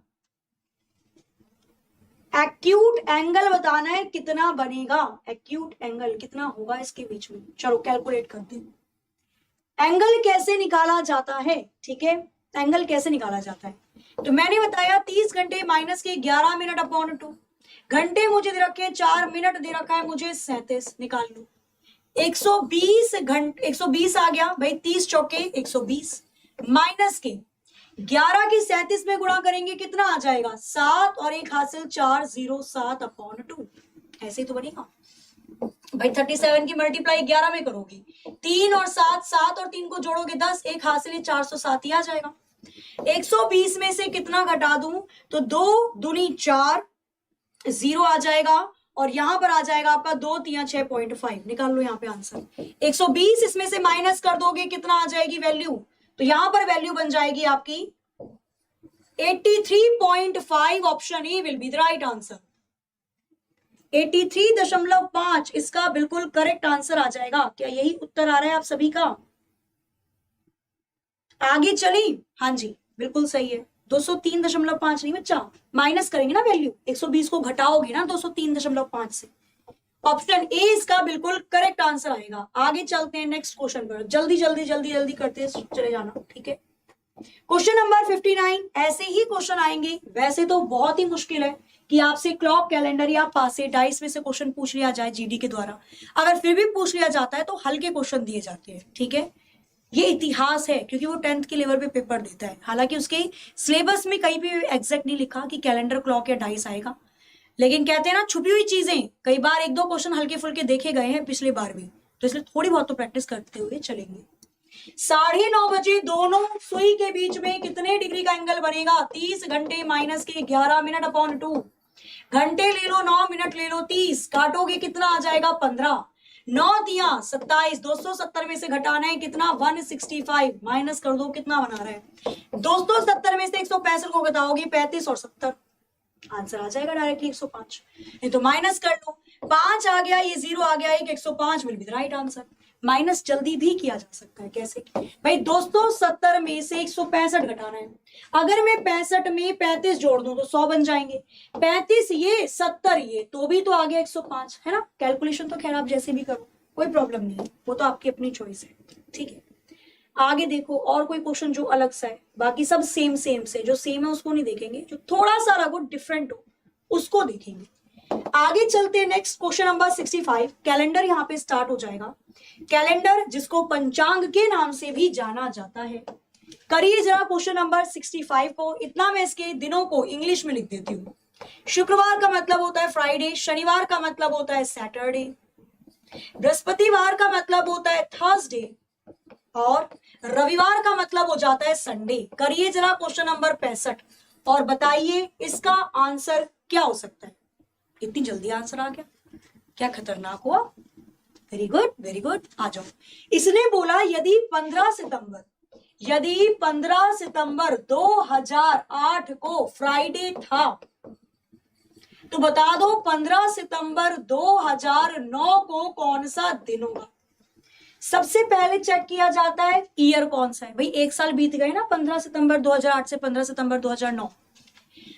एक्यूट एंगल बताना है कितना बनेगा, एक्यूट एंगल कितना होगा इसके बीच में। चलो कैलकुलेट करते हैं। एंगल कैसे निकाला जाता है, ठीक है, एंगल कैसे निकाला जाता है तो मैंने बताया 30 घंटे माइनस के 11 मिनट अपॉन 2। घंटे मुझे दे रखे 4 मिनट दे रखा है मुझे 37, निकाल लो। 120 घंटे, 120 आ गया भाई, 30 चौके 120 माइनस के 11 की 37 में गुणा करेंगे कितना आ जाएगा 7 और 1 हासिल 4, 0 7 अपॉन 2। ऐसे ही तो बनेगा भाई। 37 की मल्टीप्लाई 11 में करोगे 3 और 7, 7 और 3 को जोड़ोगे 10, 1 हासिल 407 ही आ जाएगा। 120 में से कितना घटा दूं तो 2 दूनी 4, 0 आ जाएगा और यहां पर आ जाएगा आपका 2 3 6.5। निकाल लो यहाँ पे आंसर। 120 इसमें से माइनस कर दोगे कितना आ जाएगी वैल्यू, तो यहां पर वैल्यू बन जाएगी आपकी 83.5। Option A will be the right answer. 83.5 इसका बिल्कुल करेक्ट आंसर आ जाएगा। क्या यही उत्तर आ रहा है आप सभी का? आगे चली, हाँ जी बिल्कुल सही है। 203.5 नहीं बच्चा, माइनस करेंगे ना वैल्यू, 120 को घटाओगे ना 203.5 से। ऑप्शन ए इसका बिल्कुल करेक्ट आंसर आएगा। आगे चलते हैं नेक्स्ट क्वेश्चन पर, जल्दी जल्दी जल्दी जल्दी करते चले जाना, ठीक है। क्वेश्चन नंबर 59 ऐसे ही क्वेश्चन आएंगे। वैसे तो बहुत ही मुश्किल है कि आपसे क्लॉक कैलेंडर या पासे डाइस में से क्वेश्चन पूछ लिया जाए जीडी के द्वारा। अगर फिर भी पूछ लिया जाता है तो हल्के क्वेश्चन दिए जाते हैं, ठीक है। ये इतिहास है क्योंकि वो 10th के लेवल पे पेपर देता है। हालांकि उसके सिलेबस में कहीं भी एग्जैक्ट नहीं लिखा कि कैलेंडर क्लॉक या डाइस आएगा, लेकिन कहते हैं ना छुपी हुई चीजें, कई बार 1-2 क्वेश्चन हल्के फुल्के देखे गए हैं पिछले बार भी, तो इसलिए थोड़ी बहुत तो प्रैक्टिस करते हुए चलेंगे। 9:30 बजे दोनों सुई के बीच में कितने डिग्री का एंगल बनेगा? 30 घंटे माइनस के 11 मिनट अपॉन 2। घंटे ले लो, 9 मिनट ले लो, 30 काटोगे कितना आ जाएगा 15, 9 तिया 27, 270 में से घटाना है कितना 165, माइनस कर दो कितना बना रहा है 270 में से 165 को घटाओगे 35 और 70, आंसर आ जाएगा डायरेक्टली 105। नहीं तो माइनस कर लो, 5 आ गया, ये 0 आ गया, एक 105 will be the right answer. Minus जल्दी भी किया जा सकता है, कैसे भाई 270 में से 165 घटाना है। अगर मैं 65 में 35 जोड़ दूं तो 100 बन जाएंगे, 35 ये 70 ये, तो भी तो आ गया 105, है ना। कैलकुलेशन तो खैर आप जैसे भी करो, कोई प्रॉब्लम नहीं है, वो तो आपकी अपनी चॉइस है, ठीक है। आगे देखो और कोई क्वेश्चन जो अलग सा है, बाकी सब सेम सेम से, जो सेम है उसको नहीं देखेंगे, जो थोड़ा सा अलग हो डिफरेंट हो उसको देखेंगे। आगे चलते हैं नेक्स्ट क्वेश्चन नंबर 65। कैलेंडर यहाँ पे स्टार्ट हो जाएगा। कैलेंडर जिसको पंचांग के नाम से भी जाना जाता है। करिए जरा क्वेश्चन नंबर 65 को। इतना मैं इसके दिनों को इंग्लिश में लिख देती हूँ। शुक्रवार का मतलब होता है फ्राइडे, शनिवार का मतलब होता है सैटरडे, बृहस्पतिवार का मतलब होता है थर्सडे और रविवार का मतलब हो जाता है संडे। करिए जरा क्वेश्चन नंबर 65 और बताइए इसका आंसर क्या हो सकता है। इतनी जल्दी आंसर आ गया, क्या खतरनाक हुआ। वेरी गुड वेरी गुड, आ जाओ। इसने बोला यदि 15 सितंबर 2008 को फ्राइडे था तो बता दो 15 सितंबर 2009 को कौन सा दिन होगा। सबसे पहले चेक किया जाता है ईयर कौन सा है। भाई एक साल बीत गए ना, 15 सितंबर 2008 से 15 सितंबर 2009।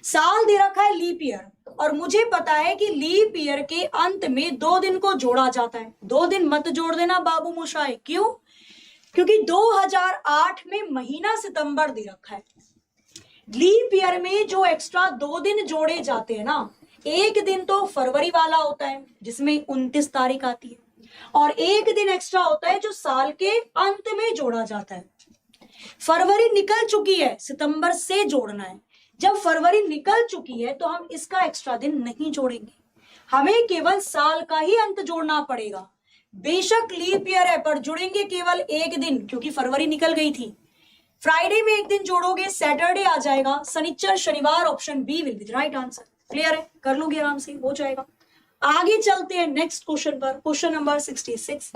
साल दे रखा है लीप ईयर, और मुझे पता है कि लीप ईयर के अंत में 2 दिन को जोड़ा जाता है। 2 दिन मत जोड़ देना बाबू मोशाए, क्यों? क्योंकि 2008 में महीना सितंबर दे रखा है। लीप ईयर में जो एक्स्ट्रा 2 दिन जोड़े जाते हैं ना, एक दिन तो फरवरी वाला होता है जिसमें 29 तारीख आती है, और एक दिन एक्स्ट्रा होता है जो साल के अंत में जोड़ा जाता है। फरवरी निकल चुकी है, सितंबर से जोड़ना है। जब फरवरी निकल चुकी है तो हम इसका एक्स्ट्रा दिन नहीं जोड़ेंगे, हमें केवल साल का ही अंत जोड़ना पड़ेगा। बेशक लीप ईयर है पर जुड़ेंगे केवल एक दिन, क्योंकि फरवरी निकल गई थी। फ्राइडे में एक दिन जोड़ोगे, सैटरडे आ जाएगा, शनिचर शनिवार, option B will be the right answer. Clear है, कर लोगे आराम से, हो जाएगा। आगे चलते हैं नेक्स्ट क्वेश्चन पर, क्वेश्चन नंबर 66।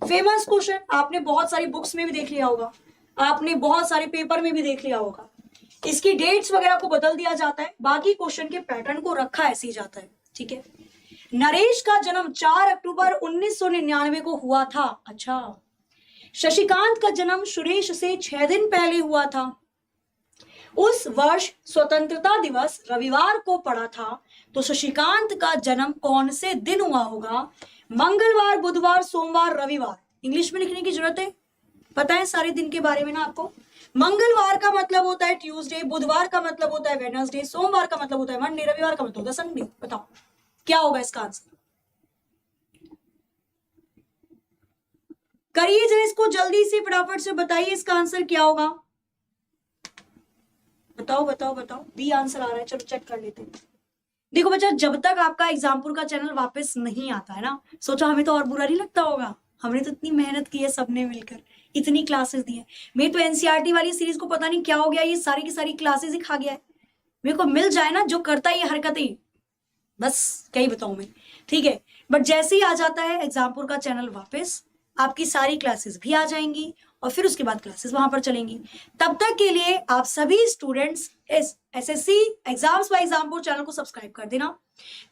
फेमस क्वेश्चन, आपने बहुत सारी बुक्स में भी देख लिया होगा, आपने बहुत सारे पेपर में भी देख लिया होगा। इसकी डेट्स वगैरह को बदल दिया जाता है, बाकी क्वेश्चन के पैटर्न को रखा ऐसे ही जाता है, ठीक है। नरेश का जन्म 4 अक्टूबर 1999 को हुआ था। अच्छा, शशिकांत का जन्म सुरेश से 6 दिन पहले हुआ था। उस वर्ष स्वतंत्रता दिवस रविवार को पड़ा था, तो शशिकांत का जन्म कौन से दिन हुआ होगा? मंगलवार, बुधवार, सोमवार, रविवार। इंग्लिश में लिखने की जरूरत है, पता है सारे दिन के बारे में ना आपको। मंगलवार का मतलब होता है ट्यूसडे, बुधवार का मतलब होता है वेडनेसडे, सोमवार का मतलब होता है मंडे, रविवार का मतलब होता है संडे। बताओ क्या होगा इसका आंसर? करिए जरा इसको जल्दी से, फटाफट से बताइए इसका आंसर क्या होगा। बताओ बताओ बताओ, बी आंसर आ रहा है, चलो चेक कर लेते हैं। देखो बच्चा, जब तक आपका एग्जामपुर का चैनल वापस नहीं आता है ना, सोचो हमें तो और बुरा नहीं लगता होगा। हमने तो इतनी मेहनत की है सबने मिलकर, इतनी क्लासेस दी है। मेरे तो एनसीईआरटी वाली सीरीज को पता नहीं क्या हो गया, ये सारी की सारी क्लासेस ही खा गया है। मेरे को मिल जाए ना जो करता है ये हरकतें, बस क्या ही बताऊं मैं, ठीक है। बट जैसे ही आ जाता है एग्जामपुर का चैनल वापस, आपकी सारी क्लासेस भी आ जाएंगी और फिर उसके बाद क्लासेस वहां पर चलेंगी। तब तक के लिए आप सभी स्टूडेंट्स इस SSC exams by Exampur channel को सब्सक्राइब कर देना,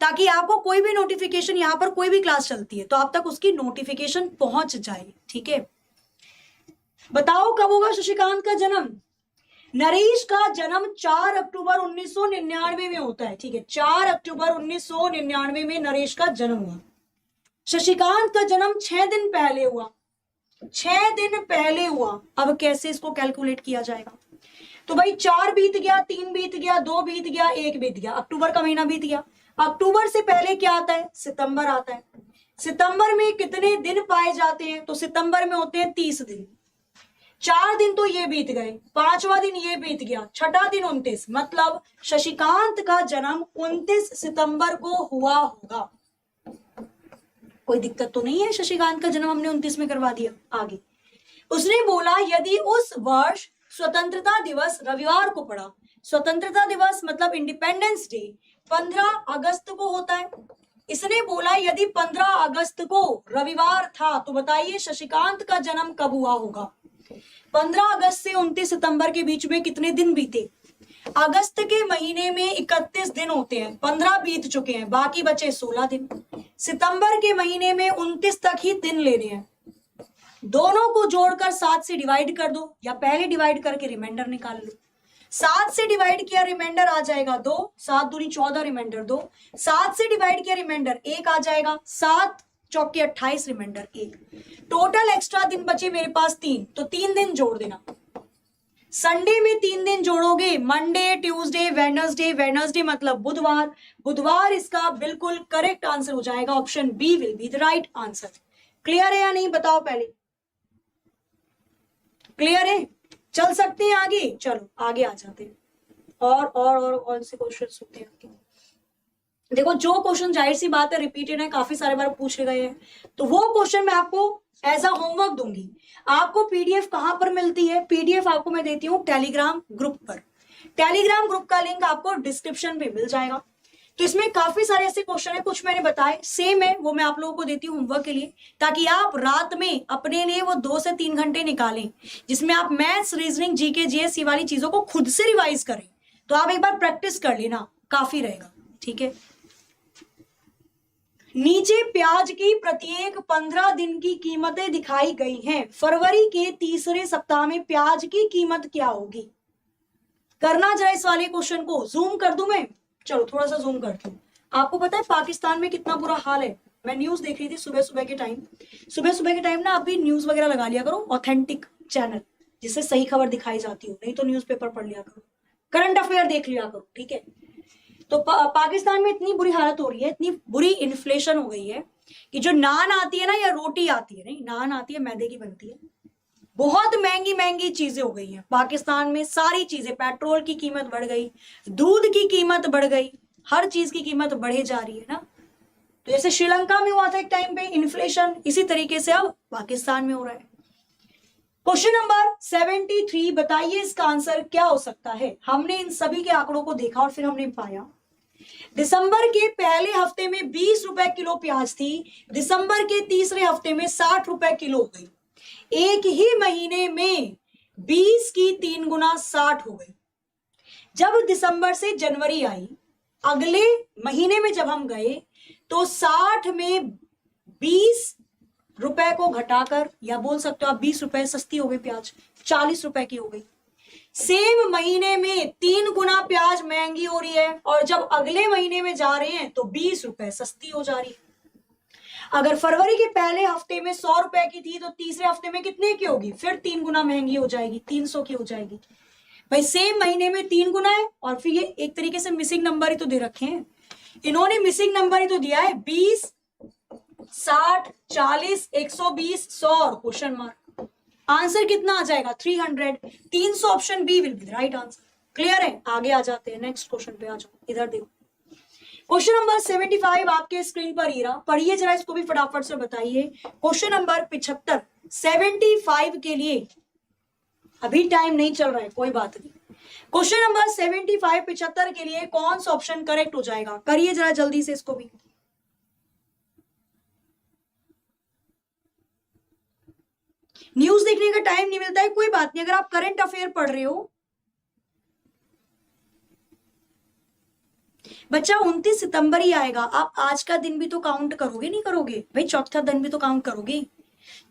ताकि आपको कोई भी नोटिफिकेशन, यहाँ पर कोई भी क्लास चलती है तो आप तक उसकी नोटिफिकेशन पहुंच जाए, ठीक है। बताओ कब होगा शशिकांत का जन्म? नरेश का जन्म 4 अक्टूबर 1999 में होता है, ठीक है। 4 अक्टूबर 1999 में नरेश का जन्म हुआ। शशिकांत का जन्म 6 दिन पहले हुआ, 6 दिन पहले हुआ। अब कैसे इसको कैलकुलेट किया जाएगा? तो भाई 4 बीत गया, 3 बीत गया, 2 बीत गया, 1 बीत गया, अक्टूबर का महीना बीत गया। अक्टूबर से पहले क्या आता है? सितंबर आता है। सितंबर में कितने दिन पाए जाते हैं? तो सितंबर में होते हैं 30 दिन। 4 दिन तो ये बीत गए, 5वां दिन ये बीत गया, 6ठा दिन 29, मतलब शशिकांत का जन्म 29 सितंबर को हुआ होगा। कोई दिक्कत तो नहीं है, शशिकांत का जन्म हमने 29 में करवा दिया। आगे उसने बोला यदि उस वर्ष स्वतंत्रता दिवस रविवार को पड़ा, स्वतंत्रता दिवस मतलब इंडिपेंडेंस डे 15 अगस्त को होता है। इसने बोला यदि 15 अगस्त को रविवार था तो बताइए शशिकांत का जन्म कब हुआ होगा? 15 अगस्त से 29 सितंबर के बीच में कितने दिन बीते? अगस्त के महीने में 31 दिन होते हैं, 15 बीत चुके हैं, बाकी बचे 16 दिन। सितंबर के महीने में 29 तक ही दिन लेने हैं। दोनों को जोड़कर 7 से डिवाइड कर दो, या पहले डिवाइड करके रिमाइंडर निकाल लो। 7 से डिवाइड किया रिमाइंडर आ जाएगा 2, 7 दूनी 14, रिमाइंडर 2। 7 से डिवाइड किया रिमाइंडर 1 आ जाएगा, 7 चौके 28, रिमाइंडर 1। टोटल एक्स्ट्रा दिन बचे मेरे पास 3, तो 3 दिन जोड़ देना। संडे में 3 दिन जोड़ोगे, मंडे, ट्यूसडे, वेडनेसडे, वेडनेसडे मतलब बुधवार, बुधवार इसका बिल्कुल करेक्ट आंसर हो जाएगा। Option B will be the right answer. Clear है या नहीं बताओ पहले? क्लियर है? चल सकते हैं आगे? चलो आगे आ जाते हैं। और कौन से क्वेश्चन होते हैं आपके? देखो जो क्वेश्चन जाहिर सी बात है रिपीटेड है, काफी सारे बार पूछे गए हैं, तो वो क्वेश्चन मैं आपको एज अ होमवर्क दूंगी। आपको पीडीएफ कहां पर मिलती है? पीडीएफ आपको मैं देती हूँ टेलीग्राम ग्रुप पर। टेलीग्राम ग्रुप का लिंक आपको डिस्क्रिप्शन पे मिल जाएगा। तो इसमें काफी सारे ऐसे क्वेश्चन है, कुछ मैंने बताए सेम है, वो मैं आप लोगों को देती हूँ होमवर्क के लिए, ताकि आप रात में अपने लिए वो 2 से 3 घंटे निकालें, जिसमें आप मैथ्स, रीजनिंग, जीके, जीएस ये वाली चीजों को खुद से रिवाइज करें। तो आप एक बार प्रैक्टिस कर लेना, काफी रहेगा, ठीक है। नीचे प्याज की प्रत्येक 15 दिन की कीमतें दिखाई गई हैं। फरवरी के तीसरे सप्ताह में प्याज की कीमत क्या होगी? करना जरा इस वाले क्वेश्चन को। जूम कर दूं मैं? चलो थोड़ा सा जूम करती हूँ। आपको पता है पाकिस्तान में कितना बुरा हाल है? मैं न्यूज देख रही थी सुबह सुबह के टाइम। सुबह सुबह के टाइम ना अभी न्यूज वगैरह लगा लिया करो, ऑथेंटिक चैनल जिससे सही खबर दिखाई जाती हो, नहीं तो न्यूज़पेपर पढ़ लिया करो, करंट अफेयर देख लिया करो, ठीक है। तो पाकिस्तान में इतनी बुरी हालत हो रही है, इतनी बुरी इन्फ्लेशन हो गई है कि जो नान आती है ना या रोटी आती है, नहीं नान आती है मैदे की बनती है, बहुत महंगी महंगी चीजें हो गई हैं पाकिस्तान में। सारी चीजें, पेट्रोल की कीमत बढ़ गई, दूध की कीमत बढ़ गई, हर चीज की कीमत बढ़े जा रही है ना। तो जैसे श्रीलंका में हुआ था एक टाइम पे इन्फ्लेशन, इसी तरीके से अब पाकिस्तान में हो रहा है। क्वेश्चन नंबर 73, बताइए इसका आंसर क्या हो सकता है। हमने इन सभी के आंकड़ों को देखा और फिर हमने पाया दिसंबर के पहले हफ्ते में 20 रुपए किलो प्याज थी, दिसंबर के तीसरे हफ्ते में 60 रुपए किलो हो गई। एक ही महीने में 20 की 3 गुना 60 हो गई। जब दिसंबर से जनवरी आई, अगले महीने में जब हम गए तो 60 में 20 रुपए को घटाकर, या बोल सकते हो आप 20 रुपए सस्ती हो गई प्याज, 40 रुपए की हो गई। सेम महीने में 3 गुना प्याज महंगी हो रही है, और जब अगले महीने में जा रहे हैं तो 20 रुपए सस्ती हो जा रही है। अगर फरवरी के पहले हफ्ते में 100 रुपए की थी तो तीसरे हफ्ते में कितने की होगी, फिर 3 गुना महंगी हो जाएगी, 300 की हो जाएगी। भाई सेम महीने में 3 गुना है, और फिर ये एक तरीके से मिसिंग नंबर ही तो दे रखे हैं इन्होंने, मिसिंग नंबर ही तो दिया है 20, 60, 40, 120, 100 और क्वेश्चन मार्क। आंसर कितना आ जाएगा 300। 300 option B will be the right answer. Clear है, आगे आ जाते हैं, नेक्स्ट क्वेश्चन पे आ जाओ, इधर देखो। क्वेश्चन नंबर 75 आपके स्क्रीन पर ही रहा, पढ़िए जरा इसको भी फटाफट से बताइए। क्वेश्चन नंबर 75, 75 के लिए अभी टाइम नहीं चल रहा है, कोई बात नहीं। क्वेश्चन नंबर 75 75 के लिए कौन सा ऑप्शन करेक्ट हो जाएगा, करिए जरा जल्दी से इसको भी। न्यूज देखने का टाइम नहीं मिलता है, कोई बात नहीं, अगर आप करंट अफेयर पढ़ रहे हो। बच्चा 29 सितंबर ही आएगा, आप आज का दिन भी तो काउंट करोगे, नहीं करोगे भाई, चौथा दिन भी तो काउंट करोगे।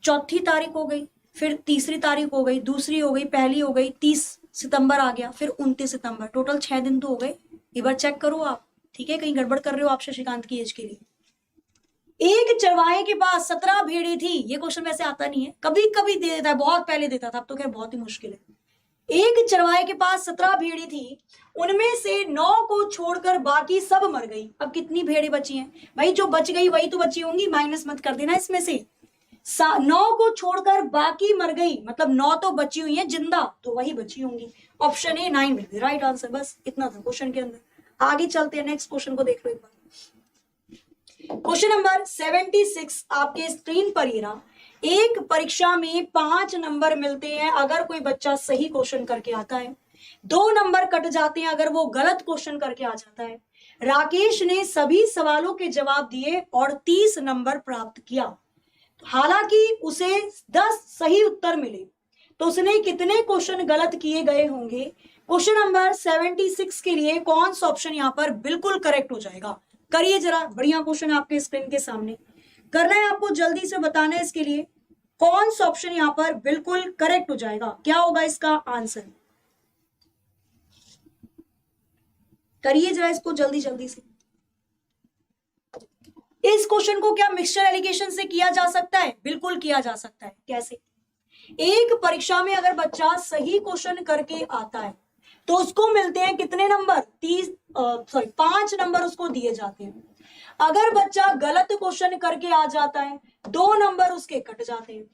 चौथी तारीख हो गई, फिर तीसरी तारीख हो गई, दूसरी हो गई, पहली हो गई, 30 सितंबर आ गया, फिर 29 सितंबर, टोटल 6 दिन तो हो गए। एक बार चेक करो आप, ठीक है, कहीं गड़बड़ कर रहे हो आप शशिकांत की एज के लिए। एक चरवाहे के पास 17 भेड़ें थी, ये क्वेश्चन वैसे आता नहीं है, कभी कभी दे देता है, बहुत पहले देता था, अब तो खैर बहुत ही मुश्किल है। एक चरवाहे के पास 17 भेड़ें थी, उनमें से 9 को छोड़कर बाकी सब मर गई। अब कितनी भेड़ें बची हैं भाई, जो बच गई वही तो बची होंगी, माइनस मत कर देना इसमें से। 9 को छोड़कर बाकी मर गई, मतलब 9 तो बची हुई है जिंदा, तो वही बची होंगी। Option A 9 will be right answer. बस इतना था क्वेश्चन के अंदर। आगे चलते हैं, नेक्स्ट क्वेश्चन को देख लो एक बार। क्वेश्चन नंबर 76 आपके स्क्रीन पर ही रहा। एक परीक्षा में 5 नंबर मिलते हैं अगर कोई बच्चा सही क्वेश्चन करके आता है, 2 नंबर कट जाते हैं अगर वो गलत क्वेश्चन करके आ जाता है। राकेश ने सभी सवालों के जवाब दिए और 30 नंबर प्राप्त किया। हालांकि उसे 10 सही उत्तर मिले, तो उसने कितने क्वेश्चन गलत किए गए होंगे। क्वेश्चन नंबर 76 के लिए कौन सा ऑप्शन यहाँ पर बिल्कुल करेक्ट हो जाएगा, करिए जरा, बढ़िया क्वेश्चन आपके स्क्रीन के सामने, करना है आपको, जल्दी से बताना है इसके लिए कौन सा ऑप्शन यहाँ पर बिल्कुल करेक्ट हो जाएगा, क्या होगा इसका आंसर। करिए जरा इसको जल्दी जल्दी से। इस क्वेश्चन को क्या मिक्सचर एलिगेशन से किया जा सकता है, बिल्कुल किया जा सकता है। कैसे, एक परीक्षा में अगर बच्चा सही क्वेश्चन करके आता है तो उसको मिलते हैं कितने नंबर, 5 नंबर उसको दिए जाते हैं। अगर बच्चा गलत क्वेश्चन करके आ जाता है 2 नंबर उसके कट जाते हैं।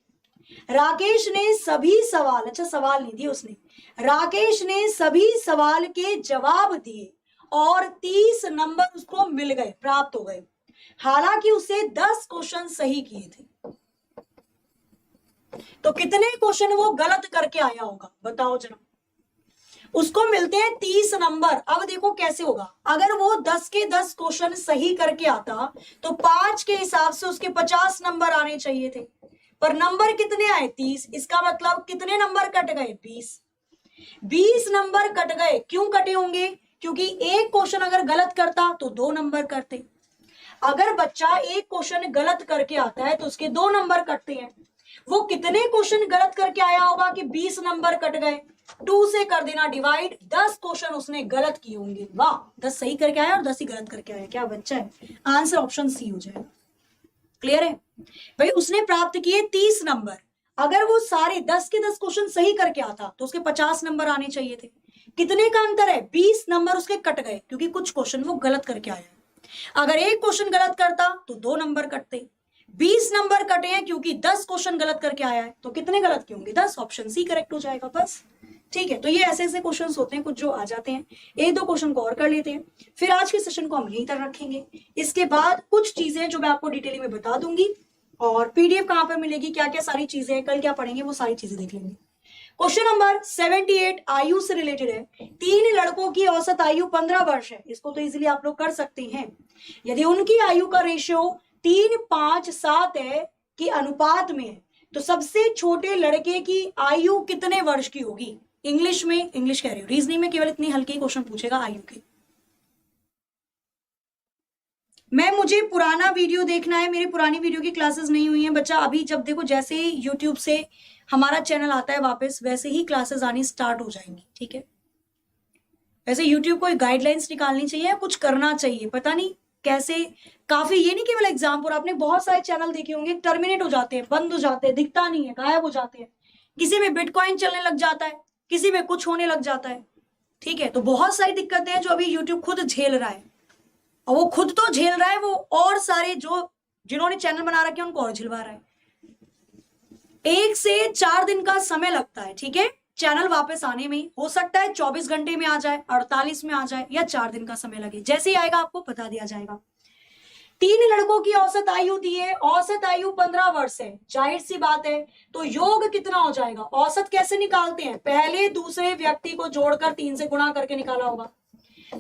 राकेश ने सभी सवाल, अच्छा सवाल नहीं दिए उसने, राकेश ने सभी सवाल के जवाब दिए और 30 नंबर उसको मिल गए, प्राप्त हो गए। हालांकि उसे 10 क्वेश्चन सही किए थे, तो कितने क्वेश्चन वो गलत करके आया होगा बताओ जरा। उसको मिलते हैं 30 नंबर। अब देखो कैसे होगा, अगर वो 10 के 10 क्वेश्चन सही करके आता तो 5 के हिसाब से उसके 50 नंबर आने चाहिए थे, पर नंबर कितने आए 30। इसका मतलब कितने नंबर कट गए 20 नंबर कट गए। क्यों कटे होंगे, क्योंकि एक क्वेश्चन अगर गलत करता तो 2 नंबर कटते। अगर बच्चा एक क्वेश्चन गलत करके आता है तो उसके 2 नंबर कटते हैं। वो कितने क्वेश्चन गलत करके आया होगा कि 20 नंबर कट गए, 2 से कर देना डिवाइड, 10 क्वेश्चन उसने गलत किए होंगे। वाह, 10 सही करके आया और 10 ही गलत करके आया, क्या बच्चा है। आंसर ऑप्शन सी हो जाएगा। क्लियर है भाई? उसने प्राप्त किए 30 नंबर। अगर वो सारे 10 के 10 क्वेश्चन सही करके आता तो उसके 50 नंबर आने चाहिए थे। कितने का अंतर है? 20 नंबर उसके कट गए क्योंकि कुछ क्वेश्चन वो गलत करके आया। अगर एक क्वेश्चन गलत करता तो 2 नंबर कटते। 20 नंबर कटे हैं क्योंकि 10 क्वेश्चन गलत करके आया है, तो कितने गलत के होंगे? 10। ऑप्शन सी करेक्ट हो जाएगा बस। ठीक है, तो ये ऐसे ऐसे क्वेश्चंस होते हैं कुछ जो आ जाते हैं। एक दो क्वेश्चन को और कर लेते हैं, फिर आज के सेशन को हम यहीं तक रखेंगे। इसके बाद कुछ चीजें जो मैं आपको डिटेलिंग में बता दूंगी, और पीडीएफ कहां पर मिलेगी, क्या क्या सारी चीजें, कल क्या पढ़ेंगे, वो सारी चीजें देख लेंगे। क्वेश्चन नंबर 78 आयु से रिलेटेड है। 3 लड़कों की औसत आयु 15 वर्ष है। इसको तो इजीली आप लोग कर सकते हैं। यदि उनकी आयु का रेशियो 3, 5, 7 है कि अनुपात में है, तो सबसे छोटे लड़के की आयु कितने वर्ष की होगी? इंग्लिश में, इंग्लिश कह रही हूँ, रीजनिंग में केवल इतनी हल्की क्वेश्चन पूछेगा आयु के। मुझे पुराना वीडियो देखना है, मेरी पुरानी वीडियो की क्लासेस नहीं हुई हैं बच्चा। अभी जब देखो जैसे ही यूट्यूब से हमारा चैनल आता है वापस, वैसे ही क्लासेस आनी स्टार्ट हो जाएंगी। ठीक है, वैसे यूट्यूब को गाइडलाइंस निकालनी चाहिए, कुछ करना चाहिए, पता नहीं कैसे। काफी ये नहीं केवल एग्जाम पर, आपने बहुत सारे चैनल देखे होंगे, टर्मिनेट हो जाते हैं, बंद हो जाते हैं, दिखता नहीं है, गायब हो जाते हैं। किसी में बिटकॉइन चलने लग जाता है, किसी में कुछ होने लग जाता है। ठीक है, तो बहुत सारी दिक्कतें हैं जो अभी यूट्यूब खुद झेल रहा है, और वो खुद तो झेल रहा है, वो और सारे जो जिन्होंने चैनल बना रखे हैं उनको और झिलवा रहा है। 1 से 4 दिन का समय लगता है। ठीक है, चैनल वापस आने में। हो सकता है 24 घंटे में आ जाए, 48 में आ जाए, या 4 दिन का समय लगे। जैसे ही आएगा आपको बता दिया जाएगा। 3 लड़कों की औसत आयु दी है, औसत आयु 15 वर्ष है। जाहिर सी बात है, तो योग कितना हो जाएगा? औसत कैसे निकालते हैं? पहले दूसरे व्यक्ति को जोड़कर 3 से गुणा करके निकाला होगा।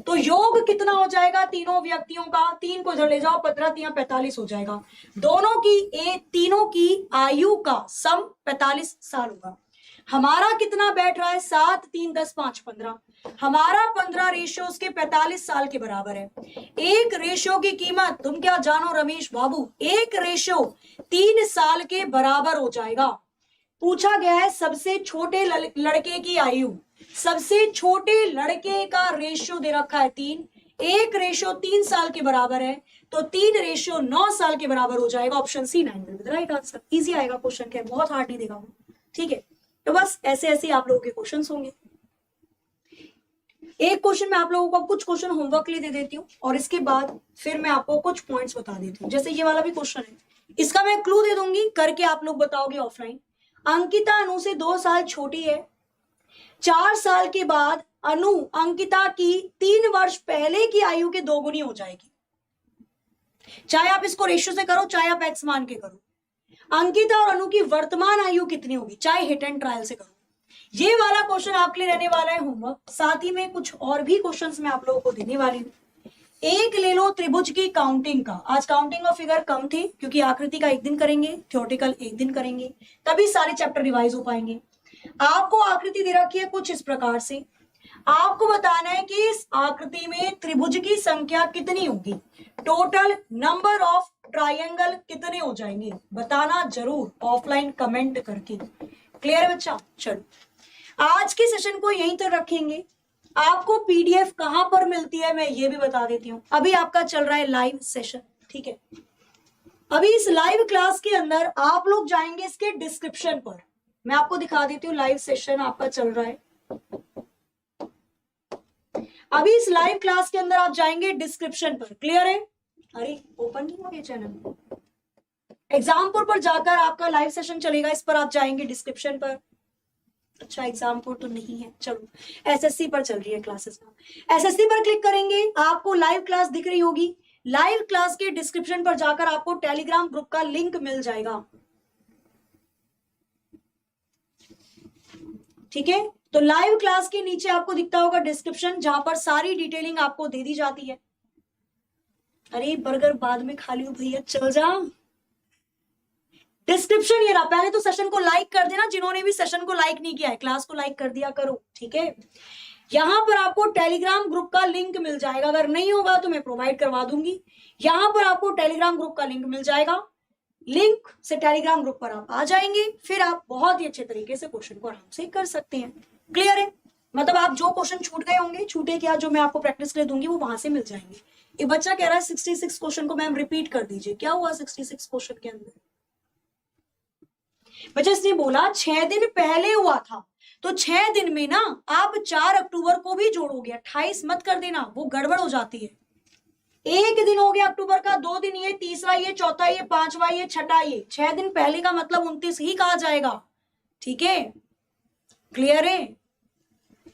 तो योग कितना हो जाएगा तीनों व्यक्तियों का? 3 को इधर ले जाओ, 15 3 45 हो जाएगा। दोनों की तीनों की आयु का सम 45 साल होगा। हमारा कितना बैठ रहा है? 7 3 10 5 15। हमारा 15 रेशियो उसके 45 साल के बराबर है। एक रेशियो की कीमत तुम क्या जानो रमेश बाबू, एक रेशियो 3 साल के बराबर हो जाएगा। पूछा गया है सबसे छोटे लड़के की आयु। सबसे छोटे लड़के का रेशियो दे रखा है 3। एक रेशियो 3 साल के बराबर है, तो 3 रेशियो 9 साल के बराबर हो जाएगा। Option C 9 will be the right answer. Easy आएगा क्वेश्चन, क्या बहुत हार्ड नहीं देगा वो। ठीक है, तो बस ऐसे ऐसे आप लोगों के क्वेश्चन होंगे। एक क्वेश्चन मैं आप लोगों को कुछ क्वेश्चन होमवर्क के लिए दे देती हूँ, और इसके बाद फिर मैं आपको कुछ पॉइंट्स बता देती हूँ। जैसे ये वाला भी क्वेश्चन है, इसका मैं क्लू दे दूंगी, करके आप लोग बताओगे ऑफलाइन। अंकिता अनु से 2 साल छोटी है। 4 साल के बाद अनु अंकिता की 3 वर्ष पहले की आयु के 2 गुनी हो जाएगी। चाहे आप इसको रेशियो से करो, चाहे आप एक्स मान के करो। अंकिता और अनु की वर्तमान आयु कितनी होगी, चाहे हिट एंड ट्रायल से करो। ये वाला क्वेश्चन आपके लिए रहने वाला है होमवर्क। साथ ही में कुछ और भी क्वेश्चंस मैं आप लोगों को देने वाली हूँ। एक ले लो त्रिभुज की काउंटिंग का। आज काउंटिंग ऑफ फिगर कम थे क्योंकि आकृति का एक दिन करेंगे, थ्योरेटिकल एक दिन करेंगे, तभी सारे चैप्टर रिवाइज हो पाएंगे। आपको आकृति दे रखी है कुछ इस प्रकार से। आपको बताना है कि इस आकृति में त्रिभुज की संख्या कितनी होगी, टोटल नंबर ऑफ ट्रायंगल कितने हो जाएंगे, बताना जरूर ऑफलाइन कमेंट करके। क्लियर है बच्चा? चलो आज के सेशन को यहीं तक रखेंगे। आपको पीडीएफ कहां पर मिलती है मैं ये भी बता देती हूँ। अभी आपका चल रहा है लाइव सेशन। ठीक है, अभी इस लाइव क्लास के अंदर आप लोग जाएंगे इसके डिस्क्रिप्शन पर। मैं आपको दिखा देती हूँ, लाइव सेशन आपका चल रहा है। अभी इस लाइव क्लास के अंदर आप जाएंगे डिस्क्रिप्शन पर। क्लियर है? अरे ओपन नहीं हो गया चैनल। एग्जामपुर पर जाकर आपका लाइव सेशन चलेगा, इस पर आप जाएंगे डिस्क्रिप्शन पर। अच्छा, एग्जामपुर तो नहीं है, चलो एसएससी पर चल रही है क्लासेस। एसएससी पर क्लिक करेंगे, आपको लाइव क्लास दिख रही होगी। लाइव क्लास के डिस्क्रिप्शन पर जाकर आपको टेलीग्राम ग्रुप का लिंक मिल जाएगा। ठीक है, तो लाइव क्लास के नीचे आपको दिखता होगा डिस्क्रिप्शन, जहां पर सारी डिटेलिंग आपको दे दी जाती है। अरे बर्गर बाद में खा लियो भैया, चल जा। डिस्क्रिप्शन ये रहा। पहले तो सेशन को लाइक कर देना, जिन्होंने भी सेशन को लाइक नहीं किया है क्लास को लाइक कर दिया करो। ठीक है, यहां पर आपको टेलीग्राम ग्रुप का लिंक मिल जाएगा। अगर नहीं होगा तो मैं प्रोवाइड करवा दूंगी। यहां पर आपको टेलीग्राम ग्रुप का लिंक मिल जाएगा। लिंक से टेलीग्राम ग्रुप पर आप आ जाएंगे, फिर आप बहुत ही अच्छे तरीके से क्वेश्चन को आराम से कर सकते हैं। क्लियर है? मतलब आप जो क्वेश्चन छूट गए होंगे, छूटे क्या, जो मैं आपको प्रैक्टिस के लिए दूंगी वो वहां से मिल जाएंगे। एक बच्चा कह रहा है 66 क्वेश्चन को मैम रिपीट कर दीजिए, क्या हुआ 66 क्वेश्चन के अंदर? बच्चा इसने बोला 6 दिन पहले हुआ था, तो 6 दिन में ना आप 4 अक्टूबर को भी जोड़ोगे, 28 मत कर देना, वो गड़बड़ हो जाती है। एक दिन हो गया अक्टूबर का, 2 दिन ये, तीसरा ये, चौथा ये, पांचवा ये, छठा ये, 6 दिन पहले का मतलब 29 ही कहा जाएगा। ठीक है, क्लियर है?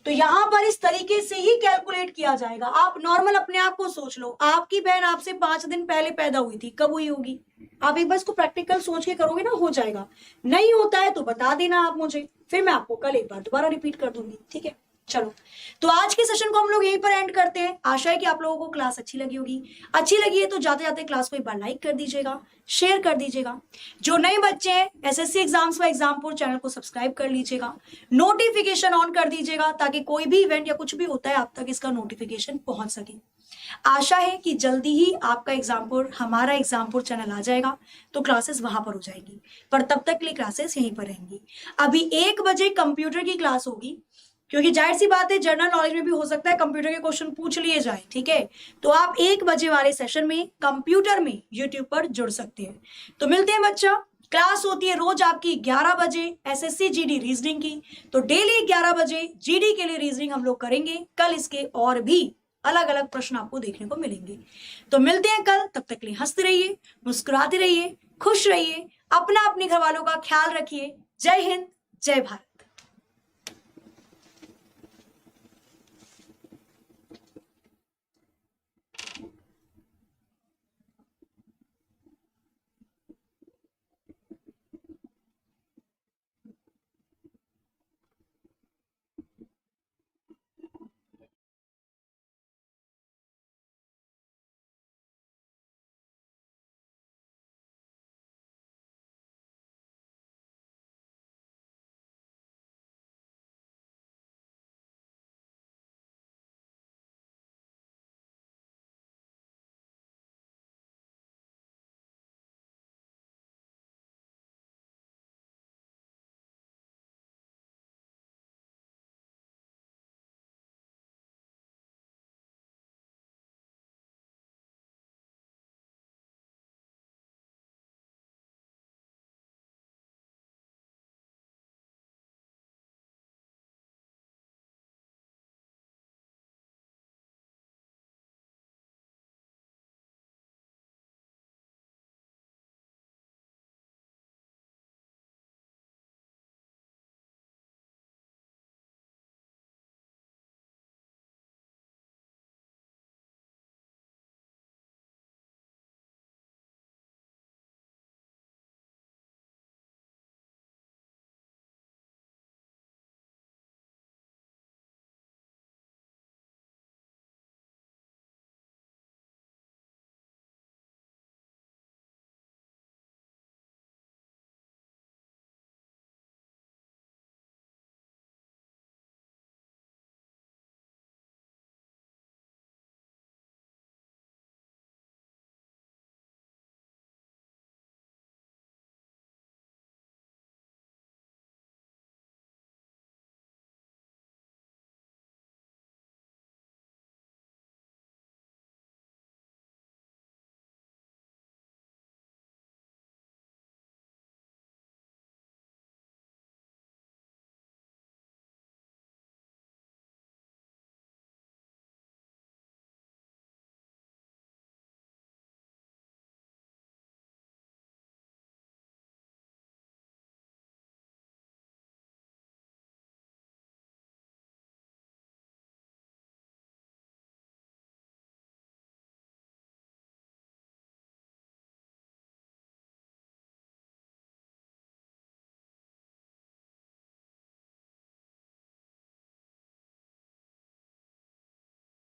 तो यहां पर इस तरीके से ही कैलकुलेट किया जाएगा। आप नॉर्मल अपने आप को सोच लो, आपकी बहन आपसे 5 दिन पहले पैदा हुई थी, कब हुई होगी? आप एक बार इसको प्रैक्टिकल सोच के करोगे ना, हो जाएगा। नहीं होता है तो बता देना आप मुझे, फिर मैं आपको कल एक बार दोबारा रिपीट कर दूंगी। ठीक है, चलो, तो आज के सेशन को हम लोग यहीं पर एंड करते हैं। आशा है कि आप लोगों को क्लास अच्छी लगी होगी। अच्छी लगी है तो जाते जाते क्लास को एक बार लाइक कर दीजिएगा, शेयर कर दीजिएगा। जो नए बच्चे हैं एसएससी एग्जाम्स व एग्जामपुर चैनल को सब्सक्राइब कर लीजिएगा, नोटिफिकेशन ऑन कर दीजिएगा, ताकि कोई भी इवेंट या कुछ भी होता है आप तक इसका नोटिफिकेशन पहुंच सके। आशा है कि जल्दी ही आपका एग्जामपुर, हमारा एग्जामपुर चैनल आ जाएगा, तो क्लासेस वहां पर हो जाएगी, पर तब तक के लिए क्लासेस यहीं पर रहेंगी। अभी 1 बजे कंप्यूटर की क्लास होगी, क्योंकि जाहिर सी बात है जनरल नॉलेज में भी हो सकता है कंप्यूटर के क्वेश्चन पूछ लिए जाए। ठीक है, तो आप 1 बजे वाले सेशन में कंप्यूटर में यूट्यूब पर जुड़ सकते हैं। तो मिलते हैं बच्चा, क्लास होती है रोज आपकी 11 बजे एसएससी जीडी रीजनिंग की, तो डेली 11 बजे जीडी के लिए रीजनिंग हम लोग करेंगे। कल इसके और भी अलग अलग प्रश्न आपको देखने को मिलेंगे। तो मिलते हैं कल, तब तक के लिए हंसते रहिए, मुस्कुराते रहिए, खुश रहिए, अपना अपने घर वालों का ख्याल रखिए। जय हिंद, जय भारत।